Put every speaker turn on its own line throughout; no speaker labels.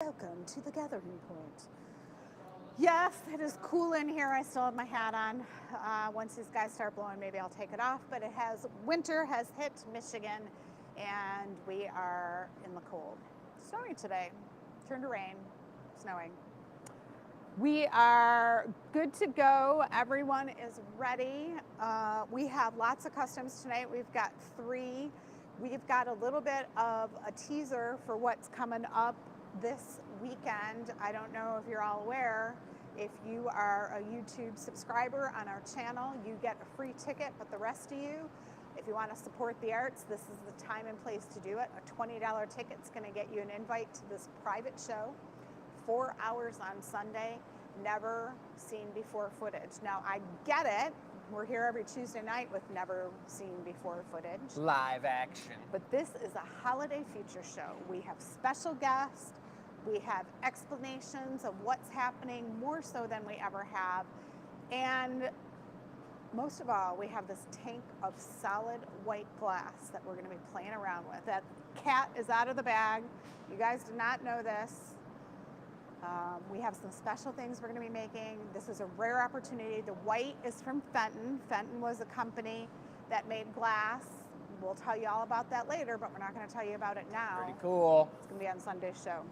Welcome to the gathering point. Yes, it is cool in here. I still have my hat on. Once these guys start blowing, maybe I'll take it off. But winter has hit Michigan, and we are in the cold. Snowing today. Turned to rain. Snowing. We are good to go. Everyone is ready. We have lots of customs tonight. We've got 3. We've got a little bit of a teaser for what's coming up this weekend. I don't know if you're all aware. If you are a YouTube subscriber on our channel, you get a free ticket, but the rest of you, if you want to support the arts, this is the time and place to do it. A $20 ticket is going to get you an invite to this private show. 4 hours on Sunday, never seen before footage. Now, I get it. We're here every Tuesday night with never seen before footage.
Live action.
But this is a holiday feature show. We have special guests. We have explanations of what's happening, more so than we ever have. And most of all, we have this tank of solid white glass that we're going to be playing around with. That cat is out of the bag. You guys did not know this. We have some special things we're going to be making. This is a rare opportunity. The white is from Fenton. Fenton was a company that made glass. We'll tell you all about that later, but we're not going to tell you about it now.
Pretty cool.
It's going to be on Sunday's show.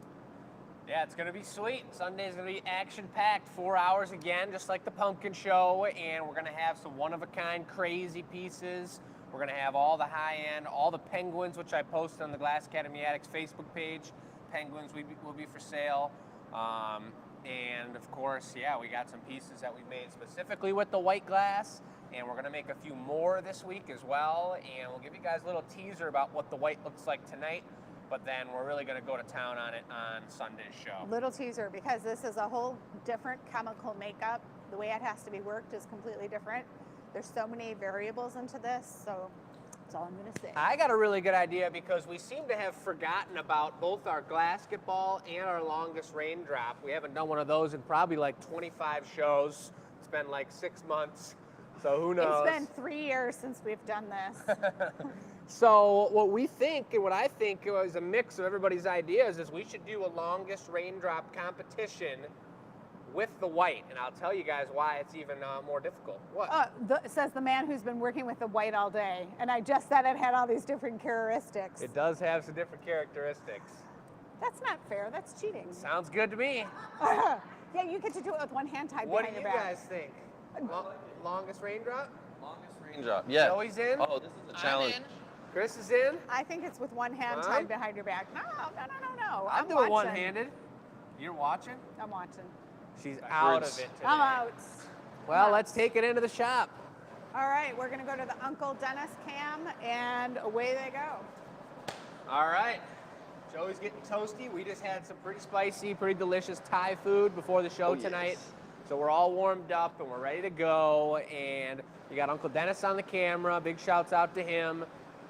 Yeah, it's going to be sweet. Sunday's going to be action-packed, 4 hours again, just like the pumpkin show, and we're going to have some one-of-a-kind crazy pieces. We're going to have all the high-end, all the penguins, which I posted on the Glass Academy Addicts Facebook page. Penguins will be for sale. And of course, yeah, we got some pieces that we made specifically with the white glass, and we're going to make a few more this week as well, and we'll give you guys a little teaser about what the white looks like tonight, but then we're really going to go to town on it on Sunday's show.
Little teaser, because this is a whole different chemical makeup. The way it has to be worked is completely different. There's so many variables into this, so that's all I'm going to say.
I got a really good idea, because we seem to have forgotten about both our glassball and our longest raindrop. We haven't done one of those in probably like 25 shows. It's been like 6 months, so who knows?
It's been 3 years since we've done this.
So what we think, and what I think was a mix of everybody's ideas, is we should do a longest raindrop competition with the white, and I'll tell you guys why it's even more difficult. What?
Says the man who's been working with the white all day, and I just said it had all these different characteristics.
It does have some different characteristics.
That's not fair. That's cheating.
Sounds good to me.
Yeah, you get to do it with one hand tied
What
behind
do
your
you
back.
guys think? Longest raindrop?
Longest raindrop, yeah.
Joey's in?
Oh, this is a challenge.
I'm in. Chris is in?
I think it's with one hand tied behind your back. No.
I'm doing one-handed. You're watching?
I'm watching.
She's out of it today.
I'm out.
Well, let's take it into the shop.
All right, we're going to go to the Uncle Dennis cam, and away they go.
All right. Joey's getting toasty. We just had some pretty spicy, pretty delicious Thai food before the show tonight.
Yes.
So we're all warmed up, and we're ready to go. And you got Uncle Dennis on the camera. Big shouts out to him.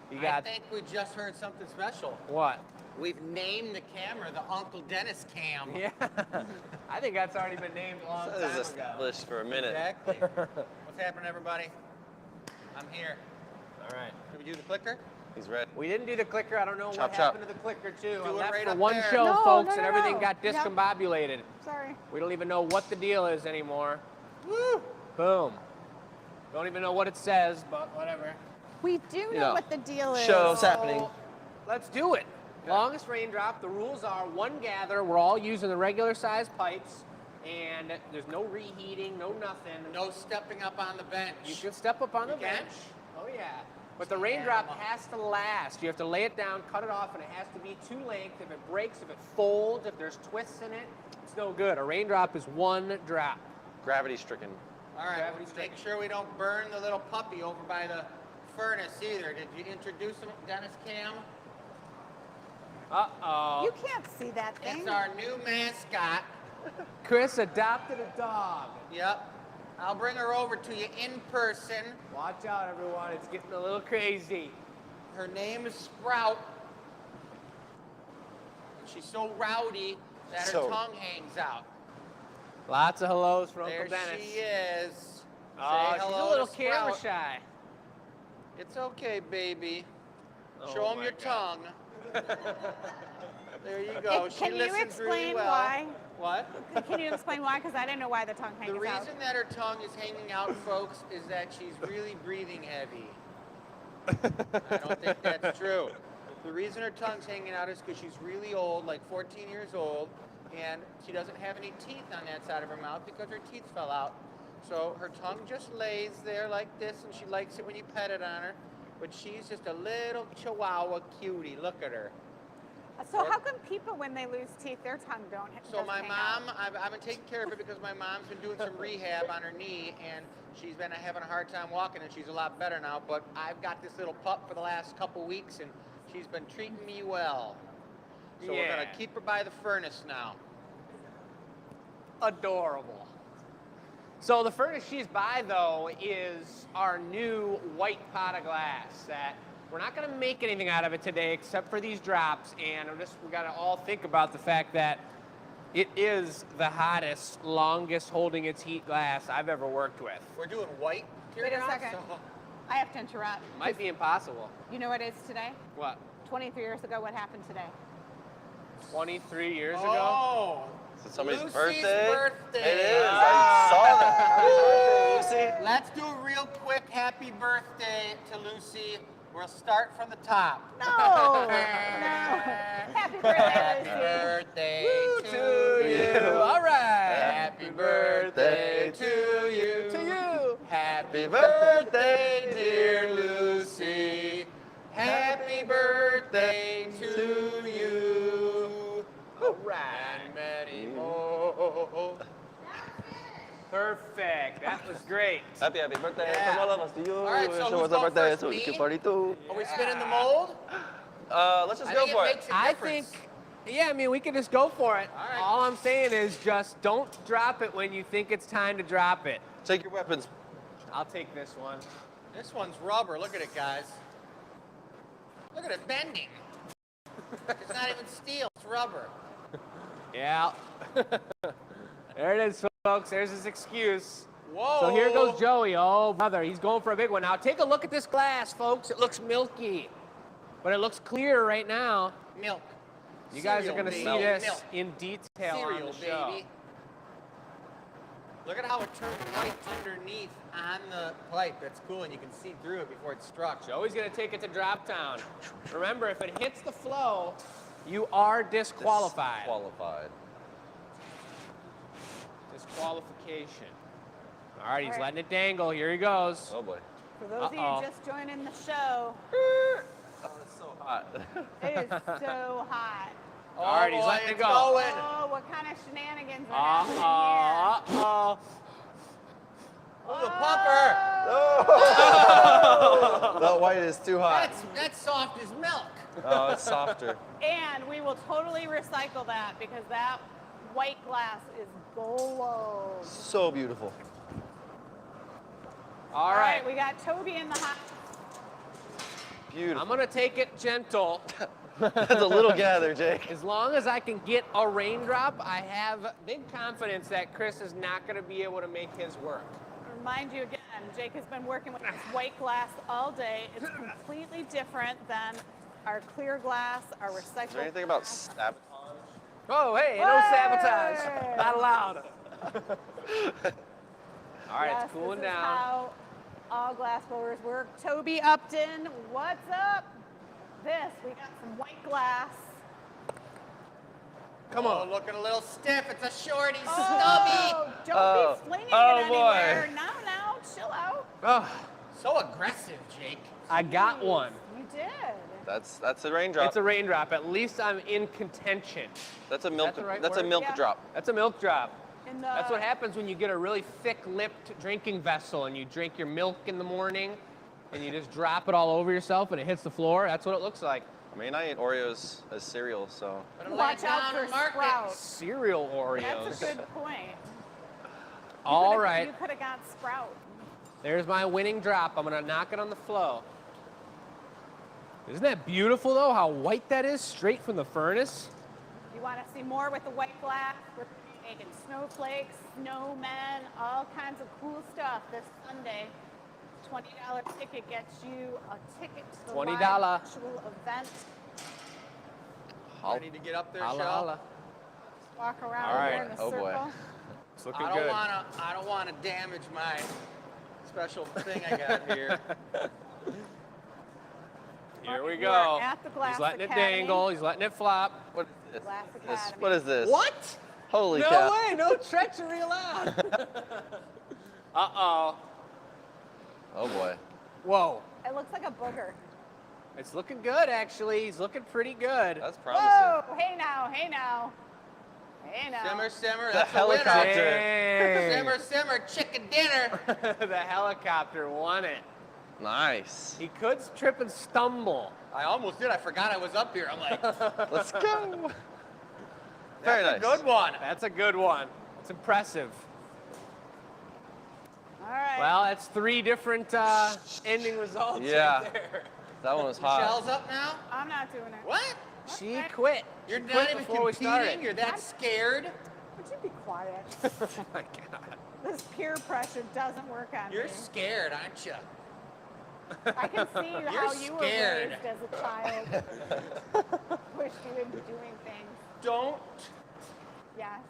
You got...
I think we just heard something special.
What?
We've named the camera the Uncle Dennis cam.
Yeah. I think that's already been named a long
That
time
is
ago.
established for a minute.
Exactly. What's happening, everybody? I'm here.
All right.
Did we do the clicker?
He's ready.
We didn't do the clicker. I don't know
Chop,
what
chop.
happened to the clicker, too. I
Do it
left
right
for
up
one
there.
show,
No,
folks,
no,
and
no,
everything
no.
got
Yep.
discombobulated.
Sorry.
We don't even know what the deal is anymore.
Woo!
Boom. Don't even know what it says, but whatever.
We do know what the deal is.
Show's happening.
Let's do it. Longest raindrop. The rules are one gather. We're all using the regular size pipes, and there's no reheating, no nothing.
No stepping up on the bench.
You can step up on the
You can?
bench. Oh yeah. But the raindrop has to last. You have to lay it down, cut it off, and it has to be to length. If it breaks, if it folds, if there's twists in it, it's no good. A raindrop is one drop.
Gravity stricken.
All right,
Gravity
make sure we don't burn the little puppy over by the furnace either. Did you introduce him, Dennis Cam?
Uh-oh.
You can't see that thing.
It's our new mascot.
Chris adopted a dog.
Yep. I'll bring her over to you in person.
Watch out, everyone. It's getting a little crazy.
Her name is Sprout. And she's so rowdy that her
So-
tongue hangs out.
Lots of hellos for
There
Uncle Dennis.
she is.
Oh,
Say
she's
hello
a little
to
camera
Sprout.
shy.
It's okay, baby.
Oh
Show him
my
your
God.
tongue. There you go. She
Can you
listens
explain
really well.
why?
What?
Can you explain why? Because I didn't know why the tongue hangs
The
out.
reason that her tongue is hanging out, folks, is that she's really breathing heavy. I don't think that's true. The reason her tongue's hanging out is because she's really old, like 14 years old, and she doesn't have any teeth on that side of her mouth because her teeth fell out. So her tongue just lays there like this, and she likes it when you pet it on her. But she's just a little chihuahua cutie. Look at her.
So how come people, when they lose teeth, their tongue don't?
So my mom, I've been taking care of her because my mom's been doing some rehab on her knee, and she's been having a hard time walking, and she's a lot better now. But I've got this little pup for the last couple weeks, and she's been treating me well. So we're gonna keep her by the furnace now.
Adorable. So the furnace she's by, though, is our new white pot of glass that we're not going to make anything out of it today except for these drops, and we got to all think about the fact that it is the hottest, longest holding its heat glass I've ever worked with.
We're doing white
Wait a
teardrops?
second. I have to interrupt.
Might be impossible.
You know what it is today?
What?
23 years ago, what happened today?
23 years ago?
Oh!
Is it somebody's
Lucy's
birthday?
birthday.
It is. I saw that. Happy birthday, Lucy.
Let's do a real quick happy birthday to Lucy. We'll start from the top.
No! No! Happy birthday, Lucy.
Birthday
To you. All right.
Happy birthday to you.
To you.
Happy birthday, dear Lucy. Happy birthday to you.
All right.
And many more.
Perfect. That was great.
Happy birthday
Yeah.
from all of us to you.
All right, so
Wish
who's
you a
going
birthday
first,
so
me?
you can party too.
Are we spinning the mold?
Let's just
I
go
think
for
it
it.
makes a
I
difference.
think, yeah, I mean, we can just go for it.
All right.
All I'm saying is just don't drop it when you think it's time to drop it.
Take your weapons.
I'll take this one.
This one's rubber. Look at it, guys. Look at it bending. It's not even steel. It's rubber.
Yeah. There it is, folks. There's his excuse.
Whoa.
So here goes Joey. Oh, brother, he's going for a big one. Now, take a look at this glass, folks. It looks milky, but it looks clear right now.
Milk.
You guys are
Cereal,
going to see
baby.
this
Milk.
in detail on
Cereal,
the show.
baby. Look at how it turned white underneath on the pipe. That's cool, and you can see through it before it struck.
Joey's going to take it to drop town. Remember, if it hits the flow, you are disqualified.
Disqualified.
Disqualification. All right, he's
All right.
letting it dangle. Here he goes.
Oh boy.
For those of
Uh-oh.
you just joining the show,
Oh, it's so hot.
it is so hot.
All right, he's
boy,
letting it
it's
go.
going.
Oh, what kind of shenanigans are happening
Uh-oh.
Oh, the pupper.
Oh. That white is too hot.
That's soft as milk.
Oh, it's softer.
here? And we will totally recycle that because that white glass is gold.
So beautiful.
All right.
We got Toby in the hot.
Beautiful.
I'm going to take it gentle.
That's a little gather, Jake.
As long as I can get a raindrop, I have big confidence that Chris is not going to be able to make his work.
Remind you again, Jake has been working with this white glass all day. It's completely different than our clear glass, our recycled.
Is there anything about sabotage?
Oh, hey, no
Hey!
sabotage. Not allowed. All right,
Yes,
it's cooling
this is
down.
how all glass blowers work. Toby Upton, what's up? We got some white glass.
Come on.
Oh, looking a little stiff. It's a shorty
Oh,
stubby.
don't be flinging
oh,
it anywhere.
boy.
Now, chill out.
Oh,
So aggressive, Jake.
I got one.
You did.
That's a raindrop.
It's a raindrop. At least I'm in contention.
That's a milk.
That's the right
That's a
word?
milk
Yeah.
drop.
That's a milk drop.
In the,
That's what happens when you get a really thick-lipped drinking vessel and you drink your milk in the morning and you just drop it all over yourself and it hits the floor. That's what it looks like.
I mean, I eat Oreos as cereal, so.
Better lay
Watch
it
out
down
for
and mark it.
Sprouts.
Cereal Oreos.
That's a good point.
All right,
You could have got Sprout.
there's my winning drop. I'm gonna knock it on the flow. Isn't that beautiful though, how white that is, straight from the furnace?
You want to see more with the white glass? We're making snowflakes, snowmen, all kinds of cool stuff this Sunday. $20 ticket gets you a ticket to the
$20.
live actual event.
Ready to get up there,
Holla,
Shell?
holla.
Walk around
All
here
right.
in a
Oh, boy.
circle.
It's looking
I
good.
don't wanna damage my special thing I got here.
Here we
We're
go.
at the Glass
He's letting it
Academy.
dangle. He's letting it flop.
What is this?
Glass
This-
Academy.
what is this?
What?
Holy
No
cow.
way. No treachery allowed. Uh-oh.
Oh boy.
Whoa.
It looks like a booger.
It's looking good, actually. He's looking pretty good.
That's promising.
Whoa! Hey now, hey now. Hey now.
Simmer, simmer,
The
that's a
helicopter.
winner.
Dang.
Simmer, simmer, chicken dinner.
The helicopter won it.
Nice.
He could trip and stumble.
I almost did. I forgot I was up here. I'm like,
Let's go.
that's
Very
a
nice.
good one.
That's a good one. It's impressive.
All right.
Well, that's 3 different ending results
Yeah.
right there.
That one was hot.
Shell's up now?
I'm not doing it.
What?
She quit.
You're
She
not
quit
even
before we started.
competing? You're that scared?
Would you be quiet?
Oh my God.
This peer pressure doesn't work on
You're
me.
scared, aren't you?
I can see how you were
scared.
raised as a child. Pushed you into doing things.
Don't
Yes.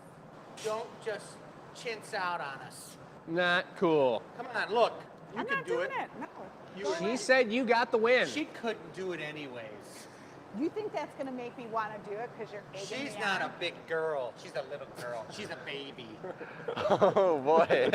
just chintz out on us.
Not cool.
Come on, look. You
I'm
can
not
do
doing
it.
it. No.
You
Go
were-
She
ahead.
said you got the win.
She couldn't do it anyways.
You think that's going to make me want to do it because you're egging
She's
me
not
on?
a big girl. She's a little girl. She's a baby.
Oh boy.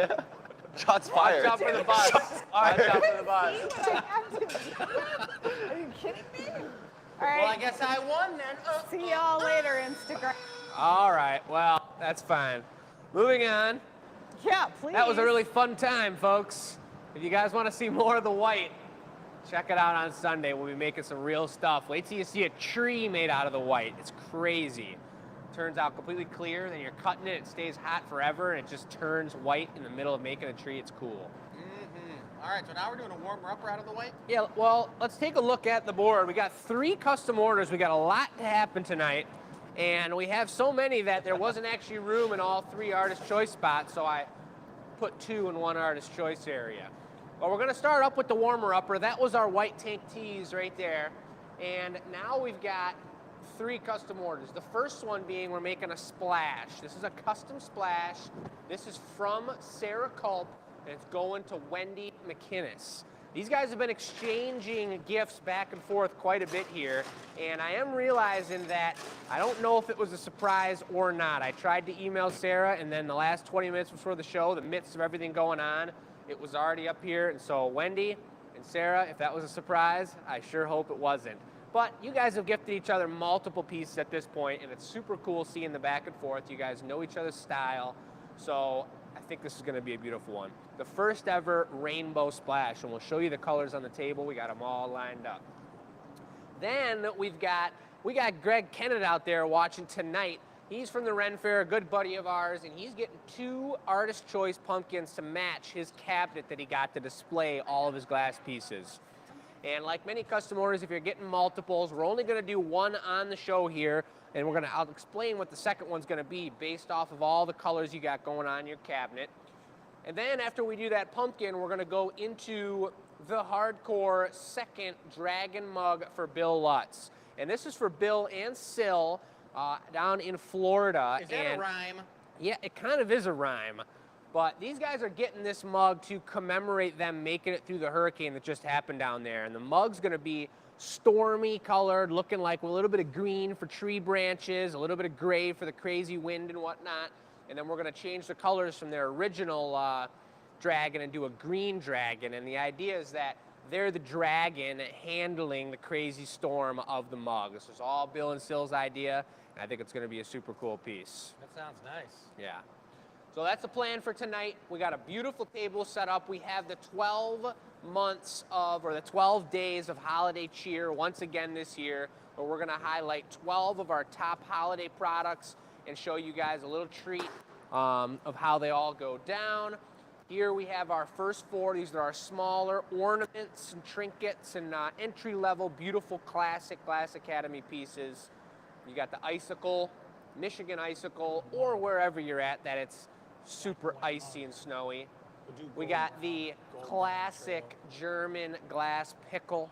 Shots fired.
Watch out for the bus. Watch out for the bus.
See what I have to do? Are you kidding me? All
Well, I
right.
guess I won then.
See y'all later, Instagram.
All right. Well, that's fine. Moving on.
Yeah, please.
That was a really fun time, folks. If you guys want to see more of the white, check it out on Sunday. We'll be making some real stuff. Wait till you see a tree made out of the white. It's crazy. Turns out completely clear, then you're cutting it, it stays hot forever, and it just turns white in the middle of making a tree. It's cool.
All right, so now we're doing a warmer-up out of the way.
Yeah, well, let's take a look at the board. We got 3 custom orders. We got a lot to happen tonight. And we have so many that there wasn't actually room in all 3 artist choice spots, so I put 2 in 1 artist choice area. Well, we're gonna start up with the warmer-upper. That was our white tank tees right there. And now we've got 3 custom orders. The first one being we're making a splash. This is a custom splash. This is from Sarah Culp, and it's going to Wendy McInnes. These guys have been exchanging gifts back and forth quite a bit here, and I am realizing that I don't know if it was a surprise or not. I tried to email Sarah, and then the last 20 minutes before the show, the midst of everything going on, it was already up here. And so Wendy and Sarah, if that was a surprise, I sure hope it wasn't. But you guys have gifted each other multiple pieces at this point, and it's super cool seeing the back and forth. You guys know each other's style, so I think this is going to be a beautiful one. The first ever rainbow splash, and we'll show you the colors on the table. We got them all lined up. Then we got Greg Kennett out there watching tonight. He's from the Ren Fair, a good buddy of ours, and he's getting 2 artist choice pumpkins to match his cabinet that he got to display all of his glass pieces. And like many custom orders, if you're getting multiples, we're only gonna do 1 on the show here, and I'll explain what the second one's gonna be based off of all the colors you got going on in your cabinet. And then after we do that pumpkin, we're gonna go into the hardcore second dragon mug for Bill Lutz. And this is for Bill and Sil down in Florida.
Is that
and
a rhyme?
yeah, it kind of is a rhyme. But these guys are getting this mug to commemorate them making it through the hurricane that just happened down there. And the mug's gonna be stormy colored, looking like a little bit of green for tree branches, a little bit of gray for the crazy wind and whatnot. And then we're gonna change the colors from their original dragon and do a green dragon. And the idea is that they're the dragon handling the crazy storm of the mug. This is all Bill and Sil's idea, and I think it's gonna be a super cool piece.
That sounds nice.
Yeah. So that's the plan for tonight. We got a beautiful table set up. We have the 12 days of holiday cheer once again this year, where we're gonna highlight 12 of our top holiday products and show you guys a little treat of how they all go down. Here we have our first 4. These are our smaller ornaments and trinkets and entry-level, beautiful, classic Glass Academy pieces. You got the icicle, Michigan icicle, or wherever you're at that it's super icy and snowy. We got the classic German glass pickle.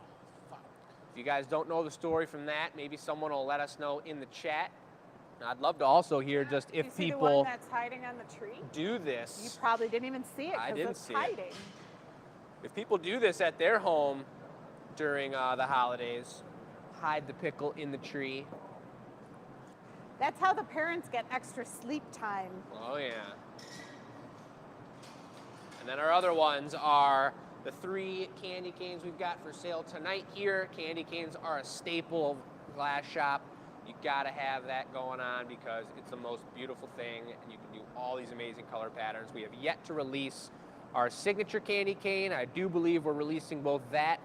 If you guys don't know the story from that, maybe someone will let us know in the chat. I'd love to also hear just
You
if
see the
people
one that's hiding on the tree?
do
You
this.
probably didn't even see it
I
because
didn't
it's
see it.
hiding.
If people do this at their home during the holidays, hide the pickle in the tree.
That's how the parents get extra sleep time.
Oh yeah. And then our other ones are the 3 candy canes we've got for sale tonight here. Candy canes are a staple of Glass Shop. You gotta have that going on because it's the most beautiful thing and you can do all these amazing color patterns. We have yet to release our signature candy cane. I do believe we're releasing both that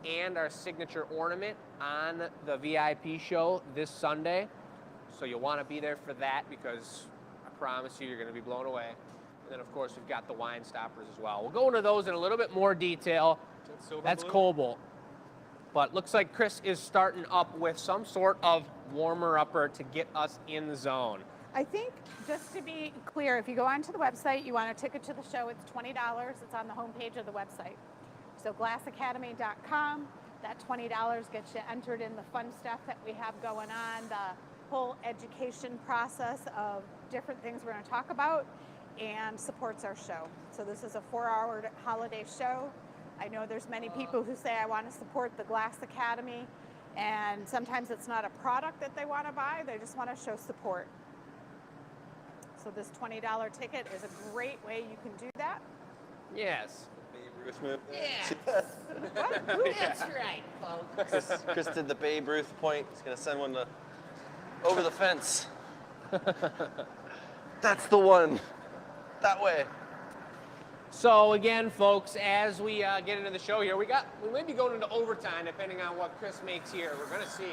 and our signature ornament on the VIP show this Sunday. So you'll want to be there for that because I promise you, you're going to be blown away. And then, of course, we've got the wine stoppers as well. We'll go into those in a little bit more detail. That's cobalt. But looks like Chris is starting up with some sort of warmer-upper to get us in the zone.
I think, just to be clear, if you go onto the website, you want a ticket to the show, it's $20. It's on the homepage of the website. So glassacademy.com, that $20 gets you entered in the fun stuff that we have going on, the whole education process of different things we're going to talk about, and supports our show. So this is a 4-hour holiday show. I know there's many people who say, I want to support the Glass Academy, and sometimes it's not a product that they want to buy, they just want to show support. So this $20 ticket is a great way you can do that.
Yes.
Babe Ruth move.
Yeah. That's right, folks.
Chris did the Babe Ruth point. He's gonna send one over the fence. That's the one. That way.
So again, folks, as we get into the show here, we may be going into overtime depending on what Chris makes here. We're gonna see.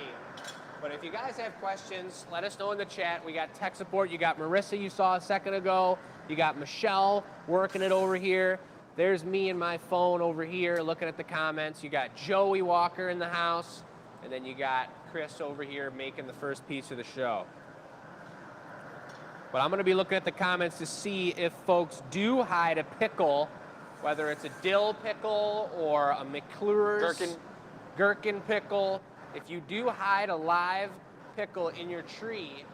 But if you guys have questions, let us know in the chat. We got tech support. You got Marissa you saw a second ago. You got Michelle working it over here. There's me and my phone over here looking at the comments. You got Joey Walker in the house. And then you got Chris over here making the first piece of the show. But I'm going to be looking at the comments to see if folks do hide a pickle, whether it's a dill pickle or a McClure's gherkin pickle. If you do hide a live pickle in your tree,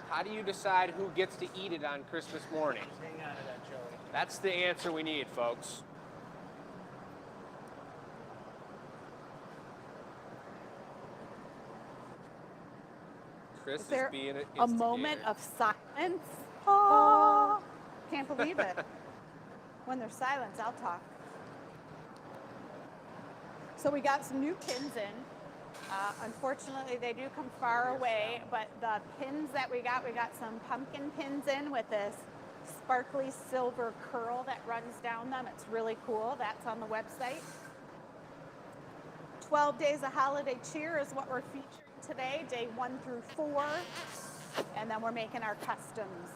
how do you decide who gets to eat it on Christmas morning?
Hang on to that, Joey.
That's the answer we need, folks. Chris
Is there
is being an
a
instigator.
moment of silence? Oh, can't believe it. When there's silence, I'll talk. So we got some new pins in. Unfortunately, they do come far away, but the pins that we got some pumpkin pins in with this sparkly silver curl that runs down them. It's really cool. That's on the website. 12 Days of Holiday Cheer is what we're featuring today, day 1 through 4. And then we're making our customs.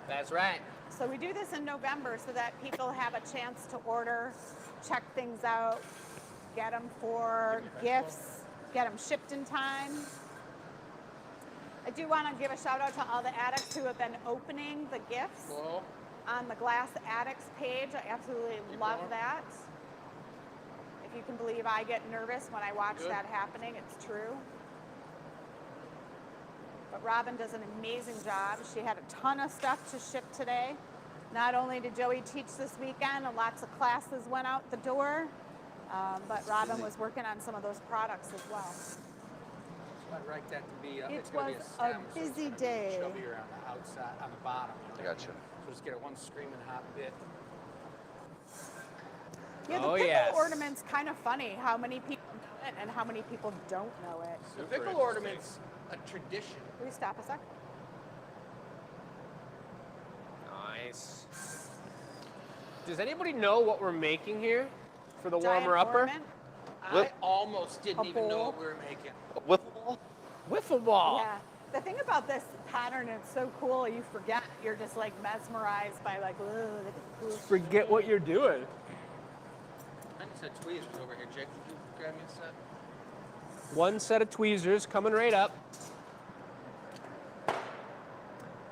That's right.
So we do this in November so that people have a chance to order, check things out, get them for gifts, get them shipped in time. I do want to give a shout out to all the addicts who have been opening the gifts
Whoa.
on the Glass Addicts page. I absolutely love that. If you can believe I get nervous when I watch that happening, it's true. But Robin does an amazing job. She had a ton of stuff to ship today. Not only did Joey teach this weekend, and lots of classes went out the door, but Robin was working on some of those products as well.
I'd like that to be.
It
It's gonna be
was a
stem, so it's
busy
gonna be
day.
chubbier on the outside, on the bottom.
I gotcha.
So just get it one screaming hot bit.
Yeah, the
Oh,
pickle
yes.
ornament's kind of funny how many people know it and how many people don't know it.
The
Super
pickle ornament's a tradition.
Will you stop a sec?
Nice. Does anybody know what we're making here for the
Giant
warmer upper?
ornament.
I almost didn't
A
even know
bowl.
what we were making.
A wiffle ball?
Wiffle ball.
Yeah. The thing about this pattern, it's so cool, you forget. You're just like mesmerized by like, whoa, look at the cool
Forget what you're doing.
I just had tweezers over here. Jake, could you grab me a set?
One set of tweezers coming right up.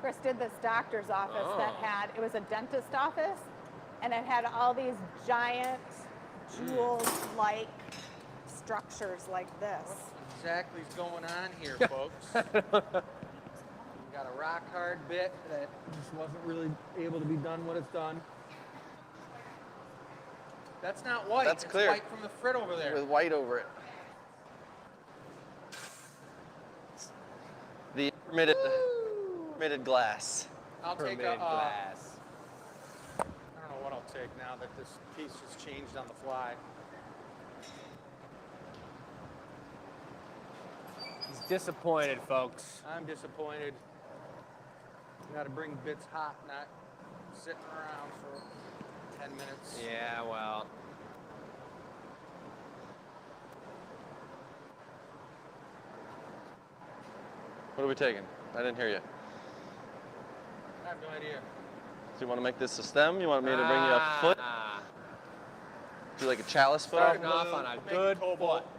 Chris did this doctor's office that
Oh.
had, it was a dentist office, and it had all these giant jewels-like structures like this.
What exactly is going on here, folks? We got a rock hard bit that just wasn't really able to be done what it's done. That's not white.
That's
it's
clear.
white from the frit over there.
With white over it. The permitted glass.
I'll take
Permitted
a.
glass.
I don't know what I'll take now that this piece just changed on the fly.
He's disappointed, folks.
I'm disappointed. Got to bring bits hot, not sitting around for 10 minutes.
Yeah, well.
What are we taking? I didn't hear you.
I have no idea.
Do you want to make this a stem? You want me to bring you a foot? Do like a chalice foot?
Starting off on a
Make
good
cobalt.
foot.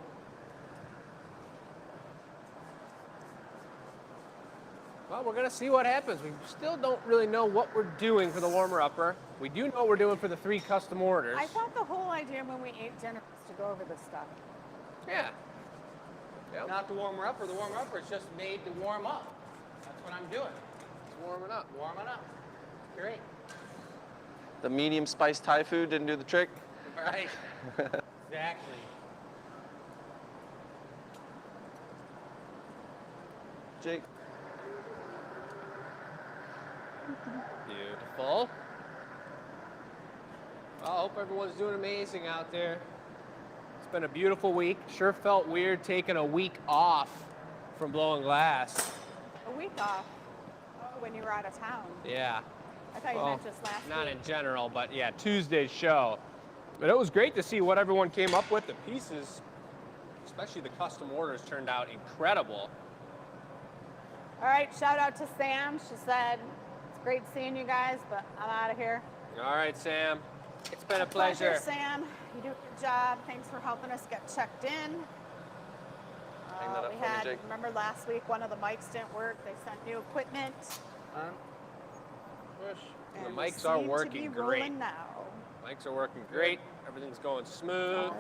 Well, we're going to see what happens. We still don't really know what we're doing for the warmer-upper. We do know what we're doing for the 3 custom orders.
I thought the whole idea when we ate dinner was to go over this stuff.
Yeah. Yep.
Not the warmer upper. The warmer upper is just made to warm up. That's what I'm doing.
It's warming up.
Warming up. Great.
The medium spiced Thai food didn't do the trick?
Right. Exactly.
Jake?
Beautiful. Well, I hope everyone's doing amazing out there. It's been a beautiful week. Sure felt weird taking a week off from blowing glass.
A week off when you were out of town.
Yeah.
I thought you
Well,
meant just last
not
week.
in general, but yeah, Tuesday's show. But it was great to see what everyone came up with. The pieces, especially the custom orders, turned out incredible.
All right, shout out to Sam. She said, it's great seeing you guys, but I'm out of here.
All right, Sam. It's been a pleasure.
Sam. You do a good job. Thanks for helping us get checked in.
Hang that up
We
for me,
had,
Jake.
remember last week, one of the mics didn't work. They sent new equipment.
Push.
The
and we
mics are
seem to
working
be
great.
rolling now.
Mics are working great. Everything's going smooth.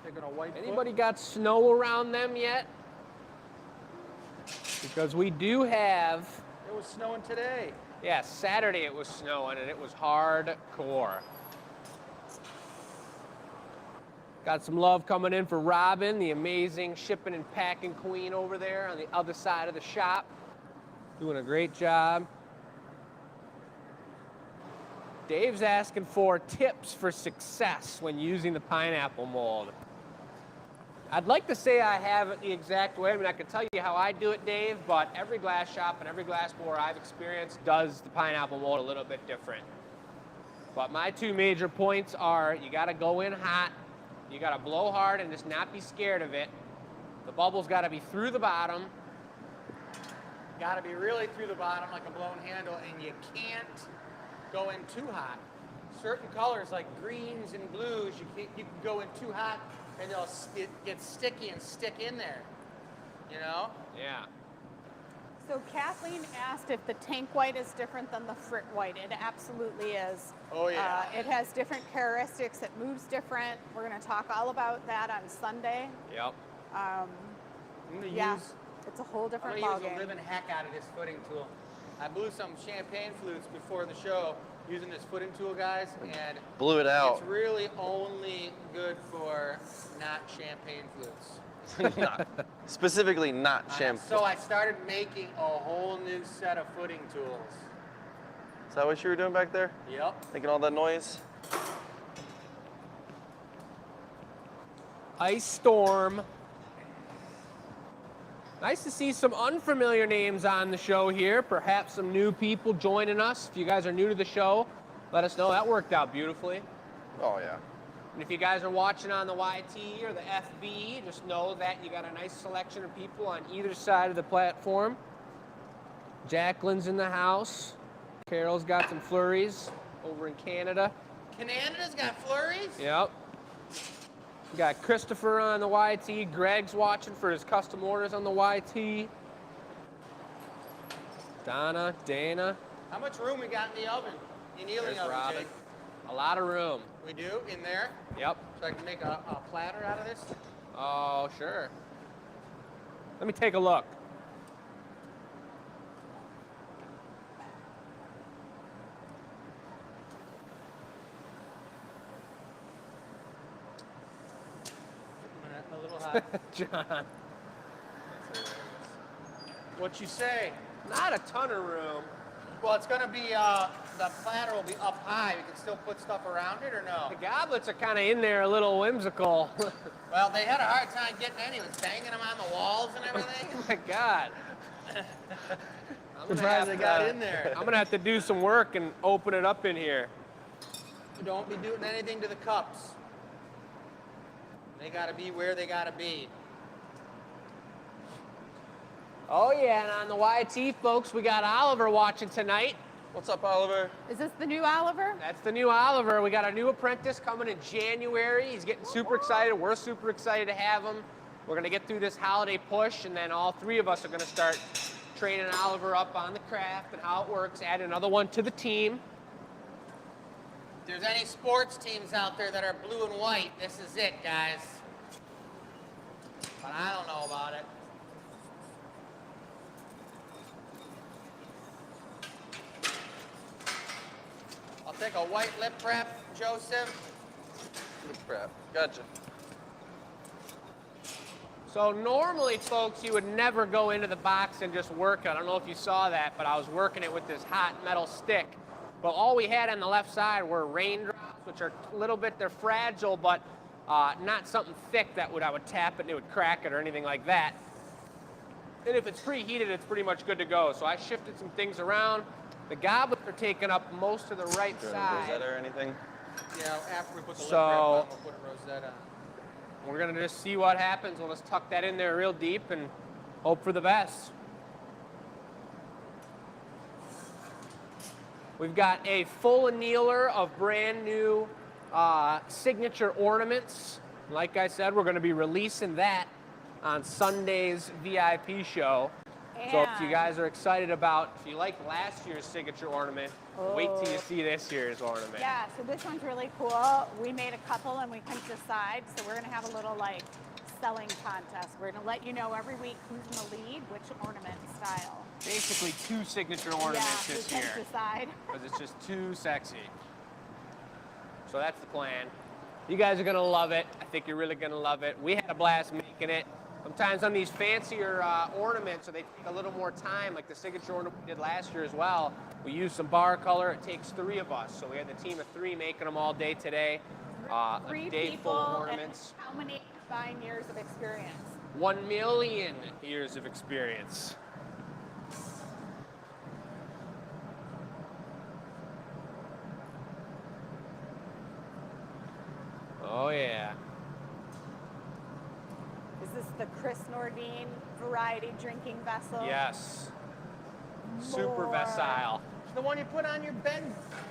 Taking a white
Anybody got snow around them yet? Because we do have,
foot. It was snowing today.
yeah, Saturday it was snowing and it was hardcore. Got some love coming in for Robin, the amazing shipping and packing queen over there on the other side of the shop. Doing a great job. Dave's asking for tips for success when using the pineapple mold. I'd like to say I have it the exact way. I mean, I can tell you how I do it, Dave, but every glass shop and every glass blower I've experienced does the pineapple mold a little bit different. But my 2 major points are you gotta go in hot, you gotta blow hard and just not be scared of it. The bubble's gotta be through the bottom.
Got to be really through the bottom like a blown handle, and you can't go in too hot. Certain colors like greens and blues, you can go in too hot and they'll get sticky and stick in there. You know?
Yeah.
So Kathleen asked if the tank white is different than the frit white. It absolutely is.
Oh, yeah.
It has different characteristics. It moves different. We're going to talk all about that on Sunday.
Yep.
I'm gonna
Yeah,
use.
it's a whole
I'm
different
gonna use
ballgame.
the living heck out of this footing tool. I blew some champagne flutes before the show using this footing tool, guys, and
Blew it out.
it's really only good for not champagne flutes.
Specifically not shampoo.
So I started making a whole new set of footing tools.
Is that what you were doing back there?
Yep.
Making all that noise?
Ice Storm. Nice to see some unfamiliar names on the show here. Perhaps some new people joining us. If you guys are new to the show, let us know. That worked out beautifully.
Oh, yeah.
And if you guys are watching on the YT or the FB, just know that you got a nice selection of people on either side of the platform. Jacqueline's in the house. Carol's got some flurries over in Canada.
Canada's got flurries?
Yep. We got Christopher on the YT. Greg's watching for his custom orders on the YT. Donna, Dana.
How much room we got in the oven? In the healing
There's
oven,
Robin.
Jake?
A lot of room.
We do in there,
Yep.
so I can make a platter out of this.
Oh, sure. Let me take a look.
A little hot.
John.
What you say?
Not a ton of room.
Well, it's gonna be the platter will be up high. We can still put stuff around it, or no?
The goblets are kind of in there, a little whimsical.
Well, they had a hard time getting any. It was banging them on the walls and everything.
Oh my God. I'm gonna
Surprised
have
they got
to-
in there.
I'm gonna have to do some work and open it up in here.
Don't be doing anything to the cups. They gotta be where they gotta be.
Oh yeah, and on the YT, folks, we got Oliver watching tonight.
What's up, Oliver?
Is this the new Oliver?
That's the new Oliver. We got our new apprentice coming in January. He's getting super excited. We're super excited to have him. We're gonna get through this holiday push, and then all three of us are gonna start training Oliver up on the craft and how it works, add another one to the team.
If there's any sports teams out there that are blue and white, this is it, guys. But I don't know about it. I'll take a white lip wrap, Joseph.
Crap. Gotcha.
So normally, folks, you would never go into the box and just work it. I don't know if you saw that, but I was working it with this hot metal stick. But all we had on the left side were raindrops, which are a little bit, they're fragile, but not something thick that I would tap it and it would crack it or anything like that. And if it's preheated, it's pretty much good to go. So I shifted some things around. The goblets are taking up most of the right
Do you want a
side.
rosetta or anything?
Yeah, after we put the lip
So-
wrap on, we'll put a rosette on.
We're gonna just see what happens. We'll just tuck that in there real deep and hope for the best. We've got a full annealer of brand new signature ornaments. Like I said, we're gonna be releasing that on Sunday's VIP show. So if you guys are excited about, if you like last year's signature ornament, wait till you see this year's ornament.
Yeah, so this one's really cool. We made a couple and we couldn't decide, so we're gonna have a little like selling contest. We're gonna let you know every week who's in the lead, which ornament style.
Basically 2 signature ornaments
yeah,
this
we
year.
couldn't decide.
Because it's just too sexy. So that's the plan. You guys are gonna love it. I think you're really gonna love it. We had a blast making it. Sometimes on these fancier ornaments, so they take a little more time, like the signature ornament we did last year as well. We used some bar color. It takes 3 of us. So we had the team of 3 making them all day today.
Three
A day
people
full of ornaments.
and how many fine years of experience?
1 million years of experience. Oh yeah.
Is this the Chris Nordine variety drinking vessel?
Yes. Super
More.
versatile.
It's the one you put on your bed,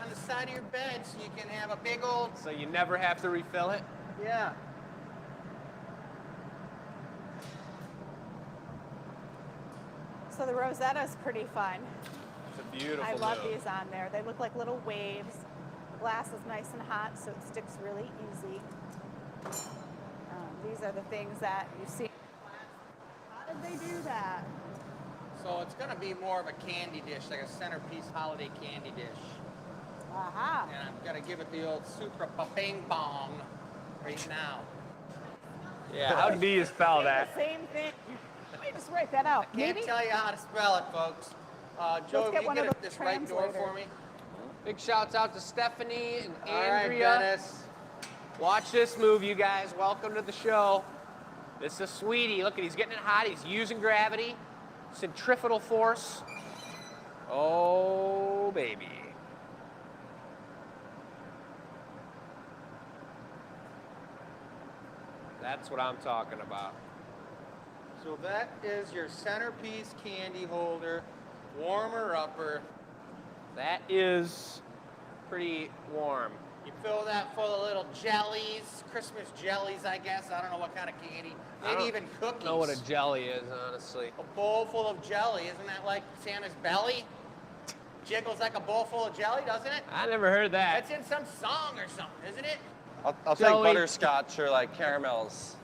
on the side of your bed, so you can have a big old.
So you never have to refill it.
Yeah.
So the Rosetta's pretty fun.
It's a beautiful
I love
move.
these on there. They look like little waves. The glass is nice and hot, so it sticks really easy. These are the things that you see in class. How did they do that?
So it's gonna be more of a candy dish, like a centerpiece holiday candy dish.
Aha.
And I'm gonna give it the old super bing bong right now.
Yeah, how do you spell that?
The same thing. Let me just write that out.
Can't
Maybe
tell you how to spell it, folks. Joe,
get
if
one
you
of
get
those
this right door for
translators.
me.
Big shouts out to Stephanie and
All right,
Andrea.
Dennis.
Watch this move, you guys. Welcome to the show. This is Sweetie. Look at, he's getting it hot. He's using gravity, centrifugal force. Oh, baby. That's what I'm talking about.
So that is your centerpiece candy holder, warmer upper.
That is pretty warm.
You fill that full of little jellies, Christmas jellies, I guess. I don't know what kind of candy.
I
Maybe
don't
even cookies.
know what a jelly is, honestly.
A bowl full of jelly. Isn't that like Santa's belly? jiggles like a bowl full of jelly, doesn't it?
I never heard that.
That's in some song or something, isn't it?
I'll take
Joey.
butterscotch or like caramels.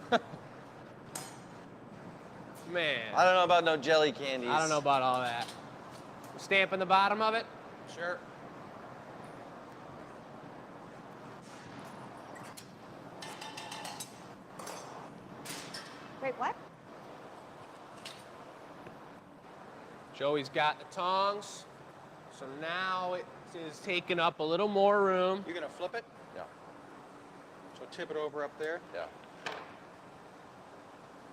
Man,
I don't know about no jelly candies.
I don't know about all that. Stamping the bottom of it.
Sure.
Wait, what?
Joey's got the tongs. So now it is taking up a little more room.
You're gonna flip it?
Yeah.
So tip it over up there.
Yeah.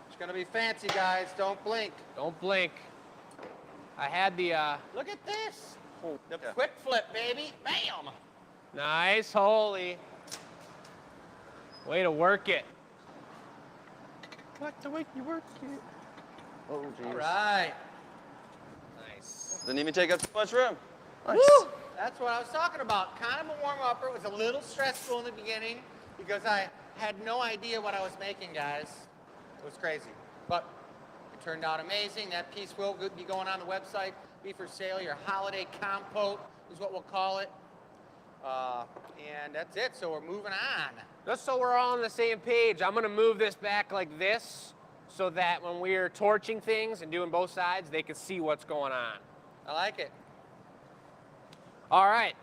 It's gonna be fancy, guys. Don't blink.
Don't blink. I had the
Look at this. The
Yeah.
quick flip, baby. Bam.
nice, holy. Way to work it.
Like the way you work it. Oh, geez.
All right.
Nice.
Didn't even take up too much room. Nice.
Woo! That's what I was talking about. Kind of a warm-upper. It was a little stressful in the beginning because I had no idea what I was making, guys. It was crazy. But it turned out amazing. That piece will be going on the website, be for sale. Your holiday compote is what we'll call it. And that's it. So we're moving on.
Just so we're all on the same page, I'm gonna move this back like this so that when we're torching things and doing both sides, they can see what's going on.
I like it.
All right.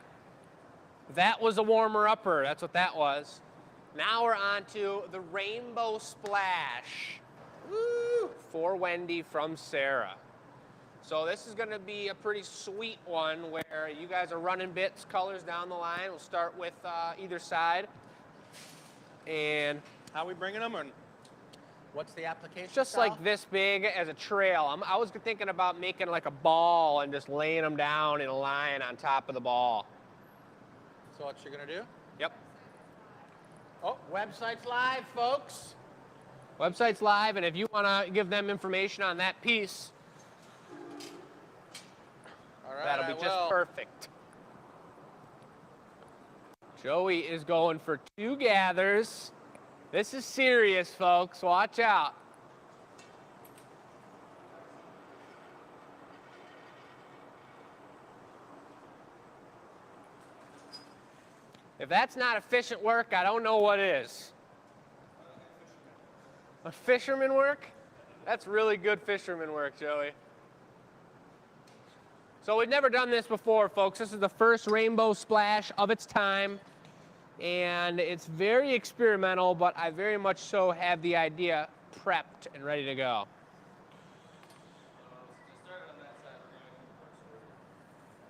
That was a warmer-upper. That's what that was. Now we're on to the Rainbow Splash. Woo! For Wendy from Sarah. So this is going to be a pretty sweet one where you guys are running bits, colors down the line. We'll start with either side. And
How are we bringing them? And what's the application
it's just
style?
like this big as a trail. I was thinking about making like a ball and just laying them down in a line on top of the ball.
So what you're going to do?
Yep.
Oh, website's live, folks.
Website's live, and if you want to give them information on that piece,
All right,
that'll
I
be just
will.
perfect. Joey is going for 2 gathers. This is serious, folks. Watch out. If that's not efficient work, I don't know what is. A fisherman work? That's really good fisherman work, Joey. So we've never done this before, folks. This is the first Rainbow Splash of its time. And it's very experimental, but I very much so have the idea prepped and ready to go.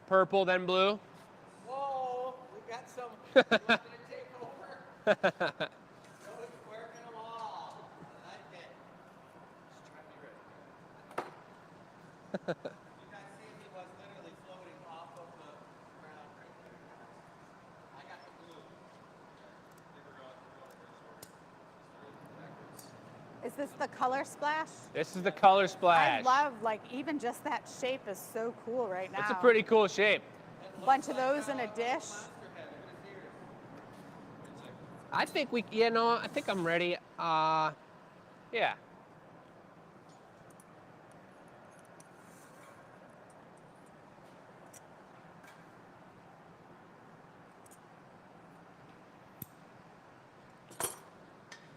Purple, then blue.
Whoa, we got some. You want me to take over? Joey's working them all. I like it. Just try to be ready. You guys see he was literally floating off of the ground right there. I got the blue.
Is this the color splash?
This is the color splash.
I love, like, even just that shape is so cool right now.
It's a pretty cool shape.
Bunch of those in a dish.
I think we, I think I'm ready. Yeah.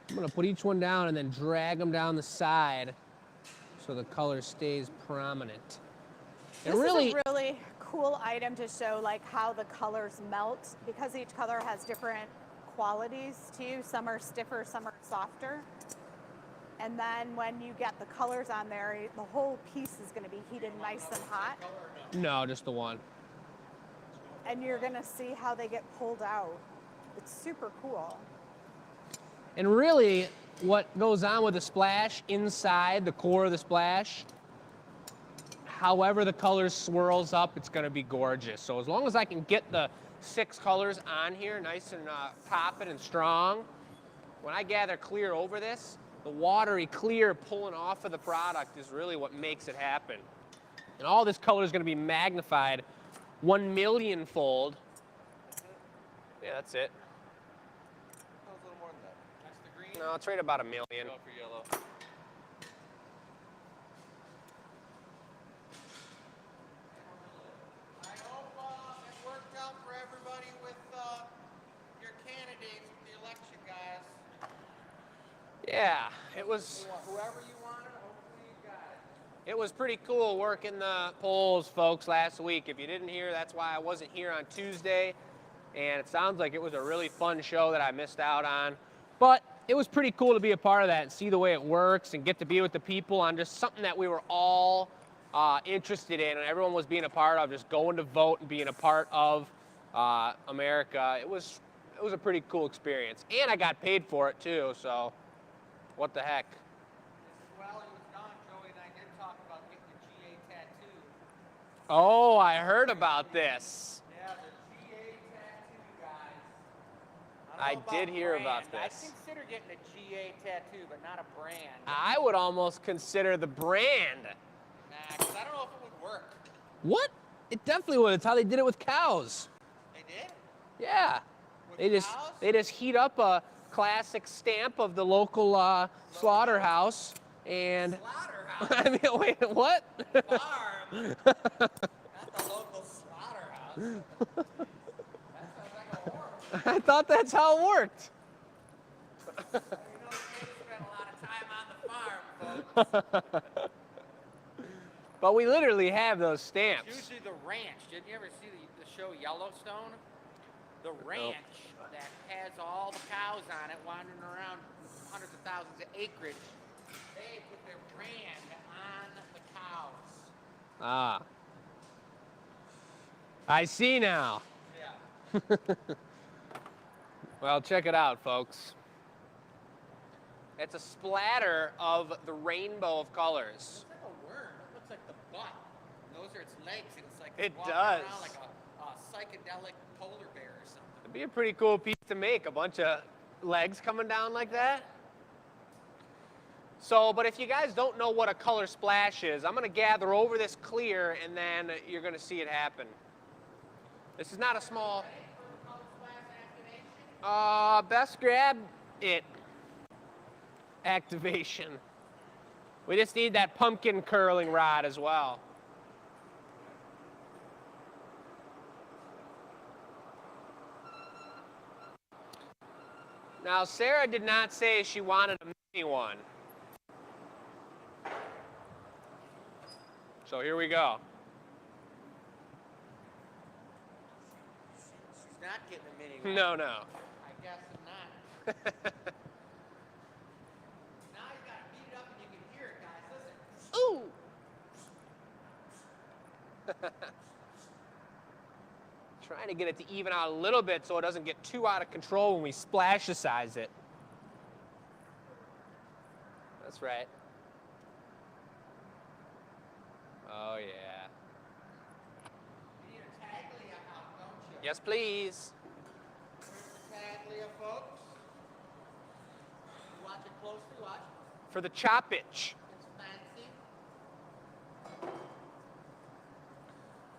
I'm gonna put each one down and then drag them down the side so the color stays prominent. And
This
really,
is a really cool item to show like how the colors melt because each color has different qualities too. Some are stiffer, some are softer. And then when you get the colors on there, the whole piece is going to be heated nice and hot.
no, just the one.
And you're going to see how they get pulled out. It's super cool.
And really, what goes on with the splash inside the core of the splash, however the color swirls up, it's going to be gorgeous. So as long as I can get the 6 colors on here nice and popping and strong, when I gather clear over this, the watery clear pulling off of the product is really what makes it happen. And all this color is going to be magnified 1,000,000 fold. Yeah, that's it.
A little more than that.
That's the green.
No, it's right about 1,000,000.
Go for yellow.
I hope
Yeah, it was.
Whoever you wanted, hopefully you got it.
It was pretty cool working the polls, folks, last week. If you didn't hear, that's why I wasn't here on Tuesday. And it sounds like it was a really fun show that I missed out on. But it was pretty cool to be a part of that and see the way it works and get to be with the people on just something that we were all interested in and everyone was being a part of, just going to vote and being a part of America. It was a pretty cool experience. And I got paid for it too, so what the heck.
While he was gone, Joey and I did talk about getting the GA tattoo.
Oh, I heard about this.
Yeah, the GA tattoo, guys.
I did hear about
brand.
this.
I consider getting a GA tattoo, but not a brand.
I would almost consider the brand.
Nah, 'cause I don't know if it would work.
What? It definitely would. It's how they did it with cows.
They did?
Yeah.
With
They just
cows?
they just heat up a classic stamp of the local slaughterhouse and
Slaughterhouse.
I mean, wait, what?
Farm. Not the local slaughterhouse. That sounds like a horror.
I thought that's how it worked.
You know, they spend a lot of time on the farm, folks.
But we literally have those stamps.
Usually the ranch. Didn't you ever see the show Yellowstone? The ranch that has all the cows on it wandering around hundreds of thousands of acreage. They put their brand on the cows.
Ah. I see now.
Yeah.
Well, check it out, folks. It's a splatter of the rainbow of colors.
Looks like a worm. It looks like the butt. And those are its legs, and it's like
It
walking
does.
around like a psychedelic polar bear or something.
It'd be a pretty cool piece to make, a bunch of legs coming down like that. So, but if you guys don't know what a color splash is, I'm gonna gather over this clear and then you're gonna see it happen. This is not a small, best grab it activation. We just need that pumpkin curling rod as well. Now, Sarah did not say she wanted a mini one. So here we go.
She's not getting a mini one.
No, no.
I guess not. Now you gotta beat it up and you can hear it, guys. Listen.
Ooh! Trying to get it to even out a little bit so it doesn't get too out of control when we splashize it. That's right. Oh, yeah.
You need a taglia out, don't you?
Yes, please.
Here's the taglia, folks. Watch it closely, watch.
For the choppage.
It's fancy.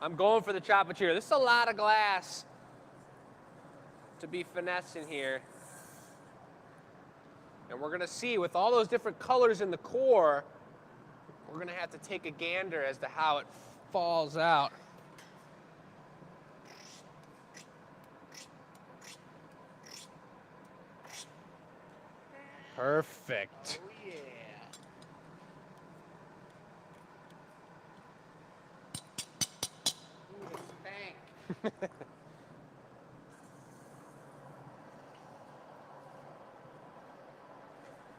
I'm going for the choppage here. This is a lot of glass to be finessing here. And we're gonna see with all those different colors in the core, we're gonna have to take a gander as to how it falls out. Perfect.
Oh, yeah. Ooh, the spank.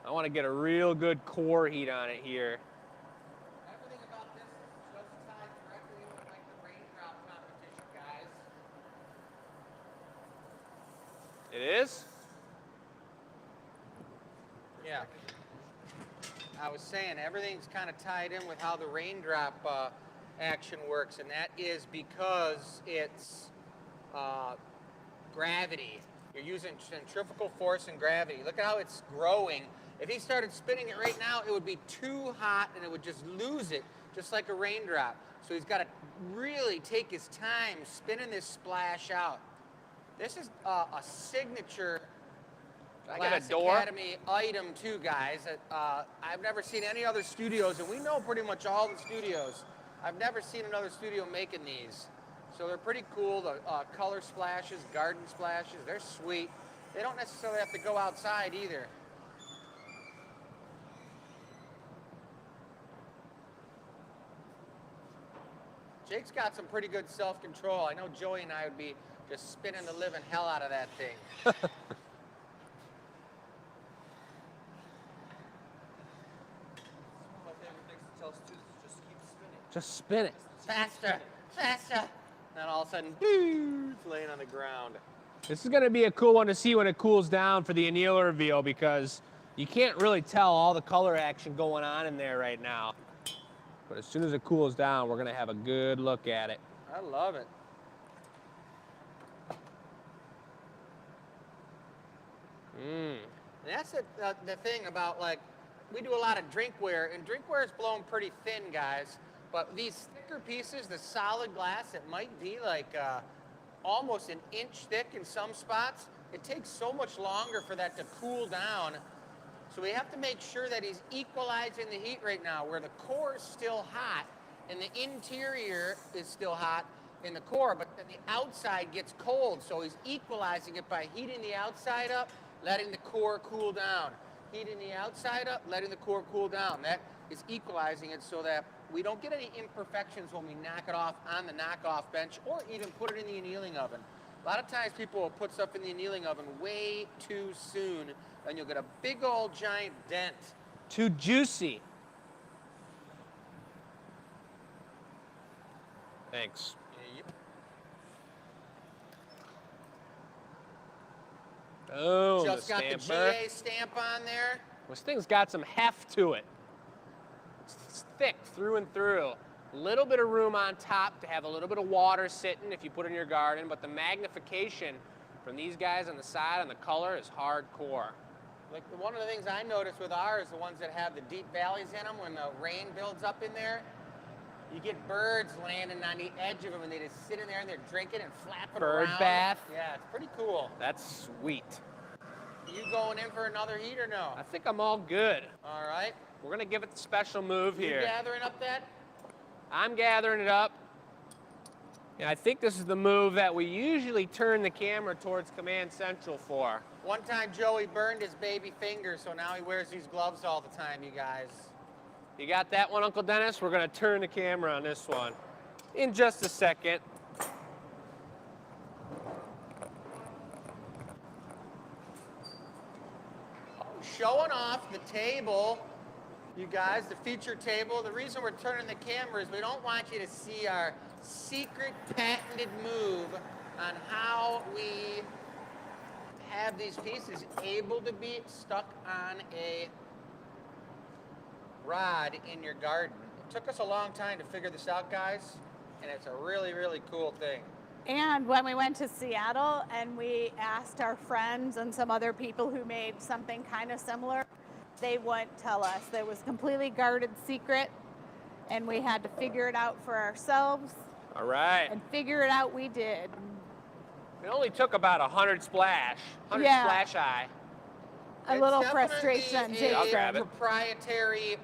I want to get a real good core heat on it here.
Everything about this just ties directly in with like the raindrop competition, guys.
It is?
Yeah. I was saying everything's kind of tied in with how the raindrop action works, and that is because it's gravity. You're using centrifugal force and gravity. Look at how it's growing. If he started spinning it right now, it would be too hot and it would just lose it, just like a raindrop. So he's got to really take his time spinning this splash out. This is a signature
I got a
Glass
door.
Academy item too, guys. I've never seen any other studios, and we know pretty much all the studios. I've never seen another studio making these. So they're pretty cool. The color splashes, garden splashes, they're sweet. They don't necessarily have to go outside either. Jake's got some pretty good self-control. I know Joey and I would be just spinning the living hell out of that thing.
My favorite things to tell students is just keep spinning.
Just spin it.
Faster, faster. Then all of a sudden, boo, it's laying on the ground.
This is going to be a cool one to see when it cools down for the anneal reveal because you can't really tell all the color action going on in there right now. But as soon as it cools down, we're going to have a good look at it.
I love it. And that's the thing about, like, we do a lot of drinkware, and drinkware is blown pretty thin, guys. But these thicker pieces, the solid glass, it might be like almost an inch thick in some spots. It takes so much longer for that to cool down. So we have to make sure that he's equalizing the heat right now, where the core is still hot and the interior is still hot in the core, but then the outside gets cold. So he's equalizing it by heating the outside up, letting the core cool down. Heating the outside up, letting the core cool down. That is equalizing it so that we don't get any imperfections when we knock it off on the knockoff bench or even put it in the annealing oven. A lot of times people will put stuff in the annealing oven way too soon and you'll get a big old giant dent.
Too juicy. Thanks.
Yep.
Oh,
Just
the
got the
stamper.
GA stamp on there.
This thing's got some heft to it. It's thick through and through. A little bit of room on top to have a little bit of water sitting if you put it in your garden, but the magnification from these guys on the side and the color is hardcore.
Like one of the things I noticed with ours, the ones that have the deep valleys in them, when the rain builds up in there, you get birds landing on the edge of them and they just sit in there and they're drinking and flapping around.
Bird bath.
Yeah, it's pretty cool.
That's sweet.
You going in for another heat or no?
I think I'm all good.
All right.
We're gonna give it the special move
You
here.
gathering up that?
I'm gathering it up. And I think this is the move that we usually turn the camera towards Command Central for.
One time Joey burned his baby finger, so now he wears these gloves all the time, you guys.
You got that one, Uncle Dennis? We're gonna turn the camera on this one in just a second.
Showing off the table, you guys, the feature table. The reason we're turning the camera is we don't want you to see our secret patented move on how we have these pieces able to be stuck on a rod in your garden. It took us a long time to figure this out, guys, and it's a really, really cool thing.
And when we went to Seattle and we asked our friends and some other people who made something kind of similar, they wouldn't tell us. It was completely guarded secret, and we had to figure it out for ourselves.
All right.
And figure it out we did.
It only took about 100 splash, 100
Yeah.
splash eye.
A
It's
little
definitely
frustration,
a
I'll grab it.
proprietary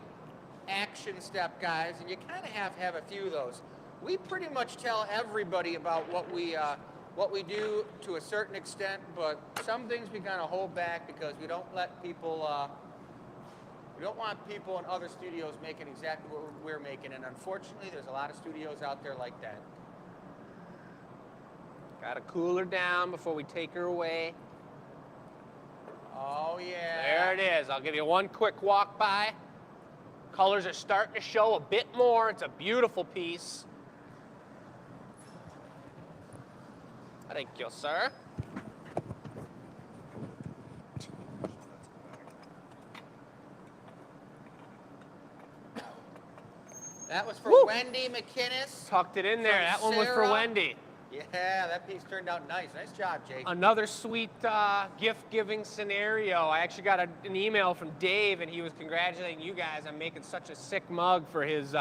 action step, guys, and you kind of have a few of those. We pretty much tell everybody about what we do to a certain extent, but some things we kind of hold back because we don't let people. We don't want people in other studios making exactly what we're making, and unfortunately, there's a lot of studios out there like that.
Gotta cool her down before we take her away.
Oh yeah.
There it is. I'll give you one quick walk by. Colors are starting to show a bit more. It's a beautiful piece. Thank you, sir.
That was for
Woo.
Wendy McInnes.
Tucked it in there.
From
That one was for
Sarah.
Wendy.
Yeah, that piece turned out nice. Nice job, Jake.
Another sweet gift-giving scenario. I actually got an email from Dave, and he was congratulating you guys on making such a sick mug for his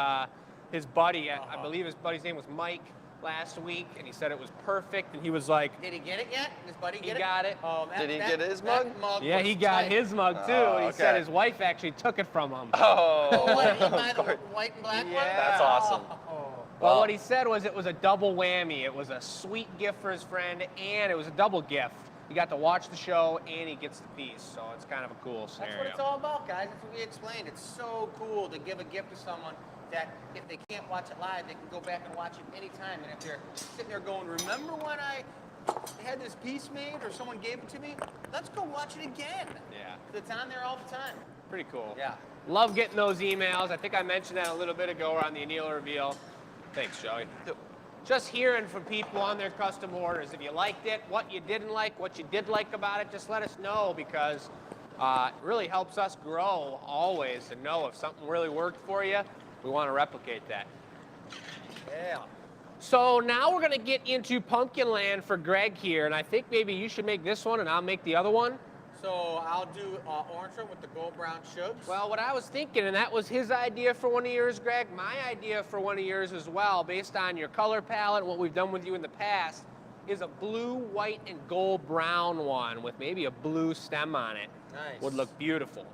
buddy. I believe his buddy's name was Mike last week, and he said it was perfect, and he was like,
Did he get it yet? His buddy get it?
he got it.
Oh,
Did he get his mug?
Yeah,
was
he got
tight.
his mug too.
Oh,
He said
okay.
his wife actually took it from him.
Oh, what, did he buy
Of
the
course.
white and black one?
Yeah.
That's awesome.
Oh.
Well,
Well-
what he said was it was a double whammy. It was a sweet gift for his friend, and it was a double gift. He got to watch the show and he gets the piece, so it's kind of a cool scenario.
That's what it's all about, guys. That's what we explained. It's so cool to give a gift to someone that if they can't watch it live, they can go back and watch it anytime. And if they're sitting there going, remember when I had this piece made or someone gave it to me? Let's go watch it again.
Yeah.
It's on there all the time.
Pretty cool.
Yeah.
Love getting those emails. I think I mentioned that a little bit ago on the anneal reveal. Thanks, Joey. Just hearing from people on their custom orders. If you liked it, what you didn't like, what you did like about it, just let us know, because it really helps us grow always to know if something really worked for you. We want to replicate that.
Yeah.
So now we're going to get into Pumpkin Land for Greg here, and I think maybe you should make this one and I'll make the other one.
So I'll do orange one with the gold brown sugars.
Well, what I was thinking, and that was his idea for one of yours, Greg, my idea for one of yours as well, based on your color palette, what we've done with you in the past, is a blue, white, and gold brown one with maybe a blue stem on it.
Nice.
Would look beautiful.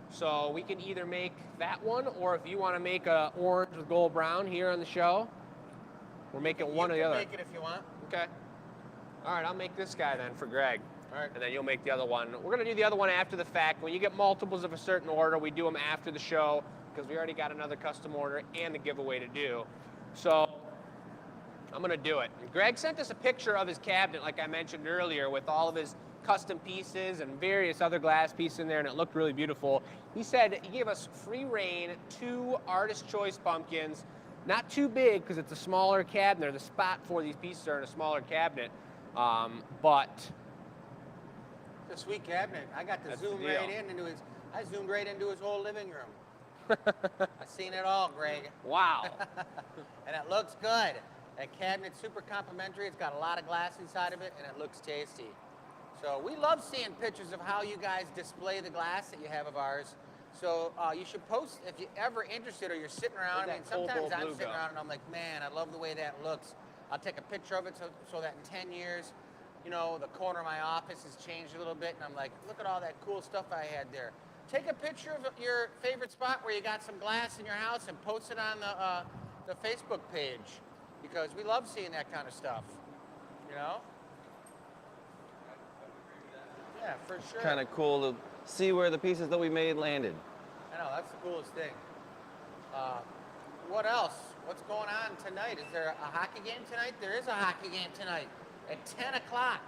So we can either make that one, or if you want to make a orange with gold brown here on the show, we're making one or the other.
Make it if you want.
Okay. All right, I'll make this guy then for Greg.
All right.
And then you'll make the other one. We're going to do the other one after the fact. When you get multiples of a certain order, we do them after the show, because we already got another custom order and a giveaway to do. So I'm going to do it. And Greg sent us a picture of his cabinet, like I mentioned earlier, with all of his custom pieces and various other glass pieces in there, and it looked really beautiful. He said he gave us free reign, 2 artist choice pumpkins. Not too big, because it's a smaller cabinet. The spot for these pieces are in a smaller cabinet. But
It's a sweet cabinet. I got to
That's
zoom
the
right
deal.
into his. I zoomed right into his whole living room. I've seen it all, Greg.
wow.
And it looks good. That cabinet's super complimentary. It's got a lot of glass inside of it, and it looks tasty. So we love seeing pictures of how you guys display the glass that you have of ours. So you should post if you're ever interested, or you're sitting around.
Where'd
I mean,
that cobalt
sometimes I'm
blue
sitting
go?
around and I'm like, man, I love the way that looks. I'll take a picture of it so that in 10 years, you know, the corner of my office has changed a little bit, and I'm like, look at all that cool stuff I had there. Take a picture of your favorite spot where you got some glass in your house and post it on the Facebook page, because we love seeing that kind of stuff, you know? Yeah, for sure.
Kind of cool to see where the pieces that we made landed.
I know, that's the coolest thing. What else? What's going on tonight? Is there a hockey game tonight? There is a hockey game tonight at 10 o'clock.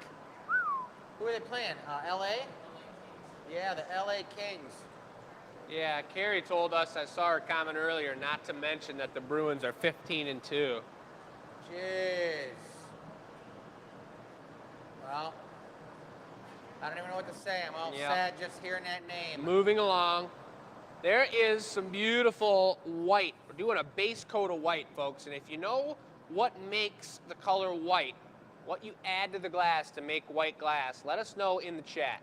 Who are they playing? LA? Yeah, the LA Kings.
Yeah, Carrie told us, I saw her comment earlier, not to mention that the Bruins are 15-2.
Jeez. Well, I don't even know what to say. I'm all
Yep.
sad just hearing that name.
Moving along, there is some beautiful white. We're doing a base coat of white, folks, and if you know what makes the color white, what you add to the glass to make white glass, let us know in the chat.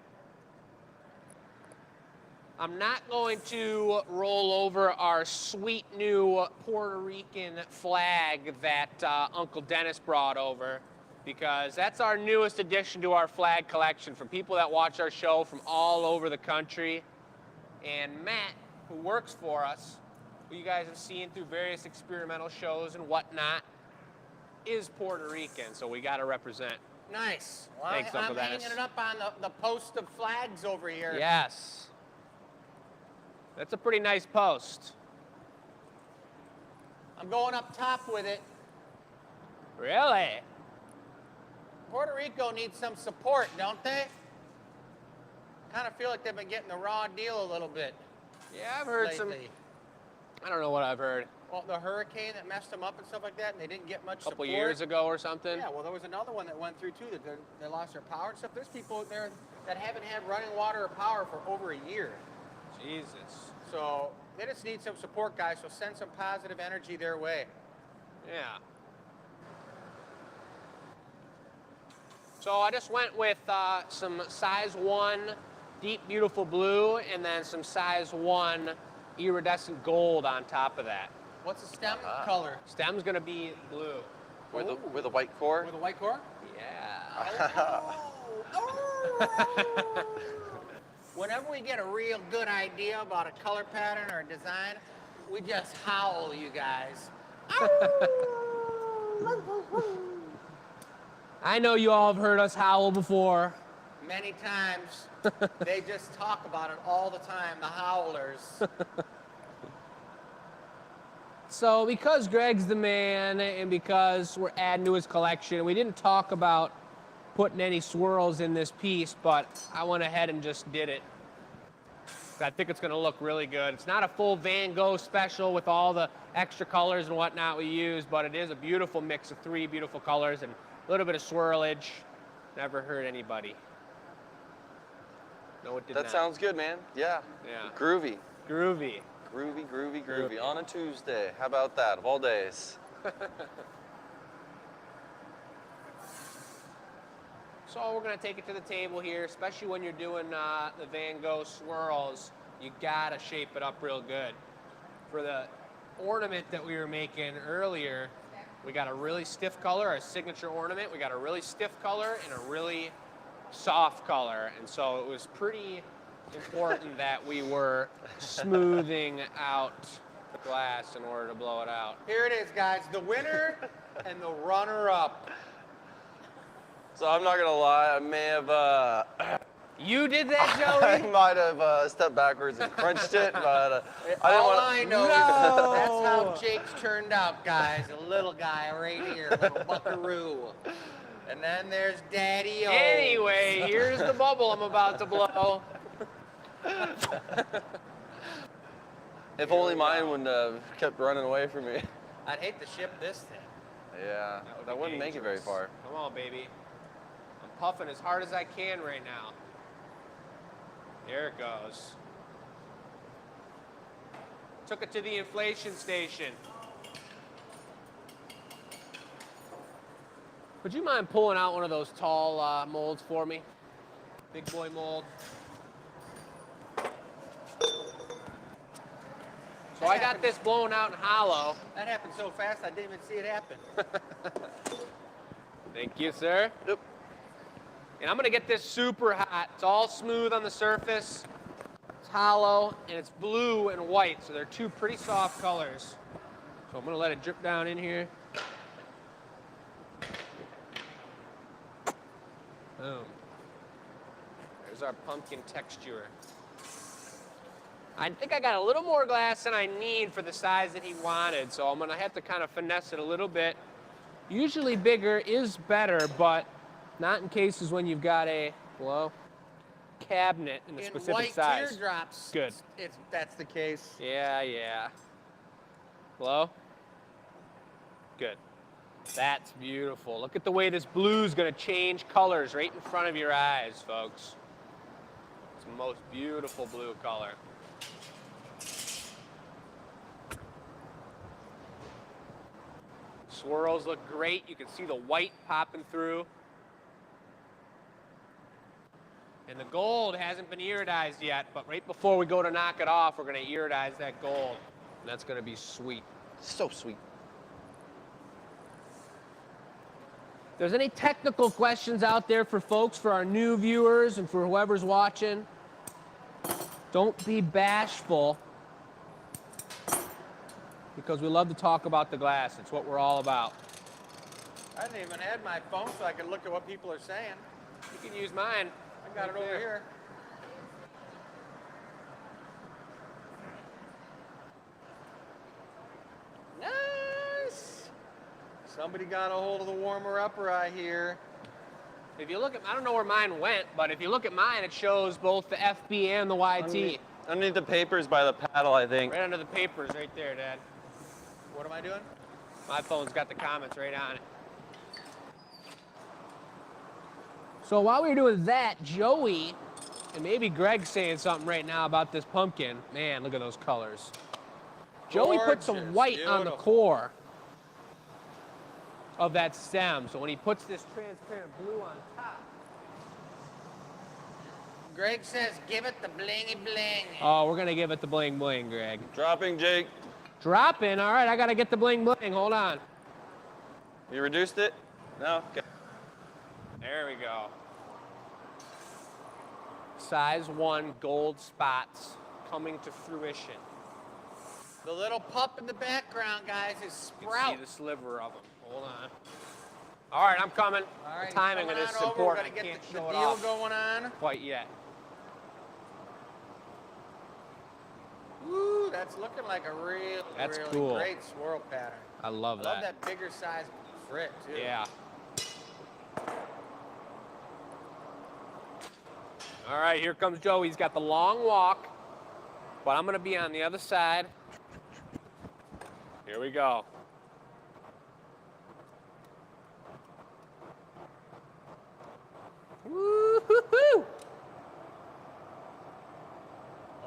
I'm not going to roll over our sweet new Puerto Rican flag that Uncle Dennis brought over, because that's our newest addition to our flag collection for people that watch our show from all over the country. And Matt, who works for us, who you guys have seen through various experimental shows and whatnot, is Puerto Rican, so we got to represent.
Nice. Well,
Thanks, Uncle
I'm
Dennis.
hanging it up on the post of flags over here.
Yes. That's a pretty nice post.
I'm going up top with it.
Really?
Puerto Rico needs some support, don't they? Kind of feel like they've been getting the raw deal a little bit
Yeah, I've heard some.
lately.
I don't know what I've heard.
Well, the hurricane that messed them up and stuff like that, and they didn't get much
A couple
support.
years ago or something.
Yeah, well, there was another one that went through too, that they lost their power and stuff. There's people there that haven't had running water or power for over a year.
Jesus.
So they just need some support, guys. So send some positive energy their way.
Yeah. So I just went with some size 1 deep beautiful blue, and then some size 1 iridescent gold on top of that.
What's the stem color?
Stem's gonna be blue.
With the white core.
With a white core?
Yeah.
Whenever we get a real good idea about a color pattern or a design, we just howl, you guys.
I know you all have heard us howl before.
Many times. They just talk about it all the time, the howlers.
So because Greg's the man and because we're adding to his collection, we didn't talk about putting any swirls in this piece, but I went ahead and just did it. I think it's gonna look really good. It's not a full Van Gogh special with all the extra colors and whatnot we use, but it is a beautiful mix of 3 beautiful colors and a little bit of swirlage. Never hurt anybody. No, it did not.
That sounds good, man. Yeah.
Yeah.
Groovy.
Groovy.
Groovy, groovy, groovy.
Groovy.
On a Tuesday. How about that, of all days?
So we're gonna take it to the table here, especially when you're doing the Van Gogh swirls. You gotta shape it up real good. For the ornament that we were making earlier, we got a really stiff color, our signature ornament. We got a really stiff color and a really soft color. And so it was pretty important that we were smoothing out the glass in order to blow it out.
Here it is, guys. The winner and the runner-up.
So I'm not gonna lie, I may have,
You did that,
I
Joey?
might have stepped backwards and crunched it, but I didn't
All
want
I know is that's how Jake's turned out, guys. A little guy right here, a little buckaroo. And then there's Daddy O.
Anyway, here's the bubble I'm about to blow.
If only mine wouldn't have kept running away from me.
I'd hate to ship this thing.
Yeah, that wouldn't make it very far.
Come on, baby. I'm puffing as hard as I can right now. There it goes. Took it to the inflation station. Would you mind pulling out one of those tall molds for me? Big boy mold. So I got this blown out and hollow.
That happened so fast I didn't even see it happen.
Thank you, sir.
Yep.
And I'm gonna get this super hot. It's all smooth on the surface. It's hollow, and it's blue and white, so they're 2 pretty soft colors. So I'm gonna let it drip down in here. Boom. There's our pumpkin texture. I think I got a little more glass than I need for the size that he wanted, so I'm gonna have to kind of finesse it a little bit. Usually bigger is better, but not in cases when you've got a, well, cabinet in a specific
white
size.
teardrops.
Good.
That's the case.
Yeah. Blow. Good. That's beautiful. Look at the way this blue's gonna change colors right in front of your eyes, folks. It's the most beautiful blue color. Swirls look great. You can see the white popping through. And the gold hasn't been iridized yet, but right before we go to knock it off, we're gonna iridize that gold. And that's gonna be sweet.
So sweet.
If there's any technical questions out there for folks, for our new viewers and for whoever's watching, don't be bashful, because we love to talk about the glass. It's what we're all about.
I didn't even add my phone so I could look at what people are saying.
You can use mine.
I got it over here. Nice. Somebody got a hold of the warmer-upper, I hear.
If you look at, I don't know where mine went, but if you look at mine, it shows both the FB and the YT.
Underneath the papers by the paddle, I think.
Right under the papers right there, Dad.
What am I doing?
My phone's got the comments right on it. So while we were doing that, Joey, and maybe Greg's saying something right now about this pumpkin. Man, look at those colors. Joey put some
Gorgeous,
white on the
beautiful.
core of that stem. So when he puts this transparent blue on top.
Greg says, give it the blingy bling.
Oh, we're gonna give it the bling bling, Greg.
Dropping, Jake.
Dropping, all right, I gotta get the bling bling, hold on.
You reduced it? No? Okay.
There we go. Size 1 gold spots coming to fruition.
The little pup in the background, guys, is
You can
Sprout.
see the sliver of them. Hold on. All right, I'm coming.
All right,
The timing
coming
of this is
on over.
important.
We're
I
gonna
can't
get the
show it
deal
off
going on.
quite yet.
Woo, that's looking like a really,
That's
really
cool.
great swirl pattern.
I love
I
that.
love that bigger size frit too.
Yeah. All right, here comes Joe. He's got the long walk, but I'm going to be on the other side. Here we go. Woo-hoo-hoo!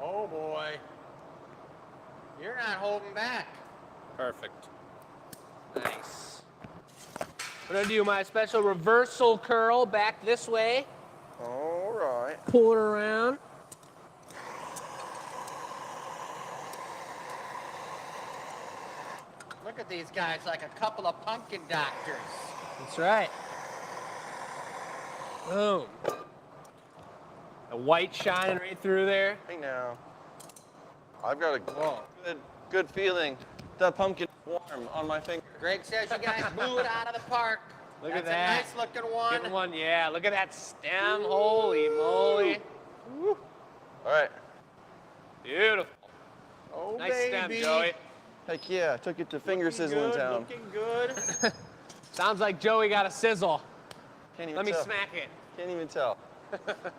Oh boy. You're not holding back.
Perfect. Nice. I'm going to do my special reversal curl back this way.
All right.
Pull it around.
Look at these guys like a couple of pumpkin doctors.
That's right. Boom. The white shining right through there.
Hey now. I've got a
Whoa.
good feeling. That pumpkin is warm on my finger.
Greg says you guys blew it out of the park.
Look
That's
at that.
a nice looking one.
Getting one, yeah. Look at that stem. Holy moly.
All right.
Beautiful.
Oh,
Nice
baby.
stem, Joey.
Heck yeah. Took it to finger
Looking
sizzling
good,
town.
Looking good.
Sounds like Joey got a sizzle.
Can't even
Let me
tell.
smack it.
Can't even tell.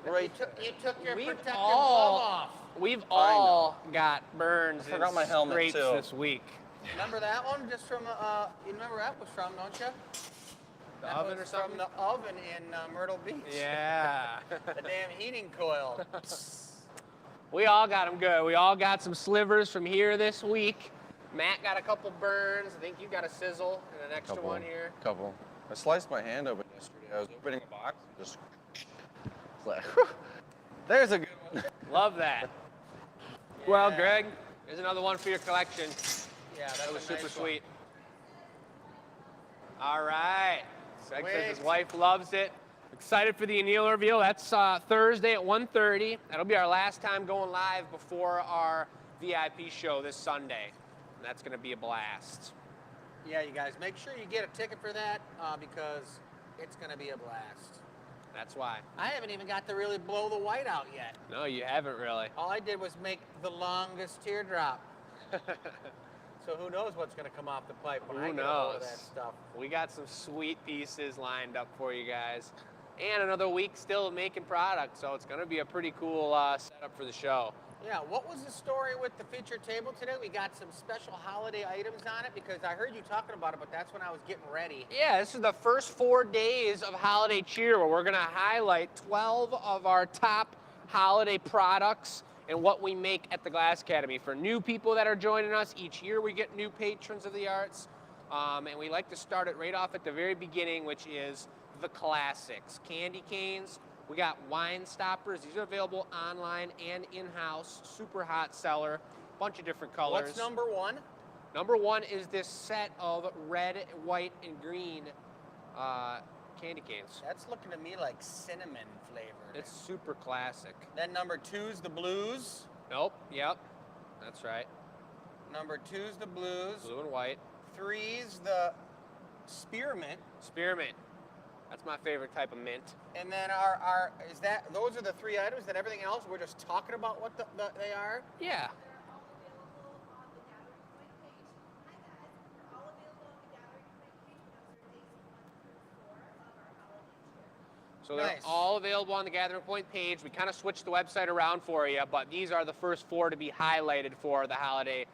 Right.
You took your
We've
protective
all-
glove off.
We've all got burns
I forgot
and
my helmet,
scrapes
too.
this week.
Remember that one? Just from you remember that was from, don't you?
The
That
oven
was
or something?
From the oven in Myrtle Beach.
Yeah.
The damn heating coil.
We all got them good. We all got some slivers from here this week. Matt got a couple burns. I think you got a sizzle and an extra one here.
Couple. I sliced my hand open yesterday. I was opening a box and just it's like, there's a good one.
Love that. Well,
Yeah.
Greg, there's another one for your collection.
Yeah, that
That was
a
super
nice one.
sweet. All right. Greg says his
Sweet.
wife loves it. Excited for the anneal reveal. That's Thursday at 1:30. That'll be our last time going live before our VIP show this Sunday. And that's going to be a blast.
Yeah, you guys, make sure you get a ticket for that because it's going to be a blast.
That's why.
I haven't even got to really blow the white out yet.
No, you haven't really.
All I did was make the longest teardrop. So who knows what's going to come off the pipe when I
Who
get a hold of
knows?
that stuff.
We got some sweet pieces lined up for you guys. And another week still of making product, so it's going to be a pretty cool setup for the show.
Yeah, what was the story with the feature table today? We got some special holiday items on it because I heard you talking about it, but that's when I was getting ready.
Yeah, this is the first 4 days of holiday cheer where we're going to highlight 12 of our top holiday products and what we make at the Glass Academy. For new people that are joining us, each year we get new patrons of the arts, and we like to start it right off at the very beginning, which is the classics. Candy canes, we got wine stoppers. These are available online and in-house. Super hot seller, bunch of different colors.
What's number one?
Number one is this set of red, white, and green candy canes.
That's looking to me like cinnamon flavored.
It's super classic.
Then number two's the blues.
Nope, yep, that's right.
Number two's the blues.
Blue and white.
Three's the spearmint.
Spearmint. That's my favorite type of mint.
And then those are the three items, then everything else we're just talking about what they are?
Yeah. So they're
Nice.
all available on the Gathering Point page. We kind of switched the website around for you, but these are the first 4 to be highlighted for the holiday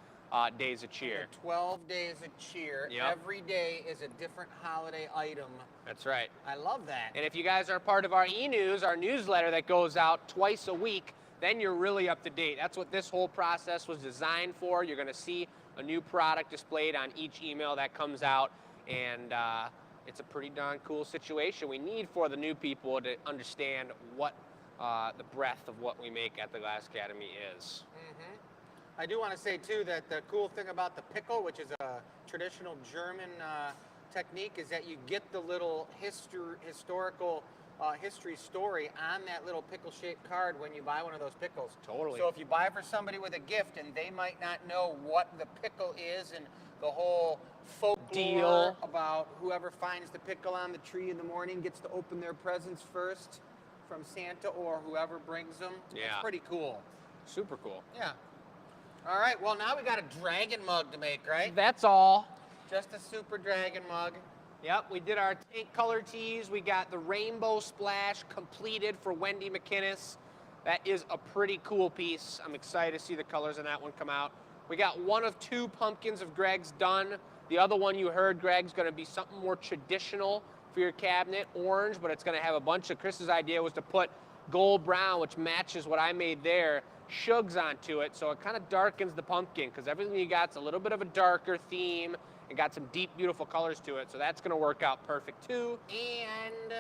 days of cheer.
12 days of cheer.
Yep.
Every day is a different holiday item.
That's right.
I love that.
And if you guys are part of our e-news, our newsletter that goes out twice a week, then you're really up to date. That's what this whole process was designed for. You're going to see a new product displayed on each email that comes out, and it's a pretty darn cool situation. We need for the new people to understand what the breadth of what we make at the Glass Academy is.
Mm-hmm. I do want to say, too, that the cool thing about the pickle, which is a traditional German technique, is that you get the little historical history story on that little pickle-shaped card when you buy one of those pickles.
Totally.
So if you buy for somebody with a gift and they might not know what the pickle is and the whole folklore
Deal
about whoever finds the pickle on the tree in the morning gets to open their presents first from Santa or whoever brings them.
Yeah.
It's pretty cool.
super cool.
Yeah. All right, well, now we got a dragon mug to make, right?
That's all.
Just a super dragon mug.
Yep, we did our tank color tees. We got the rainbow splash completed for Wendy McInnes. That is a pretty cool piece. I'm excited to see the colors in that one come out. We got one of 2 pumpkins of Greg's done. The other one you heard, Greg's gonna be something more traditional for your cabinet, orange, but it's gonna have a bunch of, Chris's idea was to put gold brown, which matches what I made there, shugs onto it, so it kind of darkens the pumpkin, because everything you got's a little bit of a darker theme, and got some deep, beautiful colors to it, so that's gonna work out perfect too.
And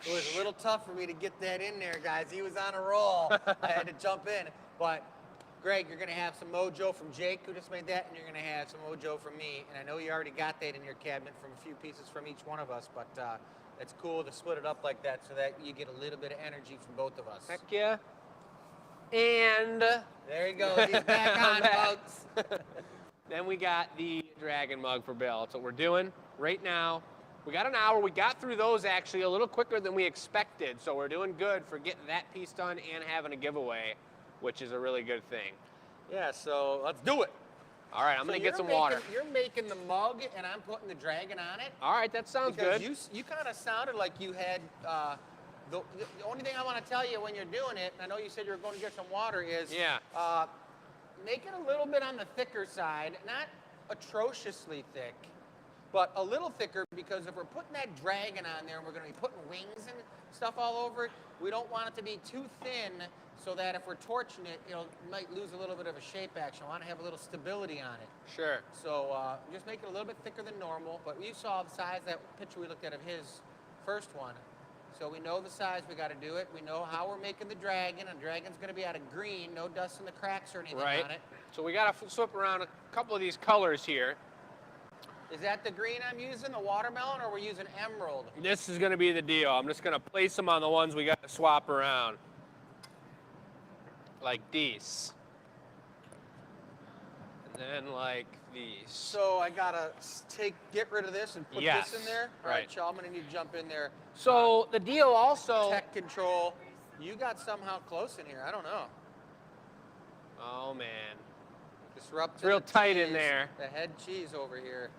it was a little tough for me to get that in there, guys. He was on a roll. I had to jump in. But, Greg, you're going to have some mojo from Jake, who just made that, and you're going to have some mojo from me. And I know you already got that in your cabinet from a few pieces from each one of us, but it's cool to split it up like that so that you get a little bit of energy from both of us.
Heck yeah. And
There you go. He's back on, folks.
then we got the dragon mug for Bill. That's what we're doing right now. We got an hour. We got through those actually a little quicker than we expected, so we're doing good for getting that piece done and having a giveaway, which is a really good thing.
Yeah, so let's do it.
All right, I'm
So
gonna get some
you're
water.
You're making the mug, and I'm putting the dragon on it.
All right, that sounds
Because
good.
you kind of sounded like you had, the only thing I want to tell you when you're doing it, and I know you said you were going to get some water, is
Yeah.
Make it a little bit on the thicker side, not atrociously thick, but a little thicker, because if we're putting that dragon on there and we're going to be putting wings and stuff all over it, we don't want it to be too thin so that if we're torching it, it might lose a little bit of a shape action. I want to have a little stability on it.
Sure.
So just make it a little bit thicker than normal, but you saw the size, that picture we looked at of his first one. So we know the size we got to do it. We know how we're making the dragon. And the dragon's going to be out of green, no dust in the cracks or anything
Right.
on it.
So we got to swap around a couple of these colors here.
Is that the green I'm using, the watermelon, or we're using emerald?
This is going to be the deal. I'm just going to place them on the ones we got to swap around. Like these. And then like these.
So I got to get rid of this and put this in there? All right,
right.
Shaw, I'm going to need to jump in there.
So the deal also...
Tech control. You got somehow close in here. I don't know.
Oh, man.
Disrupt.
It's real tight in there.
The head cheese over here.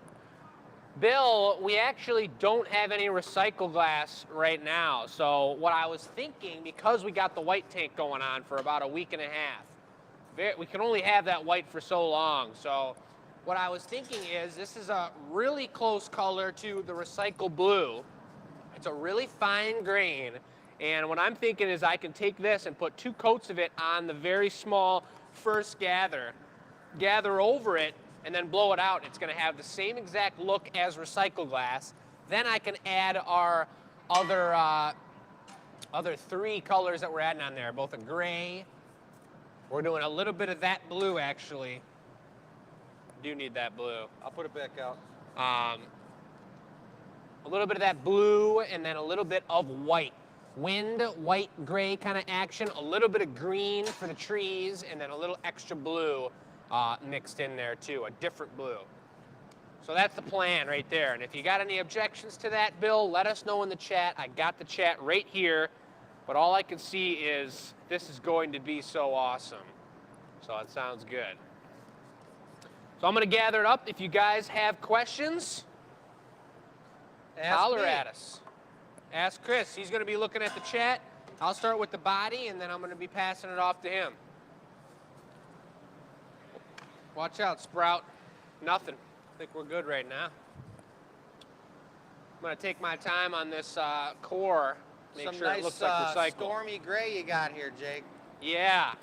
Bill, we actually don't have any recycle glass right now. So what I was thinking, because we got the white tank going on for about a week and a half, we can only have that white for so long. So what I was thinking is this is a really close color to the recycle blue. It's a really fine grain. And what I'm thinking is I can take this and put 2 coats of it on the very small first gather over it, and then blow it out. It's going to have the same exact look as recycle glass. Then I can add our other 3 colors that we're adding on there, both a gray. We're doing a little bit of that blue, actually. Do need that blue.
I'll put it back out.
A little bit of that blue, and then a little bit of white. Wind, white, gray kind of action. A little bit of green for the trees, and then a little extra blue mixed in there too, a different blue. So that's the plan right there. And if you got any objections to that, Bill, let us know in the chat. I got the chat right here, but all I can see is this is going to be so awesome. So it sounds good. So I'm gonna gather it up. If you guys have questions, holler at us. Ask Chris. He's gonna be looking at the chat. I'll start with the body, and then I'm gonna be passing it off to him. Watch out, Sprout. Nothing. I think we're good right now. I'm gonna take my time on this core. Make
Some
sure
nice
it looks like recycled.
stormy gray you got here, Jake.
Yeah.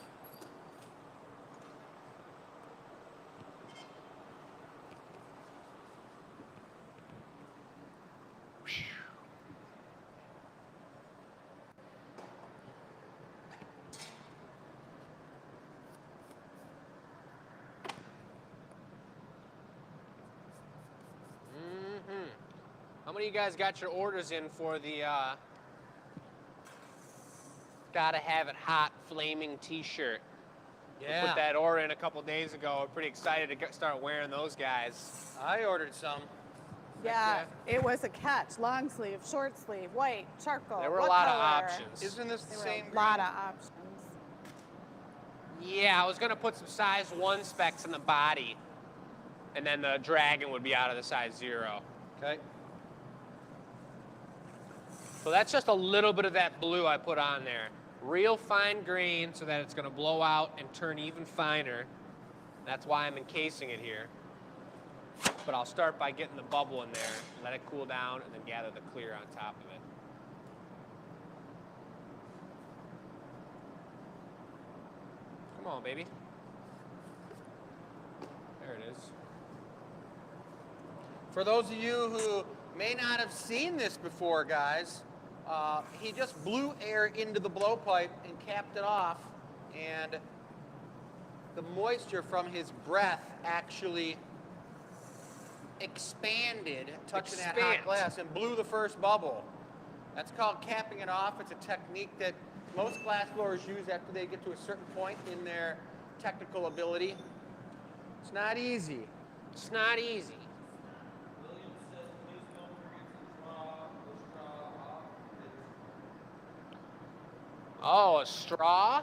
How many of you guys got your orders in for the Gotta have it hot, flaming t-shirt.
Yeah.
We put that order in a couple days ago. I'm pretty excited to start wearing those guys.
I ordered some.
Yeah, it was a catch. Long sleeve, short sleeve, white, charcoal.
There were a
what
lot of
color?
options.
Isn't this the
There
same
were a lot
green?
of options.
Yeah, I was gonna put some size 1 specs in the body, and then the dragon would be out of the size 0.
Okay.
So that's just a little bit of that blue I put on there. Real fine grain so that it's gonna blow out and turn even finer. That's why I'm encasing it here. But I'll start by getting the bubble in there, let it cool down, and then gather the clear on top of it. Come on, baby. There it is.
For those of you who may not have seen this before, guys, he just blew air into the blowpipe and capped it off, and the moisture from his breath actually expanded, touching that hot
Expands.
glass, and blew the first bubble. That's called capping it off. It's a technique that most glass blowers use after they get to a certain point in their technical ability. It's not easy.
It's not easy. Oh, a straw?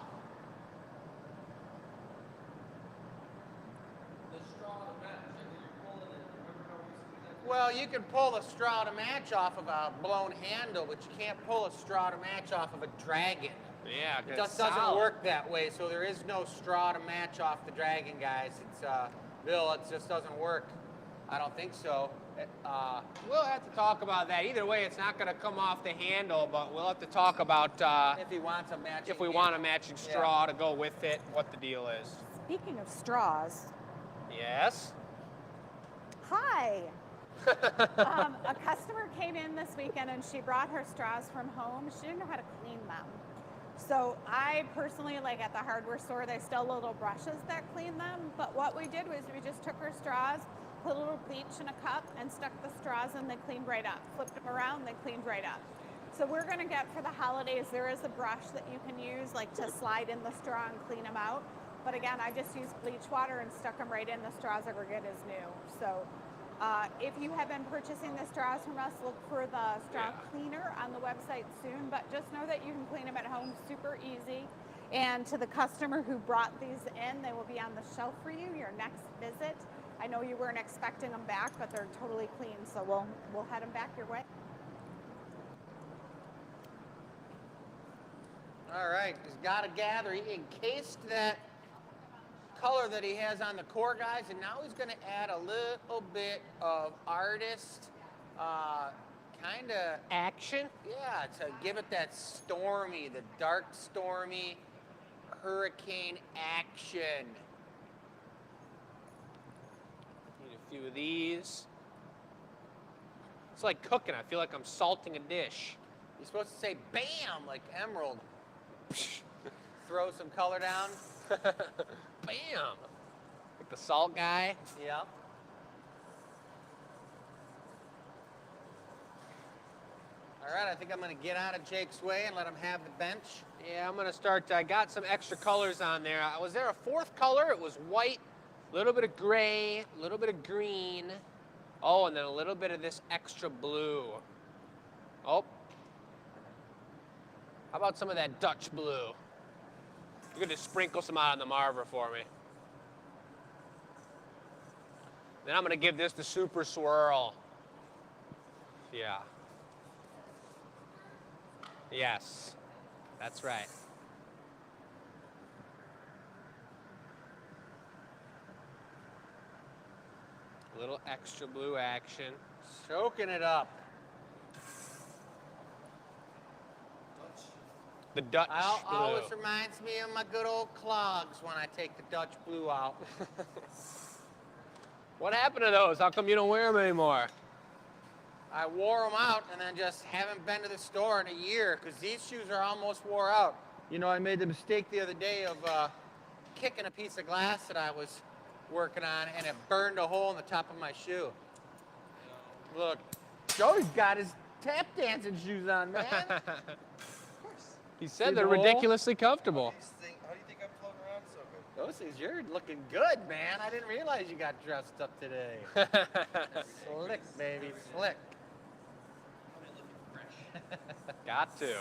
Well, you can pull a straw to match off of a blown handle, but you can't pull a straw to match off of a dragon.
Yeah,
It just doesn't work that way, so there is no straw to match off the dragon, guys. It's, Bill, it just doesn't work. I don't think so.
We'll have to talk about that. Either way, it's not going to come off the handle, but we'll have to talk about
If he wants a matching
if we want a matching straw to go with it, what the deal is.
Speaking of straws,
Yes?
hi. A customer came in this weekend and she brought her straws from home. She didn't know how to clean them. So I personally, like at the hardware store, they sell little brushes that clean them. But what we did was we just took her straws, put a little bleach in a cup and stuck the straws and they cleaned right up. Flipped them around, they cleaned right up. So we're gonna get for the holidays, there is a brush that you can use like to slide in the straw and clean them out. But again, I just used bleach water and stuck them right in. The straws are good as new. So if you have been purchasing the straws from us, look for the straw cleaner on the website soon, but just know that you can clean them at home super easy. And to the customer who brought these in, they will be on the shelf for you your next visit. I know you weren't expecting them back, but they're totally clean, so we'll head them back your way.
All right, he's got to gather. He encased that color that he has on the core, guys, and now he's going to add a little bit of artist kind of
Action?
yeah, to give it that stormy, the dark stormy hurricane action.
Need a few of these. It's like cooking. I feel like I'm salting a dish.
You're supposed to say bam like Emerald. Throw some color down.
Bam! Like the salt guy.
Yeah. All right, I think I'm going to get out of Jake's way and let him have the bench.
Yeah, I'm gonna start. I got some extra colors on there. Was there a fourth color? It was white, a little bit of gray, a little bit of green. Oh, and then a little bit of this extra blue. Oh. How about some of that Dutch blue? You could just sprinkle some out on the marver for me. Then I'm gonna give this the super swirl. Yeah. Yes, that's right. A little extra blue action.
Soaking it up.
The Dutch blue.
Always reminds me of my good old clogs when I take the Dutch blue out.
What happened to those? How come you don't wear them anymore?
I wore them out and then just haven't been to the store in a year because these shoes are almost wore out. You know, I made the mistake the other day of kicking a piece of glass that I was working on and it burned a hole in the top of my shoe. Look, Joey's got his tap dancing shoes on, man.
He
See
said
the
they're
hole?
ridiculously comfortable.
How do you think I'm floating around so good?
Those things, you're looking good, man. I didn't realize you got dressed up today. Slick, baby, slick.
Got to.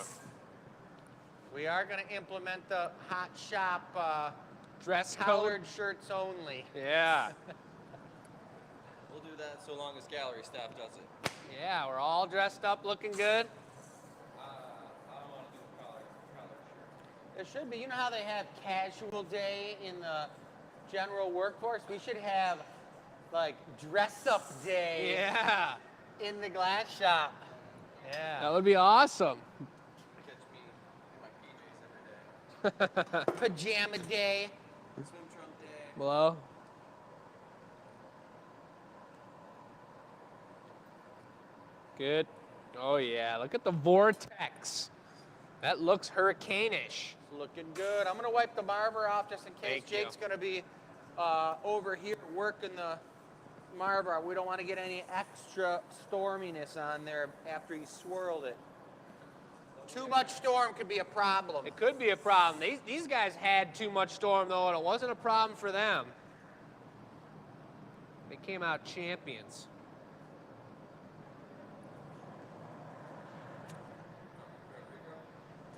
We are going to implement the hot shop
Dress code.
collared shirts only.
Yeah.
We'll do that so long as gallery staff does it.
Yeah, we're all dressed up, looking good.
I don't want to do the collar shirt.
There should be. You know how they have casual day in the general workforce? We should have like dress up day
Yeah.
in the glass shop.
That
Yeah.
would be awesome.
Catch me in my PJs every day.
Pajama day.
Swim trunk day.
Below. Good. Oh yeah, look at the vortex. That looks hurricane-ish.
It's looking good. I'm going to wipe the marver off just in case.
Thank you.
Jake's going to be over here working the marver. We don't want to get any extra storminess on there after he swirled it. Too much storm could be a problem.
It could be a problem. These guys had too much storm though, and it wasn't a problem for them. They came out champions.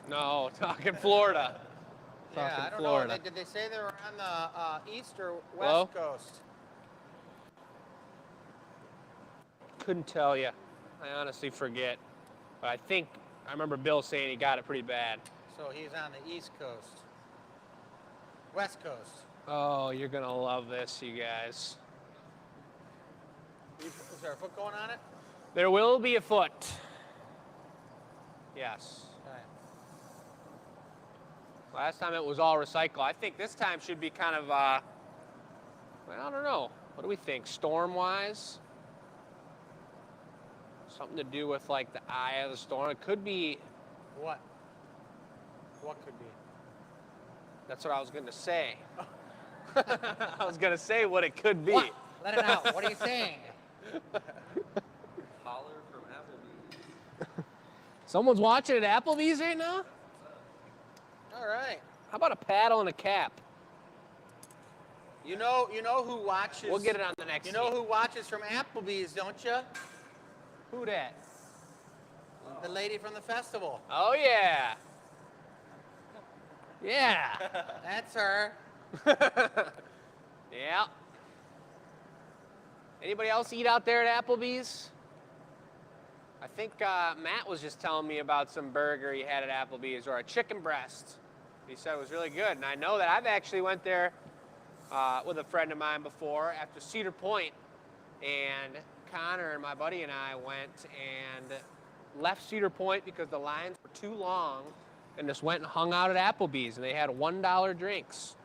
No, talking Florida.
Yeah,
Talking
I don't
Florida.
know. Did they say they were on the east or west
Hello?
coast?
Couldn't tell you. I honestly forget. But I remember Bill saying he got it pretty bad.
So he's on the east coast. West coast.
Oh, you're gonna love this, you guys.
Is there a foot going on it?
There will be a foot. Yes.
Okay.
Last time it was all recycle. I think this time should be kind of, well, I don't know. What do we think? Storm-wise? Something to do with like the eye of the storm. It could be.
What? What could be?
That's what I was gonna say. I was gonna say what it could be.
What? Let it out. What are you saying?
Collar from Applebee's.
Someone's watching at Applebee's right now?
All right.
How about a paddle and a cap?
You know who watches?
We'll get it on the next.
You know who watches from Applebee's, don't you?
Who that?
The lady from the festival.
Oh yeah. Yeah.
That's her.
Yeah. Anybody else eat out there at Applebee's? I think Matt was just telling me about some burger he had at Applebee's, or a chicken breast. He said it was really good, and I know that I've actually went there with a friend of mine before after Cedar Point, and Connor and my buddy and I went and left Cedar Point because the lines were too long, and just went and hung out at Applebee's, and they had $1 drinks.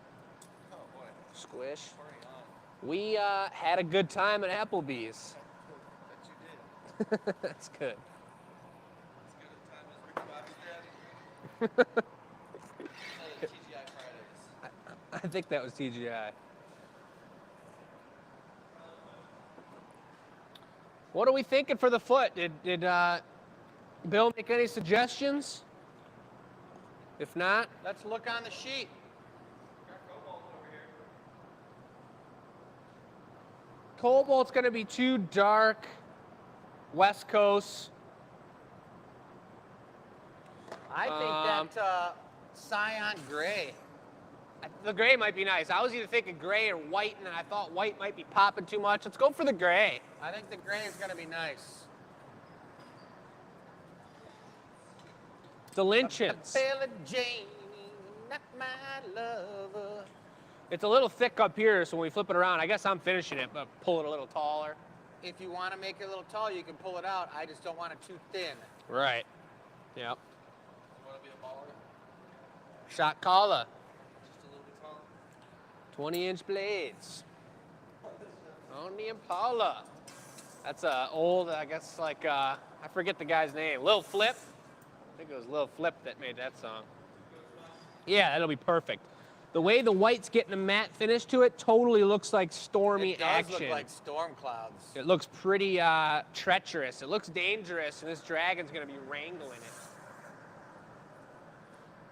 Oh boy.
Squish.
Party on.
We had a good time at Applebee's.
Bet you did.
That's good.
As good a time as Ricky Bobby's dad. TGI Fridays.
I think that was TGI. What are we thinking for the foot? Did Bill make any suggestions? If not,
Let's look on the sheet.
Cobalt's going to be too dark. West Coast.
I think that cyan gray.
The gray might be nice. I was either thinking gray or white, and I thought white might be popping too much. Let's go for the gray.
I think the gray is going to be nice.
The Lynchins.
Bella Jane, not my lover.
It's a little thick up here, so when we flip it around, I guess I'm finishing it, but pull it a little taller.
If you want to make it a little tall, you can pull it out. I just don't want it too thin.
Right. Yep.
You want to be a baller?
Shot collar.
Just a little bit taller?
20-inch blades. On the Impala. That's a old, I guess, like, I forget the guy's name. Lil Flip. I think it was Lil Flip that made that song. Yeah, that'll be perfect. The way the white's getting a matte finish to it totally looks like stormy
It does
action.
look like storm clouds.
It looks pretty treacherous. It looks dangerous, and this dragon's going to be wrangling it.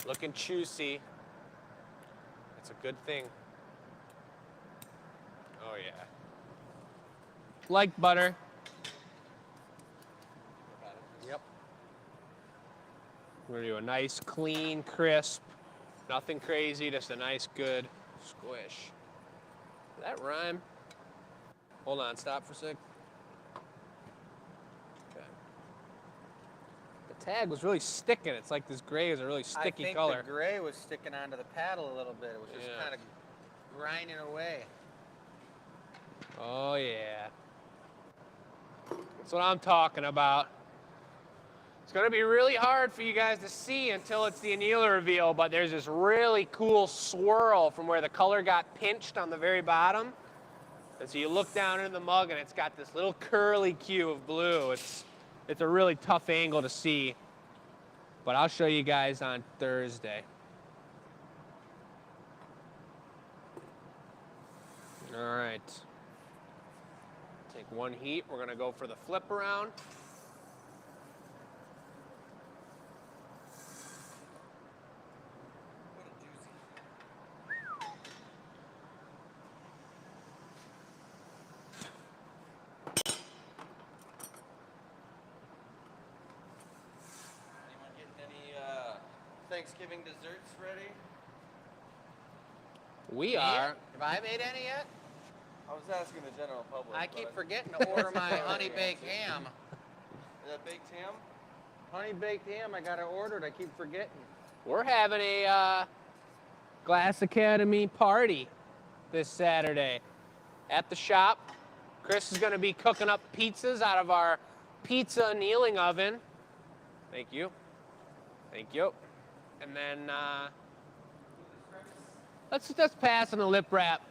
Looking juicy. It's a good thing. Oh yeah. Like butter. Yep. We're gonna do a nice, clean, crisp, nothing crazy, just a nice, good squish. Did that rhyme? Hold on, stop for a sec. Okay. The tag was really sticking. It's like this gray is a really sticky color.
I think the gray was sticking onto the paddle a little bit. It was just kind of grinding away.
Oh yeah. That's what I'm talking about. It's gonna be really hard for you guys to see until it's the annealer reveal, but there's this really cool swirl from where the color got pinched on the very bottom. And so you look down into the mug and it's got this little curly cue of blue. It's a really tough angle to see, but I'll show you guys on Thursday. All right. Take one heat. We're gonna go for the flip around.
Anyone getting any Thanksgiving desserts ready?
We are.
Have I made any yet?
I was asking the general public.
I keep forgetting to order my honey baked ham.
Is that baked ham?
Honey baked ham, I got it ordered. I keep forgetting.
We're having a Glass Academy party this Saturday at the shop. Chris is going to be cooking up pizzas out of our pizza annealing oven. Thank you. Thank you. And then let's pass on the lip wrap.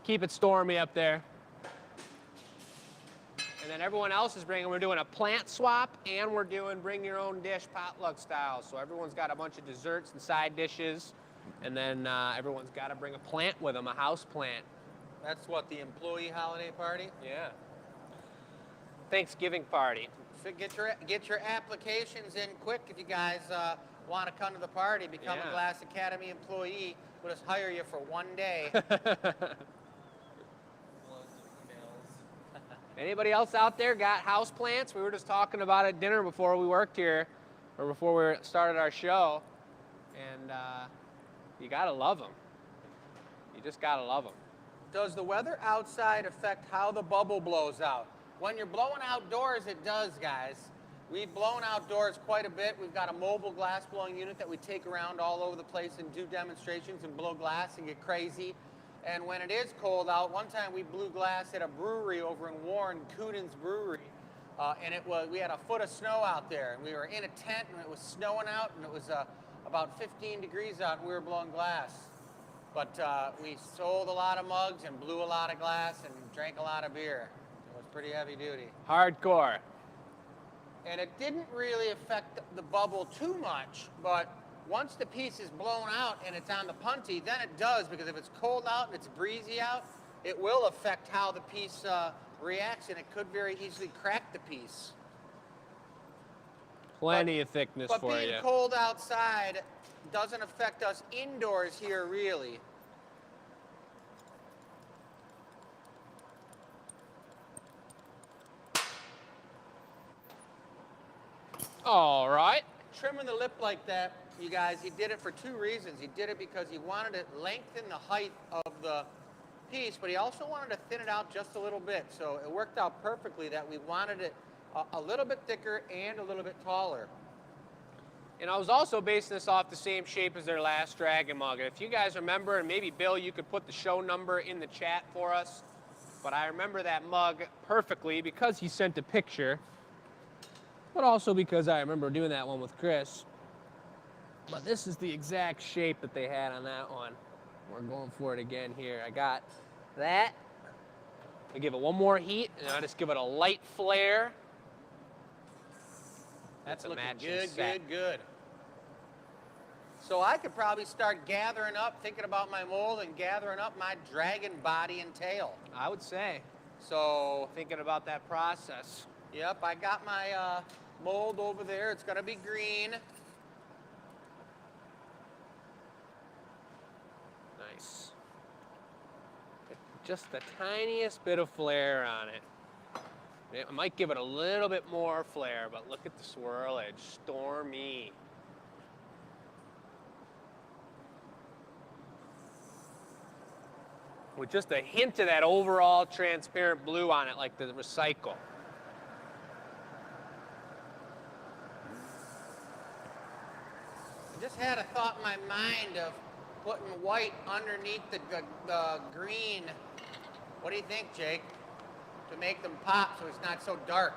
Keep it stormy up there. And then everyone else is we're doing a plant swap, and we're doing bring your own dish potluck style. So everyone's got a bunch of desserts and side dishes, and then everyone's got to bring a plant with them, a house plant.
That's what, the employee holiday party?
Yeah. Thanksgiving party.
So get your applications in quick if you guys want to come to the party, become a Glass Academy employee. We'll just hire you for one day.
Anybody else out there got house plants? We were just talking about it at dinner before we worked here, or before we started our show, and you gotta love them. You just gotta love them.
Does the weather outside affect how the bubble blows out? When you're blowing outdoors, it does, guys. We've blown outdoors quite a bit. We've got a mobile glass blowing unit that we take around all over the place and do demonstrations and blow glass and get crazy. And when it is cold out, one time we blew glass at a brewery over in Warren, Coonan's Brewery, and we had a foot of snow out there, and we were in a tent, and it was snowing out, and it was about 15 degrees out, and we were blowing glass. But we sold a lot of mugs and blew a lot of glass and drank a lot of beer. It was pretty heavy duty.
Hardcore.
And it didn't really affect the bubble too much, but once the piece is blown out and it's on the punty, then it does, because if it's cold out and it's breezy out, it will affect how the piece reacts, and it could very easily crack the piece.
Plenty of thickness
but
for you.
But being cold outside doesn't affect us indoors here, really.
All right.
Trimming the lip like that, you guys, he did it for two reasons. He did it because he wanted to lengthen the height of the piece, but he also wanted to thin it out just a little bit. So it worked out perfectly that we wanted it a little bit thicker and a little bit taller.
And I was also basing this off the same shape as their last Dragon mug. And if you guys remember, and maybe Bill, you could put the show number in the chat for us, but I remember that mug perfectly because he sent a picture, but also because I remember doing that one with Chris. But this is the exact shape that they had on that one. We're going for it again here. I got that. I give it one more heat, and I just give it a light flare. That's a
looking
matching
good,
set.
good. So I could probably start gathering up, thinking about my mold and gathering up my dragon body and tail.
I would say.
So,
Thinking about that process.
yep, I got my mold over there. It's gonna be green.
just the tiniest bit of flare on it. It might give it a little bit more flare, but look at the swirlage, stormy. With just a hint of that overall transparent blue on it, like the recycle.
I just had a thought in my mind of putting white underneath the green. What do you think, Jake? To make them pop so it's not so dark.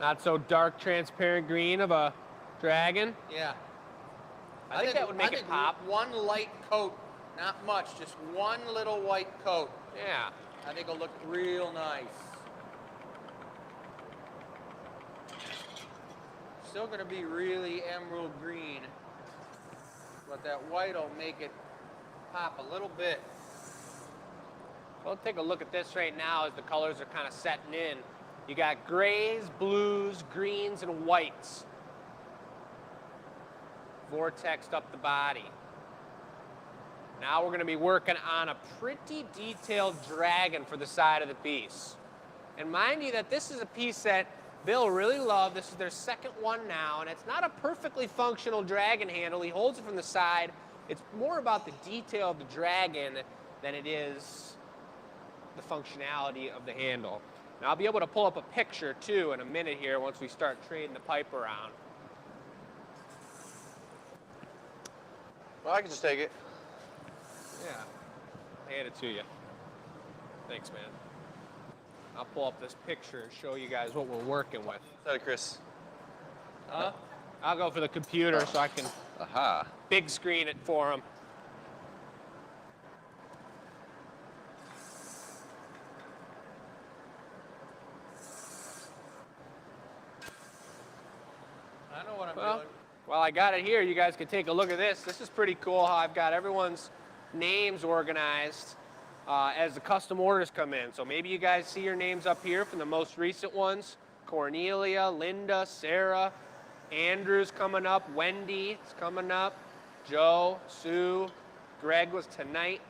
Not so dark, transparent green of a dragon.
Yeah.
I think that would make it pop.
One light coat, not much, just one little white coat.
Yeah.
I think it'll look real nice. Still gonna be really emerald green, but that white will make it pop a little bit.
Well, take a look at this right now as the colors are kind of setting in. You got grays, blues, greens, and whites. Vortexed up the body. Now we're going to be working on a pretty detailed dragon for the side of the piece. And mind you that this is a piece that Bill really loved. This is their second one now, and it's not a perfectly functional dragon handle. He holds it from the side. It's more about the detail of the dragon than it is the functionality of the handle. Now I'll be able to pull up a picture too in a minute here once we start trading the pipe around.
Well, I can just take it.
Yeah, I'll hand it to you. Thanks, man. I'll pull up this picture and show you guys what we're working with.
Sorry, Chris.
Huh? I'll go for the computer so I can
Aha.
big screen it for him.
I know what I'm
Well,
doing.
well, I got it here. You guys can take a look at this. This is pretty cool how I've got everyone's names organized as the custom orders come in. So maybe you guys see your names up here from the most recent ones. Cornelia, Linda, Sarah, Andrew's coming up, Wendy is coming up, Joe, Sue, Greg was tonight,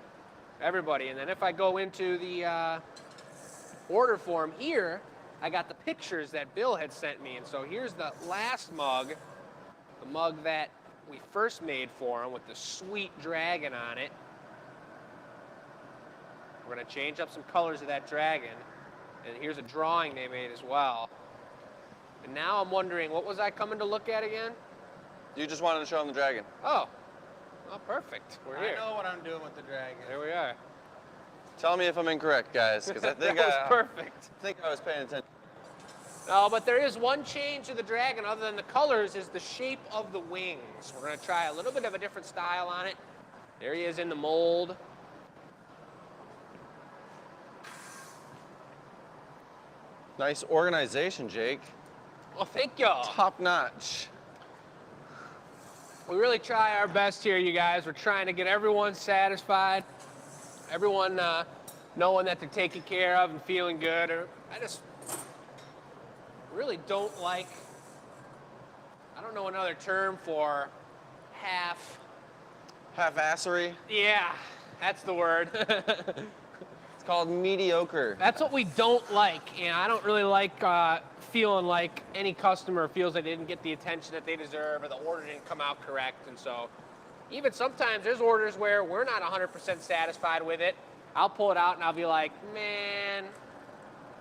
everybody. And then if I go into the order form here, I got the pictures that Bill had sent me. And so here's the last mug, the mug that we first made for him with the sweet dragon on it. We're gonna change up some colors of that dragon. And here's a drawing they made as well. And now I'm wondering, what was I coming to look at again?
You just wanted to show him the dragon.
Oh, well, perfect. We're here.
I know what I'm doing with the dragon.
There we are.
Tell me if I'm incorrect, guys, because I think
that was perfect.
I think I was paying attention.
No, but there is one change to the dragon other than the colors is the shape of the wings. We're going to try a little bit of a different style on it. There he is in the mold.
Nice organization, Jake.
Well, thank y'all.
Top notch.
We really try our best here, you guys. We're trying to get everyone satisfied, everyone knowing that they're taken care of and feeling good. I just really don't like, I don't know another term for
Half-assery.
yeah, that's the word.
It's called mediocre.
That's what we don't like, and I don't really like feeling like any customer feels they didn't get the attention that they deserve or the order didn't come out correct. And so even sometimes there's orders where we're not 100% satisfied with it. I'll pull it out and I'll be like, man,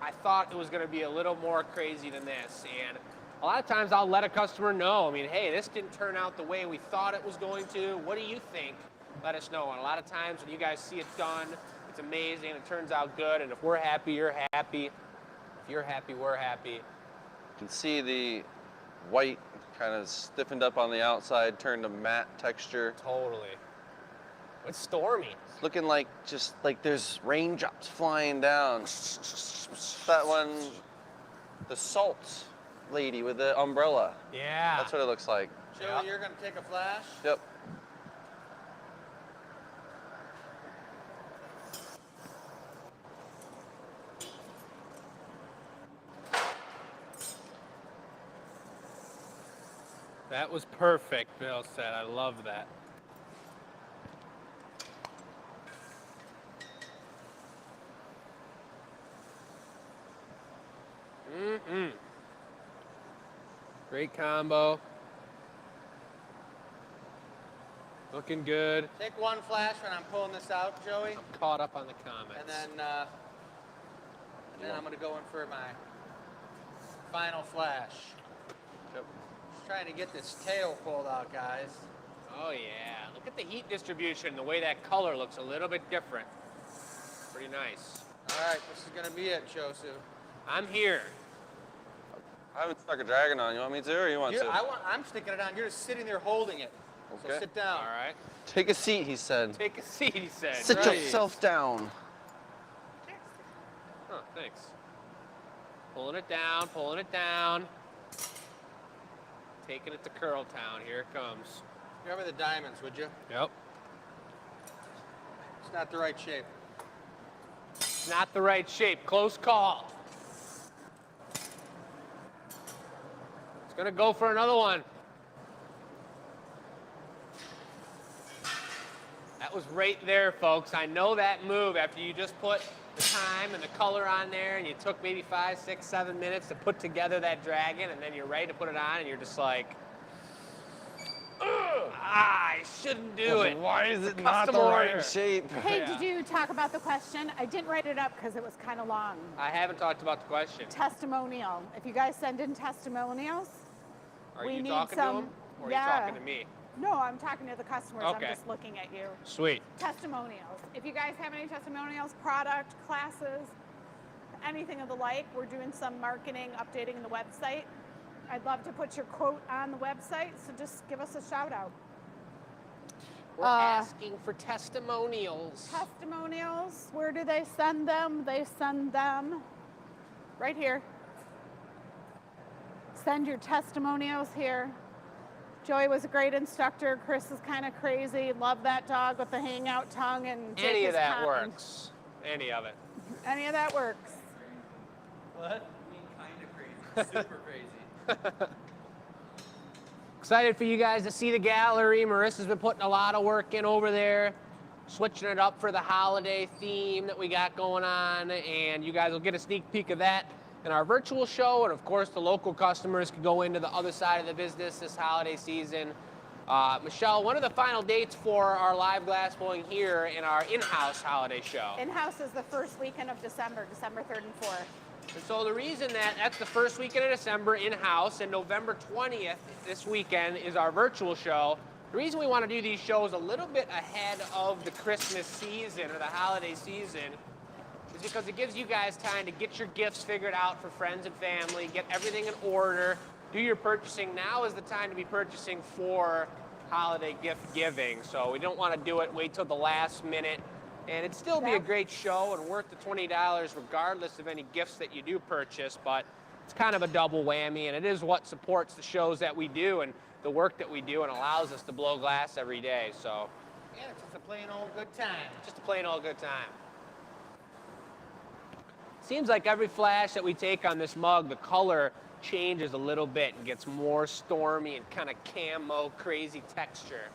I thought it was going to be a little more crazy than this. And a lot of times I'll let a customer know, I mean, hey, this didn't turn out the way we thought it was going to. What do you think? Let us know. And a lot of times when you guys see it done, it's amazing. It turns out good. And if we're happy, you're happy. If you're happy, we're happy.
You can see the white kind of stiffened up on the outside, turned to matte texture.
Totally. It's stormy.
It's looking like just like there's raindrops flying down. That one, the salt lady with the umbrella.
Yeah.
That's what it looks like.
Joe,
Yeah.
you're going to take a flash?
Yep.
That was perfect, Bill said. I love that. Great combo. Looking good.
Take one flash when I'm pulling this out, Joey.
I'm caught up on the comments.
And then I'm gonna go in for my final flash.
Yep.
Just trying to get this tail pulled out, guys.
Oh yeah, look at the heat distribution, the way that color looks a little bit different. Pretty nice.
All right, this is gonna be it, Chosu.
I'm here.
I haven't stuck a dragon on. You want me to, or you want to?
I'm sticking it on. You're just sitting there holding it. So
Okay.
sit down.
All right.
Take a seat, he said.
Take a seat, he said.
Sit
Right.
yourself down.
Oh, thanks. Pulling it down, pulling it down. Taking it to Curl Town. Here it comes.
Grab me the diamonds, would you?
Yep.
It's not the right shape.
Not the right shape. Close call. It's gonna go for another one. That was right there, folks. I know that move after you just put the time and the color on there and you took maybe 5, 6, 7 minutes to put together that dragon and then you're ready to put it on and you're just like, I shouldn't do it.
Why is it
It's a
not the
custom
right
order.
shape?
Hey,
Yeah.
did you talk about the question? I didn't write it up because it was kind of long.
I haven't talked about the question.
Testimonial. If you guys send in testimonials,
Are
we
you
need
talking
some-
to him or
yeah.
are you talking to me?
no, I'm talking to the customers.
Okay.
I'm just looking at you.
Sweet.
Testimonials. If you guys have any testimonials, product, classes, anything of the like, we're doing some marketing, updating the website. I'd love to put your quote on the website, so just give us a shout out.
We're asking for testimonials.
Testimonials, where do they send them? They send them right here. Send your testimonials here. Joey was a great instructor. Chris is kind of crazy. Love that dog with the hangout tongue. And Jake
Any
is
of that
kind.
works. Any of it.
Any of that works.
What? I mean, kind of crazy. Super crazy.
Excited for you guys to see the gallery. Marissa's been putting a lot of work in over there, switching it up for the holiday theme that we got going on, and you guys will get a sneak peek of that in our virtual show, and of course the local customers can go into the other side of the business this holiday season. Michelle, one of the final dates for our live glass blowing here in our in-house holiday show.
In-house is the first weekend of December, December 3rd and 4th.
And so the reason that's the first weekend of December in-house, and November 20th, this weekend, is our virtual show. The reason we want to do these shows a little bit ahead of the Christmas season or the holiday season is because it gives you guys time to get your gifts figured out for friends and family, get everything in order, do your purchasing. Now is the time to be purchasing for holiday gift giving. So we don't want to do it, wait till the last minute. And it'd still be a great show and worth the $20 regardless of any gifts that you do purchase, but it's kind of a double whammy, and it is what supports the shows that we do and the work that we do and allows us to blow glass every day. So
Yeah, it's just a plain old good time.
just a plain old good time. Seems like every flash that we take on this mug, the color changes a little bit and gets more stormy and kind of camo, crazy texture.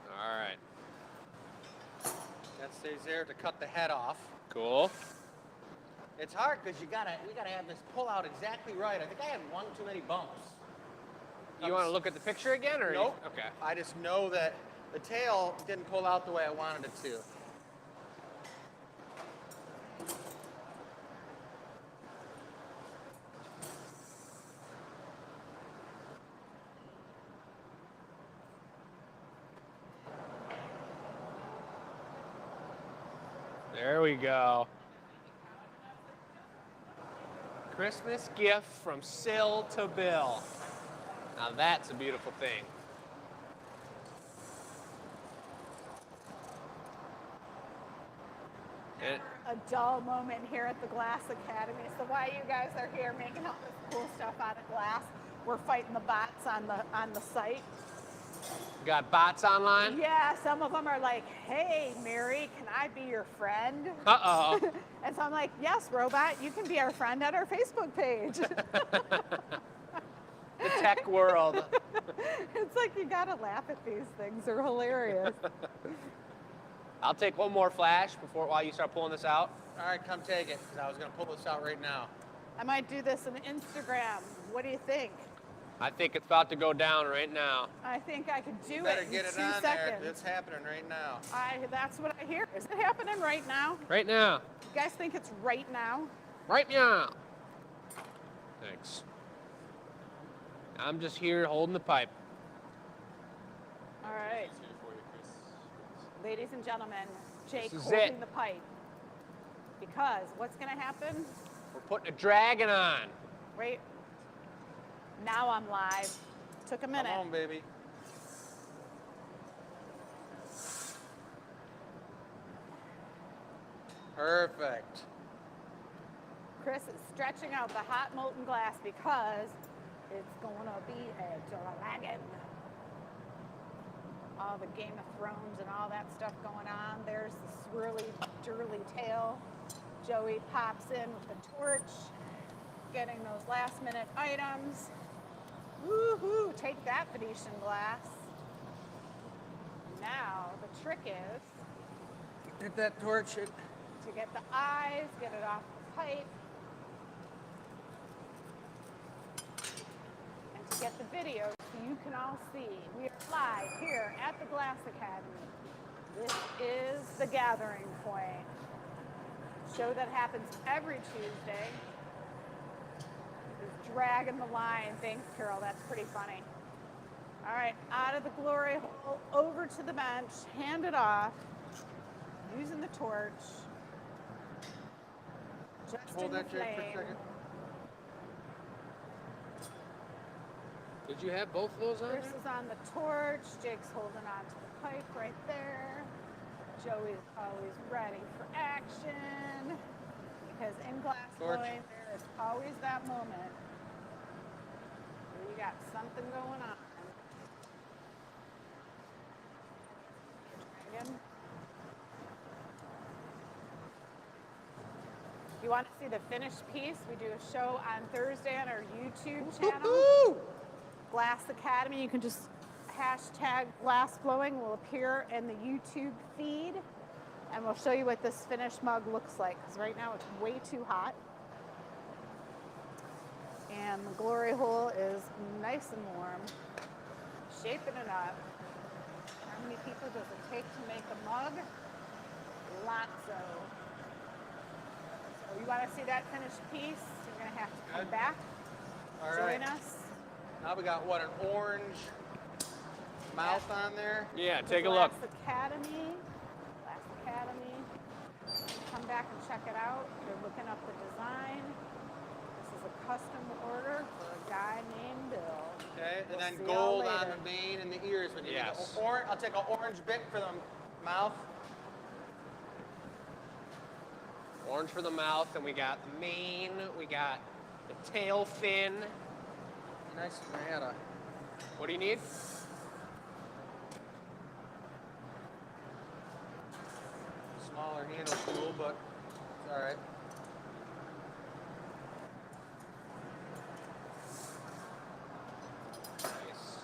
All right,
That stays there to cut the head off.
cool.
It's hard because we gotta have this pull out exactly right. I think I had one too many bumps.
You want to look at the picture again, or
Nope.
Okay.
I just know that the tail didn't pull out the way I wanted it to.
There we go. Christmas gift from Sill to Bill. Now that's a beautiful thing. And
A dull moment here at the Glass Academy. So while you guys are here making all this cool stuff out of glass, we're fighting the bots on the site.
got bots online?
Yeah, some of them are like, "Hey, Mary, can I be your friend?"
Uh-oh.
And so I'm like, "Yes, robot, you can be our friend at our Facebook page."
The tech world.
It's like you gotta laugh at these things. They're hilarious.
I'll take one more flash while you start pulling this out.
All right, come take it, because I was going to pull this out right now.
I might do this on Instagram. What do you think?
I think it's about to go down right now.
I think I could do
Better
it in
get it
2
on
seconds.
there. It's happening right now.
That's what I hear. Is it happening right now?
Right now.
You guys think it's right now?
Right now. Thanks. I'm just here holding the pipe.
All right. Ladies and gentlemen, Jake
This is
holding
it.
the pipe. Because what's going to happen?
We're putting a dragon on.
Right now I'm live. Took a minute.
Come on, baby. Perfect.
Chris is stretching out the hot molten glass because it's going to be a dragon. All the Game of Thrones and all that stuff going on. There's the swirly, dirly tail. Joey pops in with the torch, getting those last minute items. Woohoo! Take that, Venetian glass. Now, the trick is
Hit that torch. It.
to get the eyes, get it off the pipe, and to get the video so you can all see. We are live here at the Glass Academy. This is the gathering point. Show that happens every Tuesday. Is dragging the line. Thanks, Carol. That's pretty funny. All right, out of the glory hole, over to the bench, hand it off, using the torch. Just
Hold
in the
that, Jake, for a
flame.
second.
Did you have both of those on
Chris
there?
is on the torch. Jake's holding on to the pipe right there. Joey's always ready for action. Because in glass
Torch.
blowing, there is always that moment where you got something going on. Dragon. If you want to see the finished piece, we do a show on Thursday on our YouTube channel. Glass Academy. You can just hashtag glass blowing will appear in the YouTube feed, and we'll show you what this finished mug looks like, because right now it's way too hot and the glory hole is nice and warm, shaping it up. How many people does it take to make a mug? Lots of. So you want to see that finished piece, you're going to have to come
Good.
back,
All
join
right.
us.
Now we got what, an orange mouth on there?
Yeah, take a look.
Glass Academy. Glass Academy. Come back and check it out. You're looking up the design. This is a custom order for a guy named Bill.
Okay, and
We'll
then
see y'all
gold on
later.
the mane and the ears. When you
Yes.
I'll take an orange bit for the mouth.
Orange for the mouth, and we got the mane, we got the tail fin.
Nice Marietta.
What do you need?
Smaller handle tool, but it's all right.
Nice.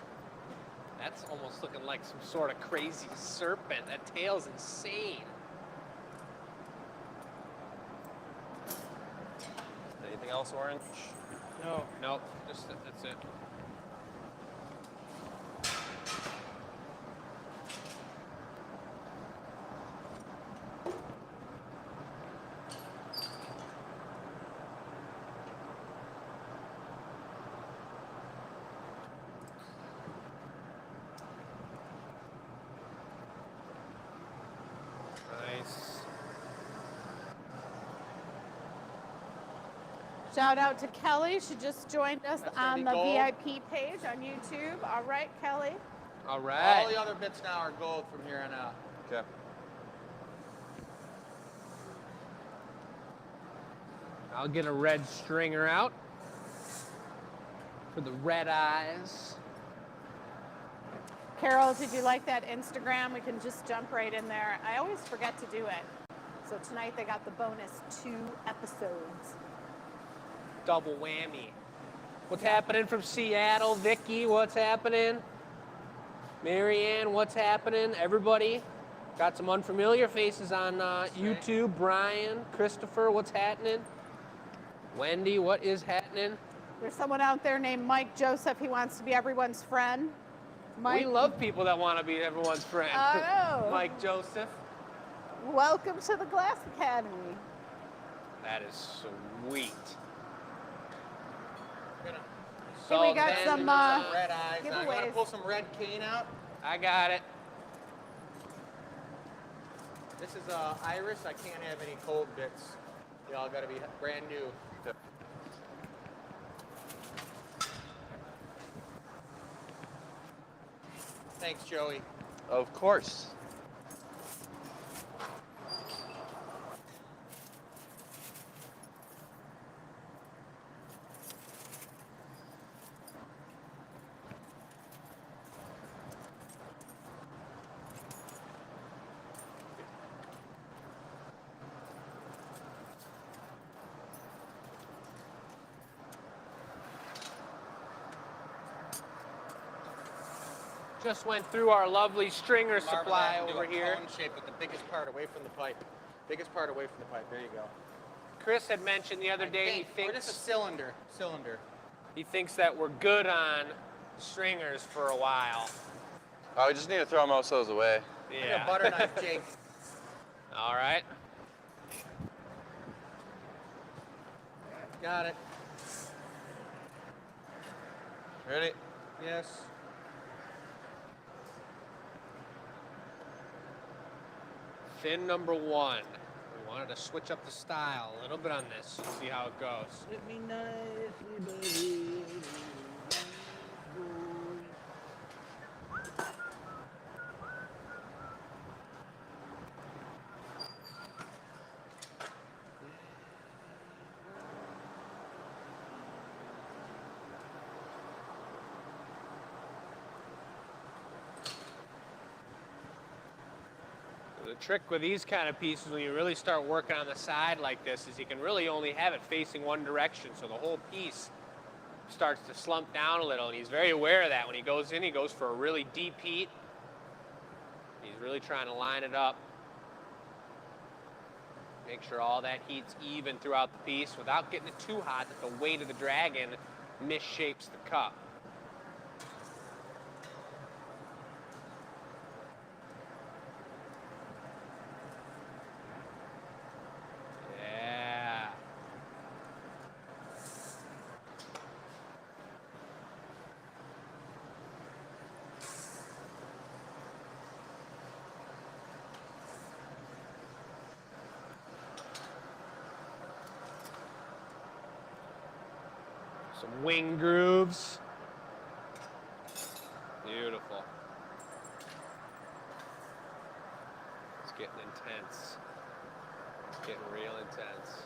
That's almost looking like some sort of crazy serpent. That tail's insane.
Anything else orange?
No. Nope. Just that's it. Nice.
Shout out to Kelly. She just joined us
That's gonna
on
be
the
gold.
VIP page on YouTube. All right, Kelly.
All
All
right.
the other bits now are gold from here on out.
Okay.
I'll get a red stringer out for the red eyes.
Carol, did you like that Instagram? We can just jump right in there. I always forget to do it. So tonight they got the bonus 2 episodes.
Double whammy. What's happening from Seattle? Vicky, what's happening? Marianne, what's happening? Everybody, got some unfamiliar faces on YouTube. Brian, Christopher, what's happening? Wendy, what is happening?
There's someone out there named Mike Joseph. He wants to be everyone's friend. Mike,
We love people that want to be everyone's friend.
I know.
Mike Joseph.
welcome to the Glass Academy.
That is sweet.
Hey, we got
then,
some
red eyes. I'm gonna
giveaways.
pull some red cane out.
I got it.
This is iris. I can't have any cold bits. They all gotta be brand new. Thanks, Joey.
Of course.
Just went through our lovely stringer supply
Marble
over
into a
here.
cone shape with the biggest part away from the pipe. Biggest part away from the pipe. There you go.
Chris had mentioned the other day
Or just a cylinder. Cylinder.
he thinks that we're good on stringers for a while.
Oh, we just need to throw most of those away.
Like a
Yeah.
butter knife, Jake.
All right.
Got it.
Ready?
Yes.
Fin number 1. We wanted to switch up the style a little bit on this and see how it goes. The trick with these kind of pieces when you really start working on the side like this is you can really only have it facing one direction, so the whole piece starts to slump down a little, and he's very aware of that. When he goes in, he goes for a really deep heat. He's really trying to line it up. Make sure all that heat's even throughout the piece without getting it too hot that the weight of the dragon misshapes the cup. Yeah. Some wing grooves. Beautiful. It's getting intense. It's getting real intense.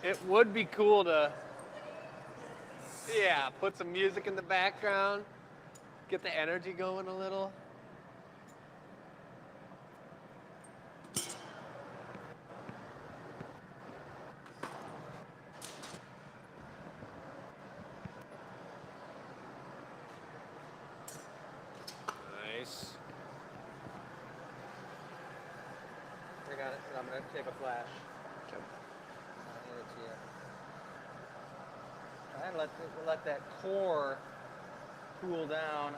It would be cool to, yeah, put some music in the background, get the energy going a little. Nice.
I got it. I'm gonna take a flash.
Okay.
I'll hand it to you. And let that core cool down.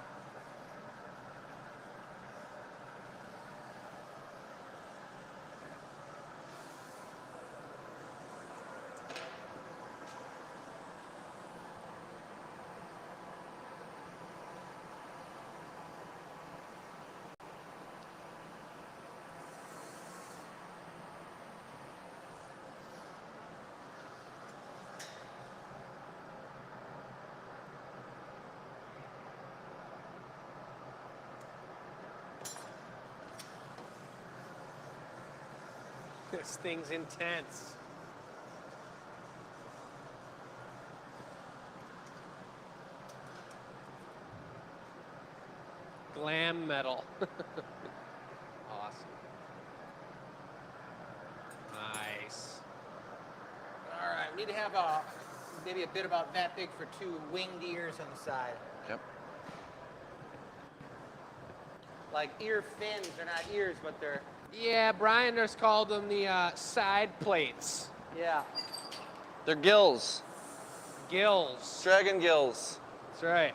This thing's intense. Glam metal. Awesome. Nice.
All right, we need to have maybe a bit about that big for 2 winged ears on the side.
Yep.
Like ear fins. They're not ears, but they're...
Yeah, Brian just called them the side plates.
Yeah.
They're gills.
Gills.
Dragon gills.
That's right.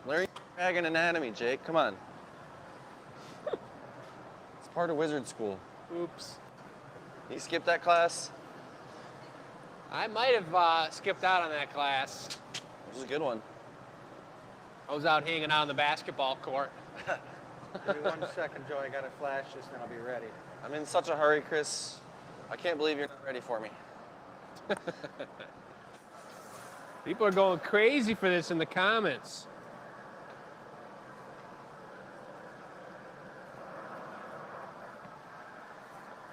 Learn dragon anatomy, Jake. Come on. It's part of wizard school.
Oops.
You skipped that class?
I might have skipped out on that class.
It was a good one.
I was out hanging out on the basketball court.
Give me 1 second, Joe. I got to flash this, and I'll be ready.
I'm in such a hurry, Chris. I can't believe you're not ready for me.
People are going crazy for this in the comments.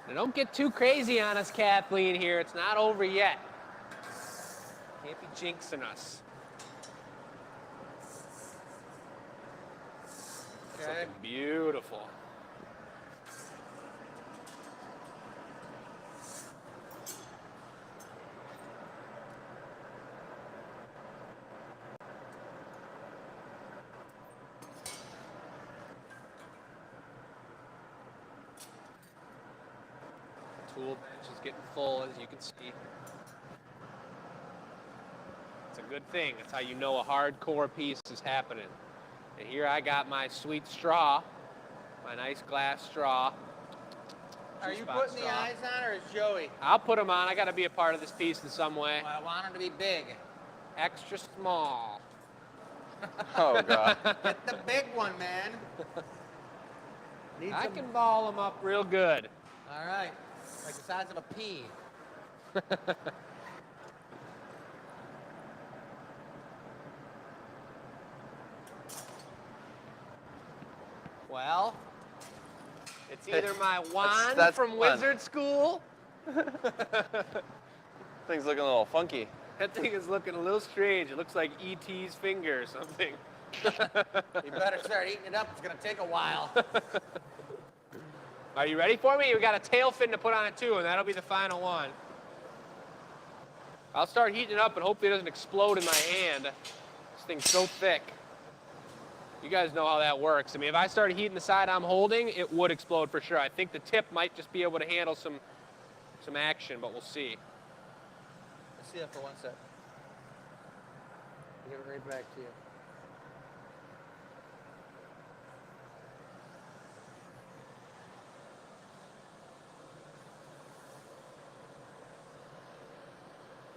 Now don't get too crazy on us, Kathleen, here. It's not over yet. Can't be jinxing us. It's
Okay.
looking beautiful. Tool bench is getting full, as you can see. It's a good thing. That's how you know a hardcore piece is happening. And here I got my sweet straw, my nice glass straw.
Are you
Two-spot
putting the
straw.
eyes on, or is Joey?
I'll put them on. I got to be a part of this piece in some way.
Well, I want them to be big.
Extra small.
Oh, God.
Get the big one, man. Need
I
some...
can ball them up real good.
All right. Like the size of a pea.
Well, it's either my wand
that's
from
fun.
wizard school.
Thing's looking a little funky.
That thing is looking a little strange. It looks like E.T.'s finger or something.
You better start eating it up. It's going to take a while.
Are you ready for me? We got a tail fin to put on it too, and that'll be the final one. I'll start heating it up and hopefully it doesn't explode in my hand. This thing's so thick. You guys know how that works. I mean, if I started heating the side I'm holding, it would explode for sure. I think the tip might just be able to handle some action, but we'll see.
Let's see that for 1 sec. Give it right back to you.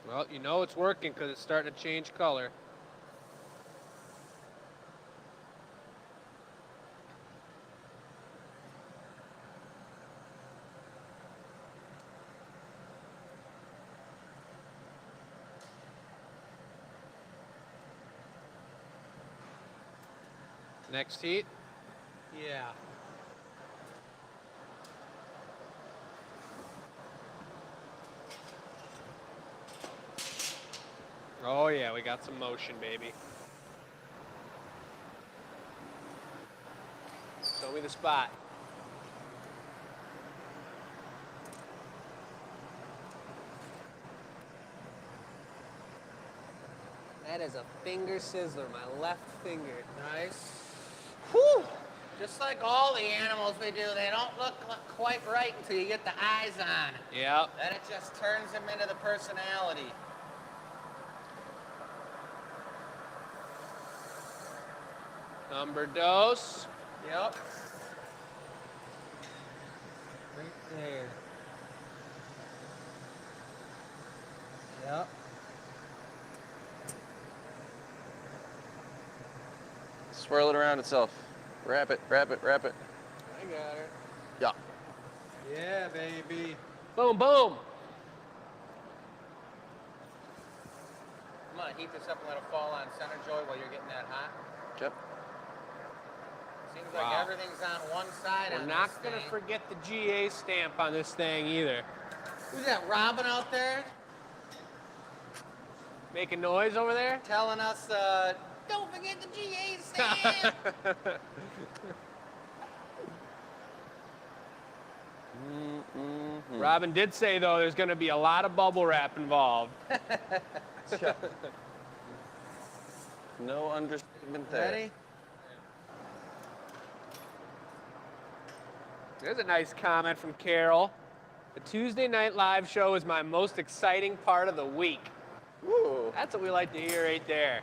Well, you know it's working because it's starting to change color. Next heat.
Yeah.
Oh yeah, we got some motion, baby. Show me the spot. That is a finger sizzler, my left finger.
Nice. Whew. Just like all the animals we do, they don't look quite right until you get the eyes on.
Yep.
Then it just turns them into the personality.
Number dose.
Yep. Right there. Yep.
Swirl it around itself. Wrap it, wrap it, wrap it.
I got her.
Yeah.
Yeah, baby.
Boom, boom.
I'm gonna heat this up and let it fall on center, Joey, while you're getting that hot.
Yep.
Seems like
Wow.
everything's on one side.
We're
on
not
this
going to
thing.
forget the GA stamp on this thing either.
Who's that, Robin out there?
Making noise over there?
telling us, don't forget the GA stand.
Robin did say, though, there's going to be a lot of bubble wrap involved.
No understatement there.
Ready?
There's a nice comment from Carol. The Tuesday night live show is my most exciting part of the week.
Woo.
That's what we like to hear right there.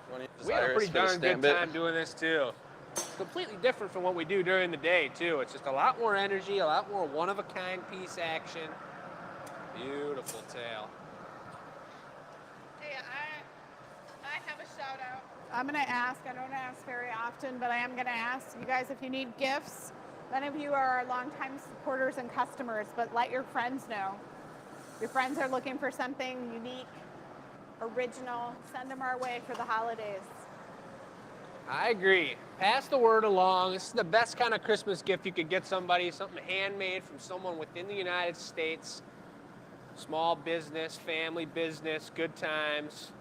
You wanna use
We had a
Iris
pretty
for the
darn good
stand bit?
time doing this, too. It's completely different from what we do during the day, too. It's just a lot more energy, a lot more one-of-a-kind piece action. Beautiful tail.
Hey, I have a shout out. I'm gonna ask, I don't ask very often, but I am gonna ask you guys if you need gifts. Many of you are our longtime supporters and customers, but let your friends know. Your friends are looking for something unique, original. Send them our way for the holidays.
I agree. Pass the word along. This is the best kind of Christmas gift you could get somebody, something handmade from someone within the United States. Small business, family business, good times,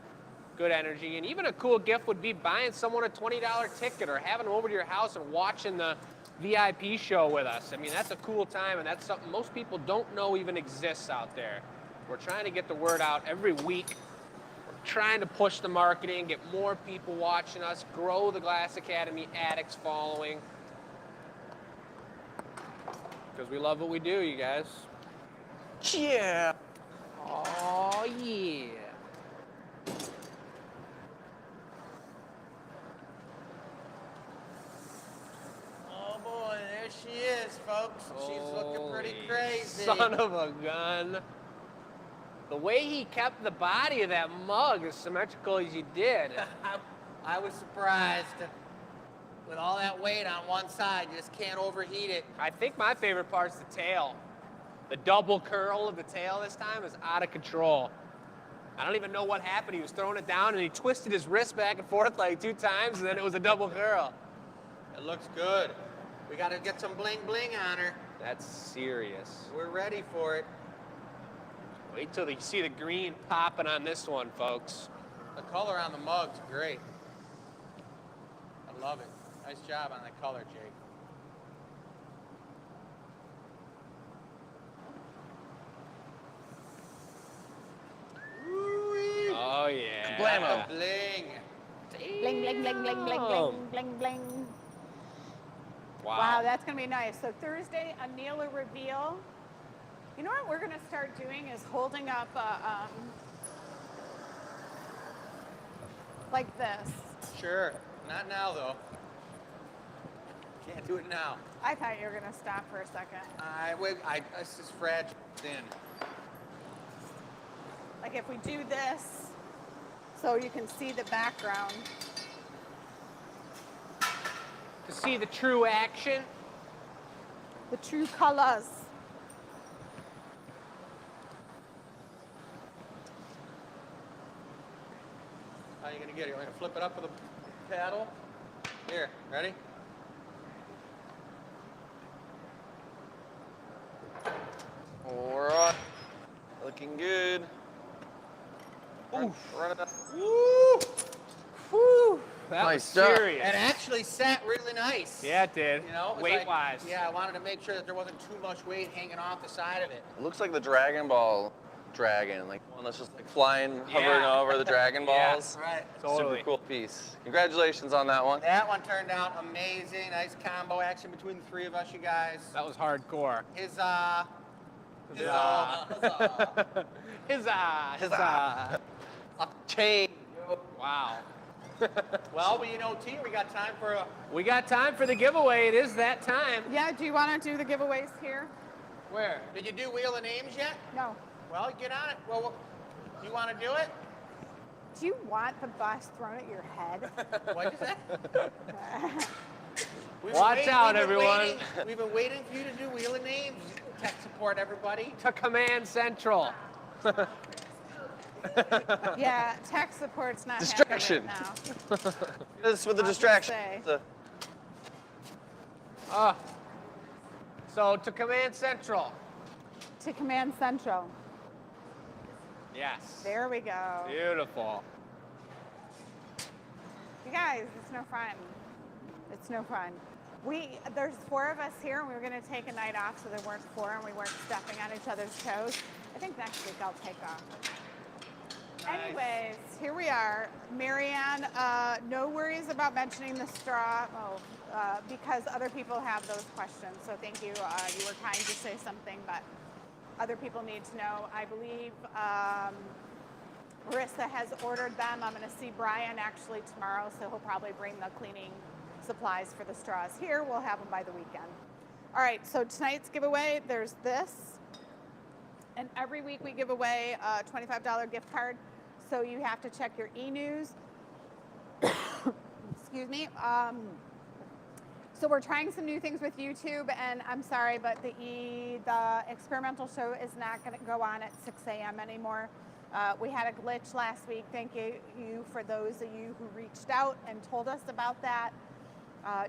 good energy. And even a cool gift would be buying someone a $20 ticket or having them over to your house and watching the VIP show with us. I mean, that's a cool time, and that's something most people don't know even exists out there. We're trying to get the word out every week. Trying to push the marketing, get more people watching us, grow the Glass Academy Addicts following. Because we love what we do, you guys.
Yeah.
Oh, yeah.
Oh boy, there she is, folks. She's looking pretty
Holy
crazy.
Son of a gun. The way he kept the body of that mug as symmetrical as he did.
I was surprised. With all that weight on one side, you just can't overheat it.
I think my favorite part's the tail. The double curl of the tail this time is out of control. I don't even know what happened. He was throwing it down and he twisted his wrist back and forth like 2 times and then it was a double curl.
It looks good. We got to get some bling bling on her.
That's serious.
We're ready for it.
Wait till you see the green popping on this one, folks.
The color on the mug's great. I love it. Nice job on the color, Jake.
Oh, yeah.
Blammo.
Bling.
Bling, bling, bling, bling, bling, bling, bling, bling. Wow, that's gonna be nice. So Thursday, a Neela reveal. You know what we're gonna start doing is holding up like this.
Sure. Not now, though. Can't do it now.
I thought you were gonna stop for a second.
This is fragile thin.
Like if we do this, so you can see the background.
To see the true action.
The true colors.
How are you gonna get it? You want to flip it up with a paddle? Here, ready?
All right. Looking good. Run it up.
Woo!
Whew, that
Nice
was
job.
serious.
It actually sat really nice.
Yeah, it did.
You know, it was
weight-wise.
like, yeah, I wanted to make sure that there wasn't too much weight hanging off the side of it.
It looks like the Dragon Ball dragon, like one that's just like flying, hovering over the Dragon
Yeah.
Balls.
Right.
Totally.
Super cool piece. Congratulations on that one.
That one turned out amazing. Nice combo action between the 3 of us, you guys.
That was hardcore.
Huzzah.
Huzzah. Huzzah. Huzzah.
Chain.
Wow.
Well, you know, T, we got time for a...
We got time for the giveaway. It is that time.
Yeah, do you want to do the giveaways here?
Where? Did you do Wheel of Names yet?
No.
Well, get on it. Well, you want to do it?
Do you want the bus thrown at your head?
What'd you say?
Watch out, everyone.
We've been waiting for you to do Wheel of Names. Tech support, everybody.
To Command Central.
Yeah, tech support's not
Distraction.
happening right now.
This with the
I was
distraction.
gonna
Oh. So to Command Central.
To Command Central.
Yes.
There we go.
Beautiful.
You guys, it's no fun. It's no fun. There's 4 of us here, and we were going to take a night off, so there weren't 4, and we weren't stepping on each other's toes. I think next week I'll take off.
Nice.
Anyways, here we are. Marianne, no worries about mentioning the straw, because other people have those questions. So thank you. You were kind to say something, but other people need to know. I believe Marissa has ordered them. I'm going to see Brian actually tomorrow, so he'll probably bring the cleaning supplies for the straws here. We'll have them by the weekend. All right, so tonight's giveaway, there's this. And every week we give away a $25 gift card. So you have to check your e-news. Excuse me. So we're trying some new things with YouTube, and I'm sorry, but the experimental show is not going to go on at 6 a.m. anymore. We had a glitch last week. Thank you for those of you who reached out and told us about that.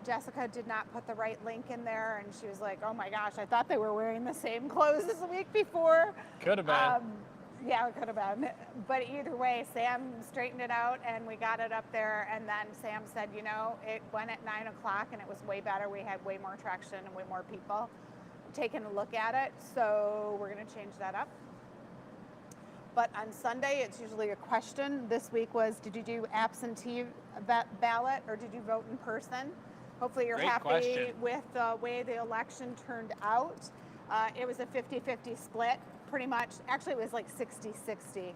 Jessica did not put the right link in there, and she was like, oh my gosh, I thought they were wearing the same clothes as the week before.
Could have been.
Yeah, it could have been. But either way, Sam straightened it out, and we got it up there, and then Sam said, you know, it went at 9 o'clock, and it was way better. We had way more traction and way more people taking a look at it, so we're going to change that up. But on Sunday, it's usually a question. This week was, did you do absentee ballot or did you vote in person? Hopefully you're
Great
happy
question.
with the way the election turned out. It was a 50-50 split, pretty much. Actually, it was like 60-60,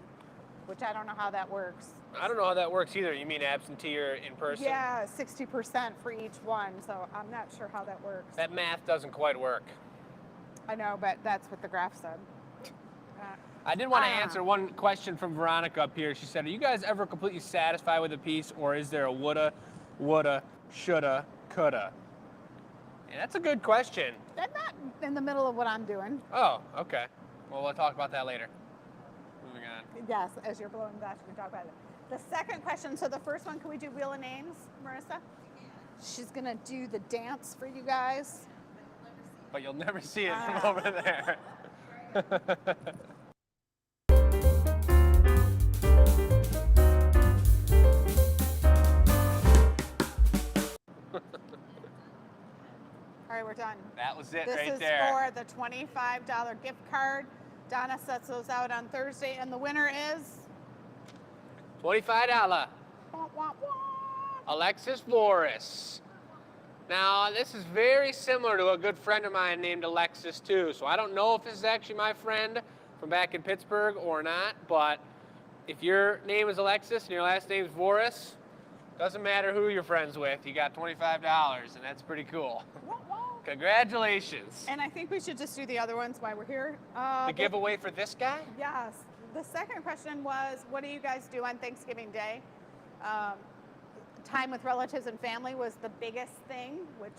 which I don't know how that works.
I don't know how that works either. You mean absentee or in person?
Yeah, 60% for each one, so I'm not sure how that works.
That math doesn't quite work.
I know, but that's what the graph said.
I did want to answer one question from Veronica up here. She said, are you guys ever completely satisfied with a piece, or is there a woulda, shoulda, coulda? And that's a good question.
I'm not in the middle of what I'm doing.
Oh, okay. Well, we'll talk about that later. Moving on.
Yes, as you're blowing glass, we can talk about it. The second question, so the first one, can we do Wheel of Names, Marissa? She's gonna do the dance for you guys.
But you'll never see it from over there.
All right, we're done.
That was it
This
right
is
there.
for the $25 gift card. Donna sets those out on Thursday, and the winner is
$25.
wah, wah, wah.
Alexis Voris. Now, this is very similar to a good friend of mine named Alexis, too. So I don't know if this is actually my friend from back in Pittsburgh or not, but if your name is Alexis and your last name is Voris, doesn't matter who you're friends with, you got $25, and that's pretty cool.
Wah, wah.
Congratulations.
And I think we should just do the other ones while we're here.
The giveaway for this guy?
Yes. The second question was, what do you guys do on Thanksgiving Day? Time with relatives and family was the biggest thing, which,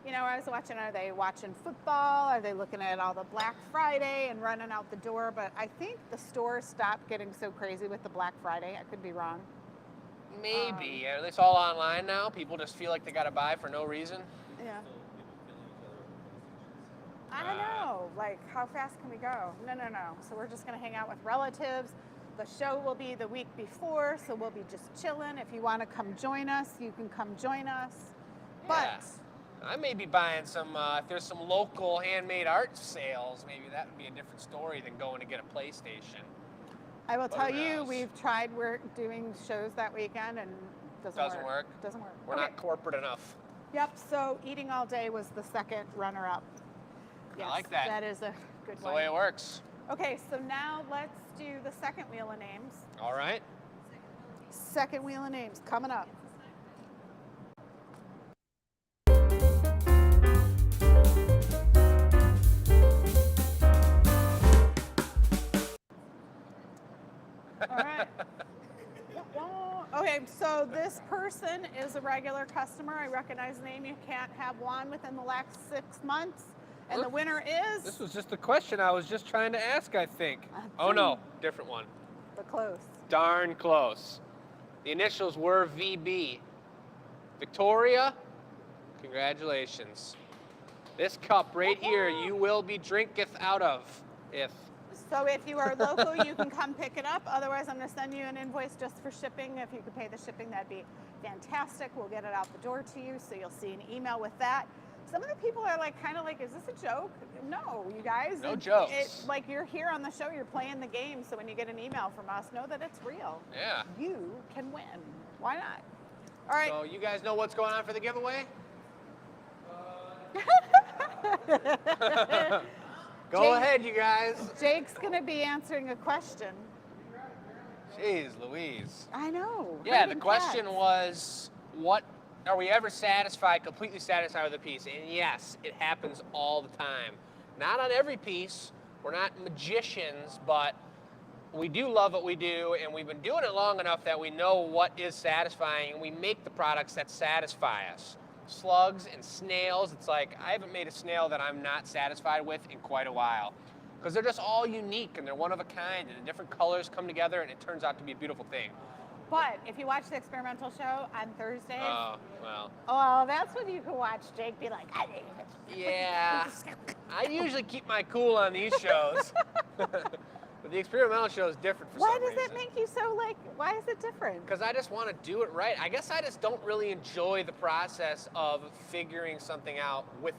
you know, I was watching, are they watching football? Are they looking at all the Black Friday and running out the door? But I think the stores stopped getting so crazy with the Black Friday. I could be wrong.
Maybe. Are this all online now? People just feel like they got to buy for no reason?
Yeah. I don't know. Like, how fast can we go? No. So we're just going to hang out with relatives. The show will be the week before, so we'll be just chilling. If you want to come join us, you can come join us.
Yeah.
But
I may be buying some, if there's some local handmade art sales, maybe that would be a different story than going to get a PlayStation.
I will tell
who
you,
knows?
we've tried, we're doing shows that weekend, and it
Doesn't work?
Doesn't work.
We're
Okay.
not corporate enough.
Yep, so eating all day was the second runner-up. Yes,
like that.
That is a good
That's
one.
the way it works.
Okay, so now let's do the second wheel of names.
All right.
Second wheel of names coming up. All right. Okay, so this person is a regular customer. I recognize the name. You can't have one within the last 6 months. And the winner is
This was just the question I was just trying to ask, I think. Oh no, different one.
the close.
Darn close. The initials were VB. Victoria, congratulations. This cup right here, you will be drinketh out of. If.
So if you are local, you can come pick it up. Otherwise, I'm going to send you an invoice just for shipping. If you could pay the shipping, that'd be fantastic. We'll get it out the door to you, so you'll see an email with that. Some of the people are like, kind of like, is this a joke? No, you guys.
No jokes.
It's like you're here on the show, you're playing the game. So when you get an email from us, know that it's real.
Yeah.
You can win. Why not? All right.
So you guys know what's going on for the giveaway? Go
Jake-
ahead, you guys.
Jake's going to be answering a question.
Jeez Louise.
I know.
Yeah, the
Herding
question
cats.
was, what are we ever satisfied, completely satisfied with a piece? And yes, it happens all the time. Not on every piece. We're not magicians, but we do love what we do, and we've been doing it long enough that we know what is satisfying, and we make the products that satisfy us. Slugs and snails, it's like, I haven't made a snail that I'm not satisfied with in quite a while. Because they're just all unique, and they're one of a kind, and the different colors come together, and it turns out to be a beautiful thing.
But if you watch the experimental show on Thursdays,
Oh, well.
oh, that's when you can watch Jake be like, I didn't even.
Yeah, I usually keep my cool on these shows. But the experimental show is different for
Why
some
does
reason.
it make you so like, why is it different?
Because I just want to do it right. I guess I just don't really enjoy the process of figuring something out with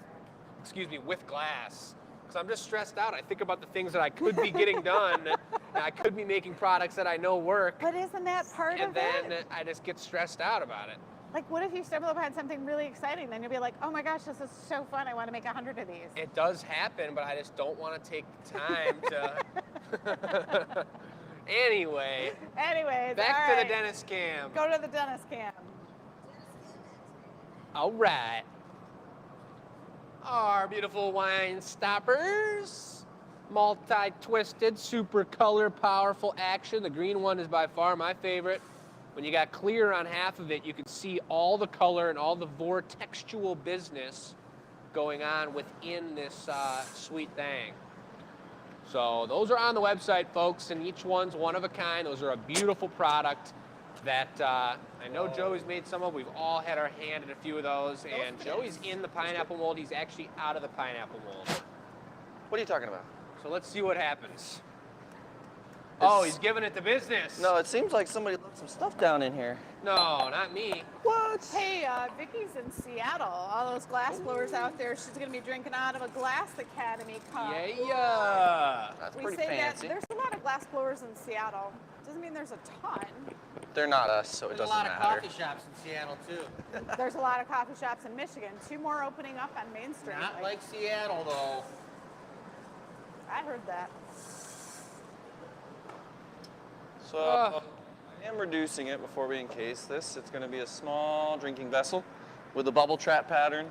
glass. Because I'm just stressed out. I think about the things that I could be getting done. And I could be making products that I know work.
But isn't that part
And
of
then
it?
I just get stressed out about it.
Like, what if you stumble upon something really exciting? Then you'll be like, oh my gosh, this is so fun. I want to make 100 of these.
It does happen, but I just don't want to take the time to. Anyway,
Anyways,
back
all
to
right.
the dentist cam.
Go to the dentist cam.
All right. Our beautiful wine stoppers. Multi-twisted, super color, powerful action. The green one is by far my favorite. When you got clear on half of it, you can see all the color and all the vortexual business going on within this sweet thing. So those are on the website, folks, and each one's one of a kind. Those are a beautiful product that I know Joey's made some of. We've all had our hand in a few of those, and Joey's in the pineapple mold. He's actually out of the pineapple mold.
What are you talking about?
So let's see what happens. Oh, he's giving it the business.
No, it seems like somebody left some stuff down in here.
No, not me.
What?
Hey, Vicky's in Seattle. All those glass blowers out there. She's going to be drinking out of a Glass Academy cup.
Yeah.
That's
We
pretty
say
fancy.
that there's a lot of glass blowers in Seattle. Doesn't mean there's a ton.
They're not us, so it
There's a
doesn't
lot of
matter.
coffee shops in Seattle too.
There's a lot of coffee shops in Michigan. 2 more opening up on Main Street.
Not like Seattle though.
I heard that.
So I am reducing it before we encase this. It's going to be a small drinking vessel with a bubble trap pattern.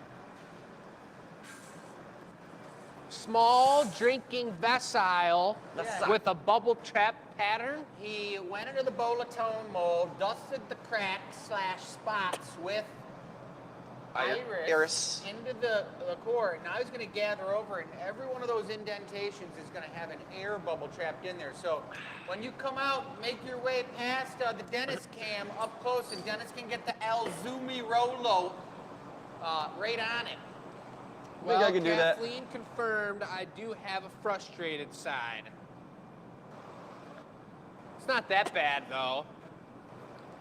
Small drinking vessel
Vessel.
with a bubble trap pattern.
He went into the bowl-of-tone mold, dusted the cracks / spots with iris into the core. Now he's going to gather over it, and every one of those indentations is going to have an air bubble trapped in there. So when you come out, make your way past the dentist cam up close, and Dennis can get the Alzumi Rolo right on it.
I think I can do that.
Kathleen confirmed I do have a frustrated side. It's not that bad, though.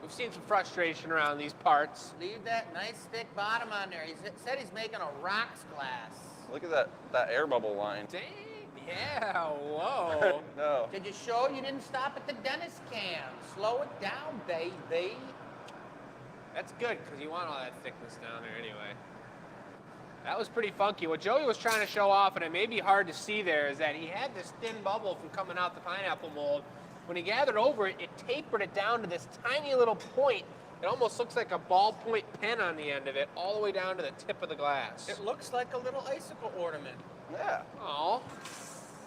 We've seen some frustration around these parts.
Leave that nice thick bottom on there. He said he's making a rocks glass.
Look at that air bubble line.
Dang, yeah, whoa.
No.
Did you show you didn't stop at the dentist cam? Slow it down, baby.
That's good, because you want all that thickness down there anyway. That was pretty funky. What Joey was trying to show off, and it may be hard to see there, is that he had this thin bubble from coming out the pineapple mold. When he gathered over it, it tapered it down to this tiny little point. It almost looks like a ballpoint pen on the end of it, all the way down to the tip of the glass.
It looks like a little icicle ornament.
Yeah.
Oh,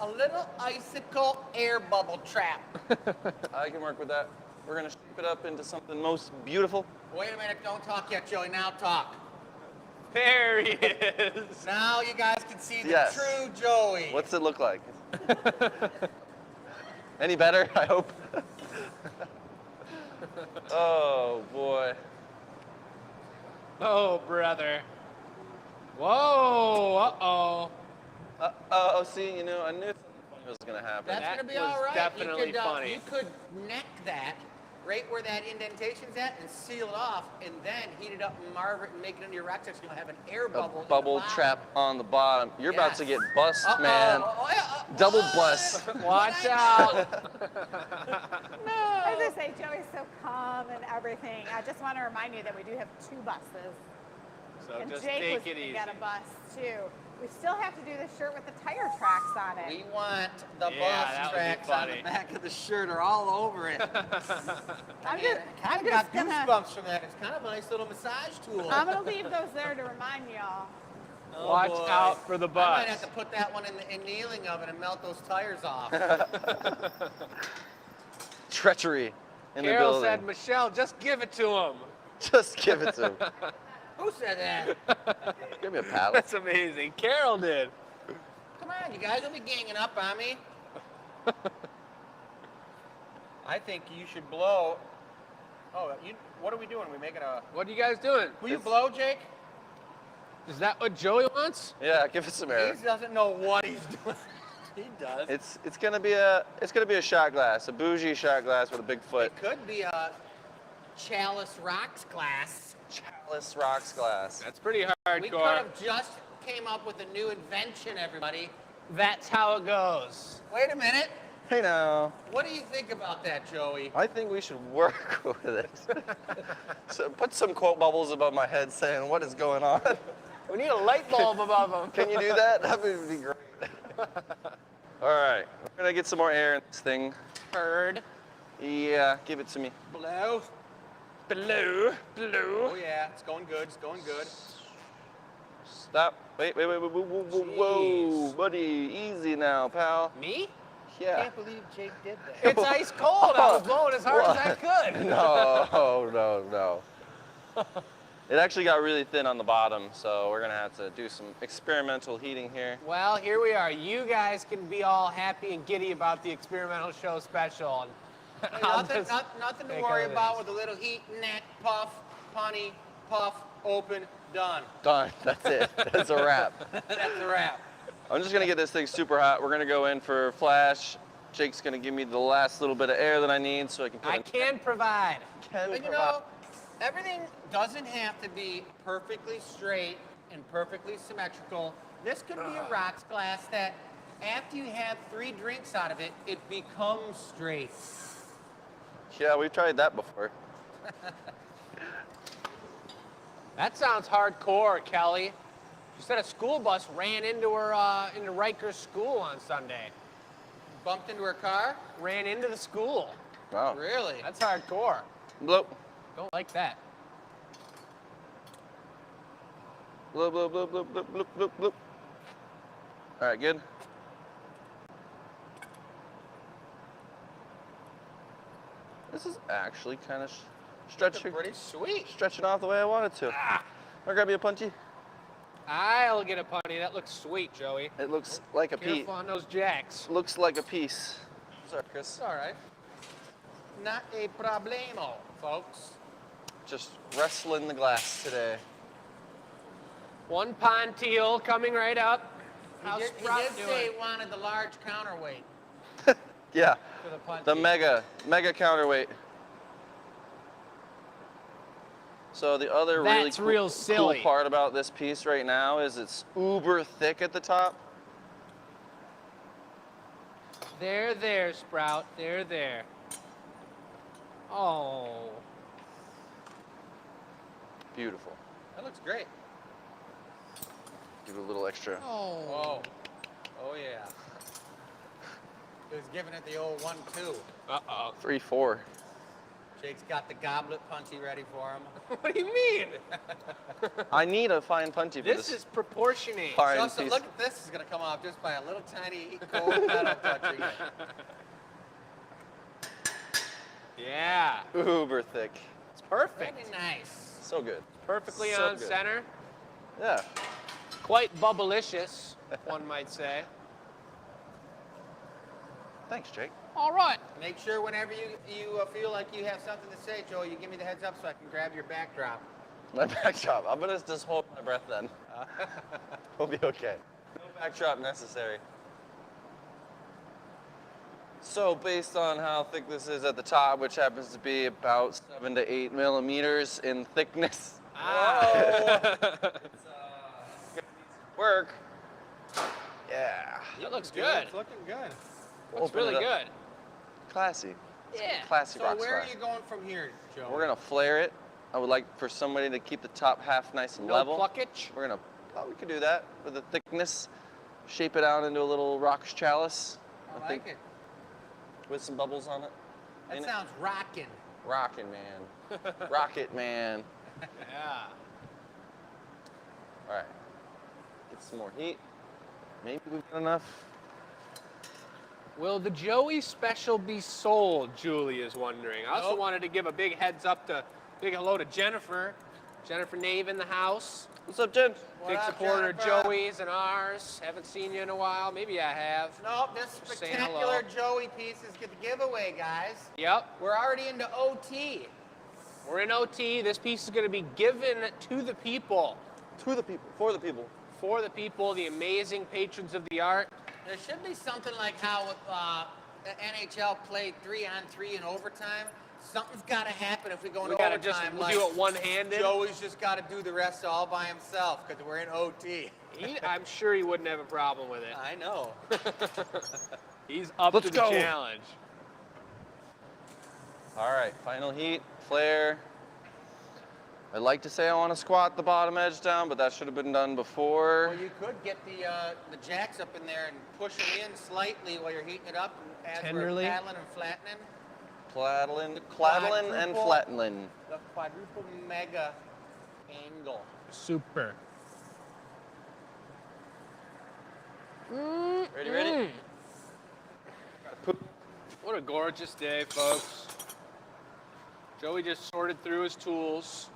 A little icicle air bubble trap.
I can work with that. We're going to shape it up into something most beautiful.
Wait a minute, don't talk yet, Joey. Now talk.
there he is.
Now you guys can see the
Yes.
true Joey.
What's it look like? Any better, I hope? Oh, boy.
Oh, brother. Whoa, uh-oh.
Oh, see, you know, I knew something funny was gonna happen.
That's
That
gonna be
was
all right.
definitely
you could,
funny.
You could neck that right where that indentation's at and seal it off, and then heat it up and marve it and make it into your rock text. You'll have an air
A
bubble. in the
bubble
bottom.
trap on the bottom. You're about to
Yes.
get bust,
Uh-oh.
man.
Oh, yeah.
Double
What?
bust.
Watch
What?
out.
As I say, Joey's so calm and everything. I just want to remind you that we do have 2 buses.
So
And
just
Jake
take
was
it
going to
easy.
get a bus too. We still have to do the shirt with the tire tracks on it.
We want the
Yeah, that
bus
would be
tracks on the
funny.
back of the shirt or all over it.
I'm
Man,
just,
I
I'm
kind of got
just gonna,
goosebumps from that. It's kind of a nice little massage tool.
I'm gonna leave those there to remind y'all.
Oh,
Watch
boy.
out for the
I
bus.
might have to put that one in the annealing oven and melt those tires off.
Treachery in the
Carol
building.
said, Michelle, just give it to him.
Just give it to him.
Who said that?
Give me a paddle.
That's amazing. Carol did.
Come on, you guys will be ganging up on me. I think you should blow. Oh, what are we doing? We making a?
What are you guys doing?
Will you blow, Jake?
Is that what Joey wants?
Yeah, give it some air.
He doesn't know what he's doing. He does.
It's gonna be a shot glass, a bougie shot glass with a big foot.
It could be a chalice rocks glass.
Chalice rocks glass.
That's pretty
We could
hardcore.
have just came up with a new invention, everybody.
That's how it goes.
Wait a minute.
Hey now,
What do you think about that, Joey?
I think we should work with it. So put some quote bubbles above my head saying what is going on.
We need a light bulb above him.
Can you do that? That would be great. All right, we're gonna get some more air in this thing.
Bird.
Yeah, give it to me.
Blow.
Blue.
Oh yeah, it's going good. It's going good.
Stop. Wait, whoa, buddy, easy now, pal.
Me?
I
Yeah.
can't believe Jake did that.
It's ice cold. I was blowing as hard as I could.
No. It actually got really thin on the bottom, so we're gonna have to do some experimental heating here.
Well, here we are. You guys can be all happy and giddy about the experimental show special. And
Hey,
I'll
nothing,
just
nothing to
make
worry
other
about
things.
with a little heat, neck, puff, punny, puff, open, done.
Done. That's it. That's a wrap.
That's a wrap.
I'm just gonna get this thing super hot. We're gonna go in for flash. Jake's gonna give me the last little bit of air that I need so I can put
I
in-
can provide.
But you know, everything doesn't have to be perfectly straight and perfectly symmetrical. This could be a rocks glass that after you have 3 drinks out of it, it becomes straight.
Yeah, we've tried that before.
That sounds hardcore, Kelly. She said a school bus ran into her into Rikers School on Sunday.
Bumped into her car?
Ran into the school.
Wow.
Really?
That's hardcore.
Bloop.
Don't like that.
Bloop, bloop, bloop, bloop, bloop, bloop, bloop, bloop. All right, good. This is actually kind of stretching,
Pretty sweet.
stretching off the way I wanted to. I'll grab you a punchy.
I'll get a punny. That looks sweet, Joey.
It looks like a piece.
Careful on those jacks.
Looks like a piece. Sorry, Chris.
It's all right. Not a problemo, folks.
Just wrestling the glass today.
One Pontiel coming right up. How's
He
Sprout
did
doing?
say he wanted the large counterweight
Yeah,
for the punch.
the mega counterweight. So the other
That's
really
real
cool
silly.
part about this piece right now is it's uber thick at the top.
There, Sprout. There. Oh.
Beautiful.
That looks great.
Give it a little extra.
Oh. Oh yeah. He was giving it the old 1-2.
Uh-oh.
3-4.
Jake's got the goblet punchy ready for him.
What do you mean?
I need a fine punchy for
This
this.
is proportionate.
Fine
Justin,
piece.
look at this. Is going to come off just by a little tiny gold metal touching it.
Yeah.
Uber thick.
It's perfect.
Very nice.
So good.
Perfectly
So
on
good.
center.
Yeah.
Quite bubblicious, one might say.
Thanks, Jake.
All right.
Make sure whenever you feel like you have something to say, Joel, you give me the heads up so I can grab your backdrop.
My backdrop. I'm gonna just hold my breath then. We'll be okay. No backdrop necessary. So based on how thick this is at the top, which happens to be about 7 to 8 millimeters in thickness,
Ah.
work. Yeah.
That looks
Dude,
good.
It's looking good.
We'll
Looks
open
really
it up.
good.
Classy.
Yeah.
Classy
So
rock
where are
slide.
you going from here, Joe?
We're gonna flare it. I would like for somebody to keep the top half nice and
No
level.
pluckage.
We're gonna, oh, we could do that with the thickness. Shape it out into a little rocks chalice.
I like it.
With some bubbles on it.
That
in it.
sounds rocking.
Rockin' man. Rocket man.
Yeah.
All right. Get some more heat. Maybe we've got enough.
Will the Joey special be sold? Julie is wondering. I also
Nope.
wanted to give a big heads up big hello to Jennifer. Jennifer Nave in the house.
What's up, Jen?
Big
up,
supporter of
Jennifer?
Joey's and ours. Haven't seen you in a while. Maybe I have.
No, this
Just saying
spectacular
hello.
Joey piece is the giveaway, guys.
Yep.
We're already into OT.
We're in OT. This piece is going to be given to the people.
To the people. For the people.
For the people, the amazing patrons of the art.
There should be something like how the NHL played 3-on-3 in overtime. Something's got to happen if we go
We
into
gotta
overtime.
just
like
do it one-handed.
Joey's just got to do the rest all by himself because we're in OT.
I'm sure he wouldn't have a problem with it.
I know.
He's up
Let's
to the
go.
challenge.
All right, final heat, flare. I'd like to say I want to squat the bottom edge down, but that should have been done before.
Well, you could get the jacks up in there and push them in slightly while you're heating it up as
Tenderly.
we're paddling and flattening.
Plattling,
The
plattling and
quadruple-
flattening.
The quadruple mega angle.
Super.
Ready, ready?
Mm. What a gorgeous day, folks. Joey just sorted through his tools.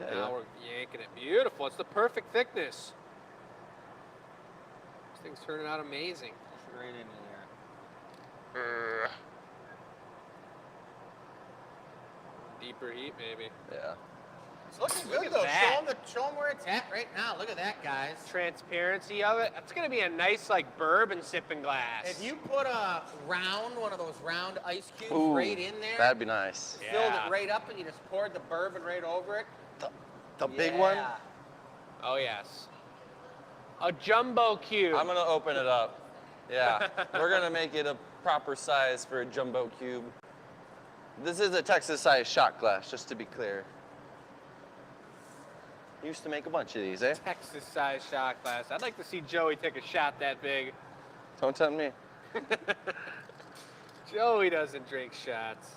Yeah,
Now
yeah.
we're yanking it. Beautiful. It's the perfect thickness. This thing's turning out amazing.
Straight into there.
Deeper heat, maybe.
Yeah.
It's looking
Look
good
at
though.
that.
Show them where it's at right now. Look at that, guys.
Transparency of it. That's gonna be a nice like bourbon sipping glass.
If you put one of those round ice cubes
Ooh,
right in there,
that'd be nice.
Yeah.
filled it right up, and you just poured the bourbon right over it.
The big one?
Yeah.
Oh yes. A jumbo cube.
I'm gonna open it up. Yeah, we're gonna make it a proper size for a jumbo cube. This is a Texas size shot glass, just to be clear. Used to make a bunch of these, eh?
Texas size shot glass. I'd like to see Joey take a shot that big.
Don't tempt me.
Joey doesn't drink shots.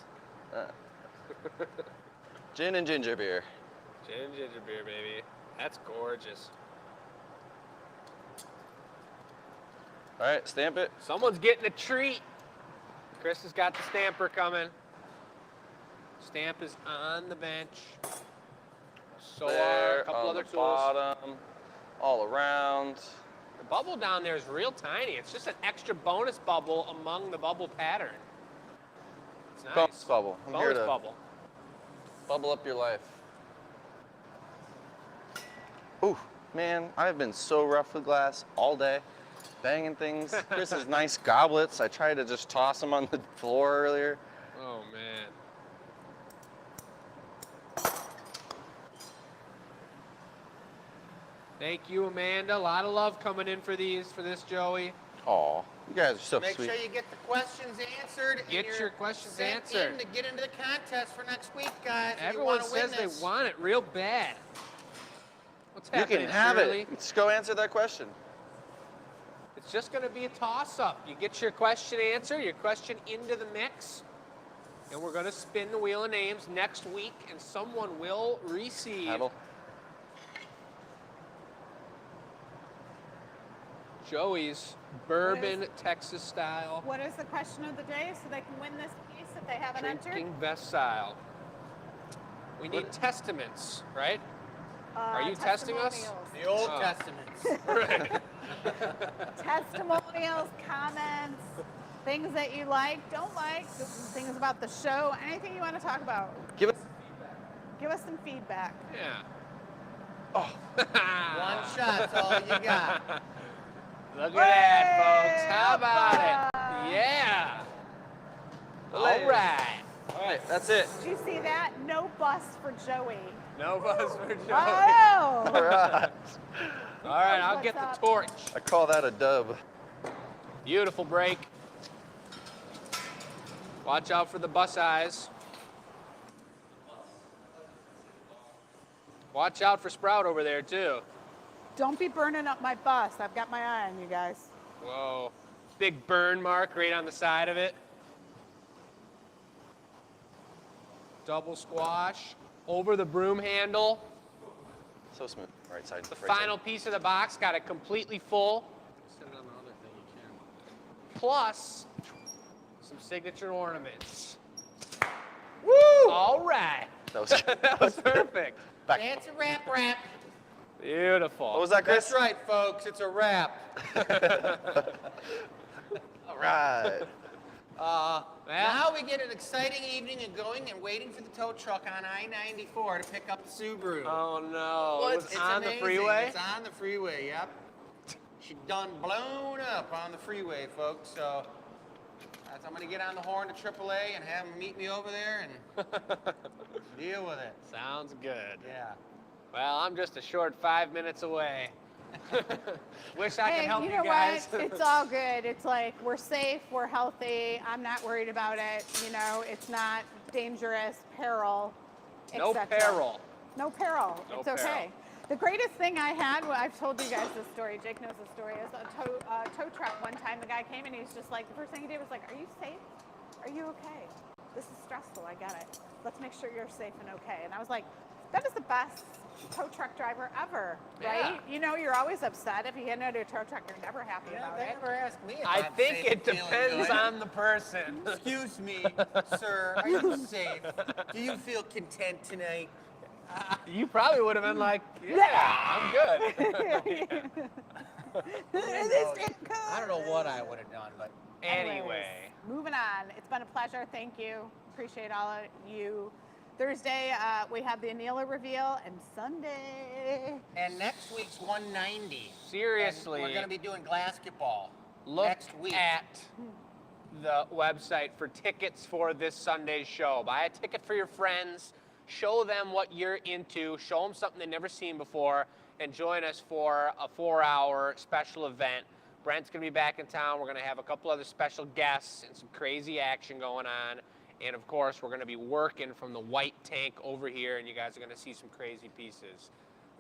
Gin and ginger beer.
Gin and ginger beer, baby. That's gorgeous.
All right, stamp it.
Someone's getting a treat. Chris has got the stamper coming. Stamp is on the bench. So are
There,
a couple
on
other
the
tools.
bottom, all around.
The bubble down there is real tiny. It's just an extra bonus bubble among the bubble pattern. It's nice.
Bonus bubble. I'm here
Bonus
to
bubble.
bubble up your life. Ooh, man, I've been so rough with glass all day, banging things. Chris's nice goblets. I tried to just toss them on the floor earlier.
Oh man. Thank you, Amanda. A lot of love coming in for this, Joey.
Aw, you guys are so
Make
sweet.
sure you get the questions answered. and
Get
you're
your questions
sent
answered.
in to get into the contest for next week, guys. if you
Everyone
wanna win
says
this.
they want it real bad. What's
You
happening,
can have
Shirley?
it. Just go answer that question.
It's just going to be a toss-up. You get your question answered, your question into the mix, and we're going to spin the wheel of names next week, and someone will receive
Paddle.
Joey's Bourbon Texas style
What is the question of the day so they can win this piece if they haven't entered?
drinking vest style. We need testaments, right? Are you testing us?
Testimonials.
The Old
Oh.
Testaments.
Right.
Testimonials, comments, things that you like, don't like, things about the show, anything you want to talk about.
Give us.
Give us some feedback.
Yeah.
Oh,
One shot's all you got.
Look at that, folks. How about it? Yeah. All
Layers.
right.
All right, that's it.
Did you see that? No bus for Joey.
No buzz for Joey.
Oh!
All right.
All right, I'll
What's
get the
up?
torch.
I call that a dub.
Beautiful break. Watch out for the bus eyes. Watch out for Sprout over there, too.
Don't be burning up my bus. I've got my eye on you guys.
Whoa. Big burn mark right on the side of it. Double squash. Over the broom handle.
So smooth. Right side.
The
right
final piece of the box got it completely full.
Sit it on the other thing you can.
Plus some signature ornaments.
Woo!
All right.
That was good.
That was perfect.
Back.
Dance a rap rap.
Beautiful.
What was that, Chris?
That's right, folks. It's a wrap.
All right.
Now we get an exciting evening of going and waiting for the tow truck on I-94 to pick up the Subaru.
Oh no. It was
It's
on the
amazing.
freeway?
It's on the freeway, yep. She done blown up on the freeway, folks. So I'm going to get on the horn to AAA and have them meet me over there and deal with it.
Sounds good.
Yeah.
Well, I'm just a short 5 minutes away. Wish I could
Hey,
help
you
you
know
guys.
what? It's all good. It's like we're safe, we're healthy. I'm not worried about it. You know, it's not dangerous, peril,
No
etc.
peril.
No peril.
No
It's okay.
peril.
The greatest thing I had, well, I've told you guys this story. Jake knows the story. Is a tow truck. One time, the guy came and he's just like, the first thing he did was like, "Are you safe? Are you okay? This is stressful. I get it. Let's make sure you're safe and okay." And I was like, that is the best tow truck driver ever, right?
Yeah.
You know, you're always upset if you get into a tow truck. You're never happy
Yeah,
about
they
it.
never asked me if
I
I'm
think
safe
it
and feeling
depends
good.
on the person.
Excuse me, sir. Are you safe? Do you feel content tonight?
You probably would have been like, yeah, I'm good.
I don't know what I would have done, but
Anyway.
Moving on. It's been a pleasure. Thank you. Appreciate all of you. Thursday, we have the Anila reveal, and Sunday.
and next week's 190.
Seriously.
And we're going to be doing glassball
Look
next week.
at the website for tickets for this Sunday's show. Buy a ticket for your friends. Show them what you're into. Show them something they've never seen before. And join us for a 4-hour special event. Brent's going to be back in town. We're going to have a couple other special guests and some crazy action going on. And of course, we're going to be working from the white tank over here, and you guys are going to see some crazy pieces.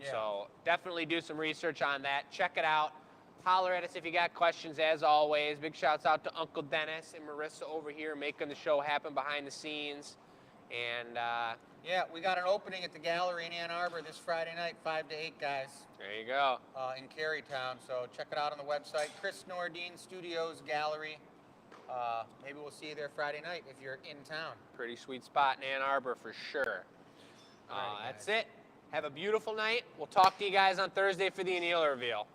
Yeah.
So definitely do some research on that. Check it out. Holler at us if you got questions, as always. Big shouts out to Uncle Dennis and Marissa over here making the show happen behind the scenes. And
Yeah, we got an opening at the gallery in Ann Arbor this Friday night, 5 to 8, guys,
there you go.
in Carytown. So check it out on the website. Chris Nordine Studios Gallery. Maybe we'll see you there Friday night if you're in town.
Pretty sweet spot in Ann Arbor for sure.
Alrighty,
That's
guys.
it. Have a beautiful night. We'll talk to you guys on Thursday for the Anila reveal.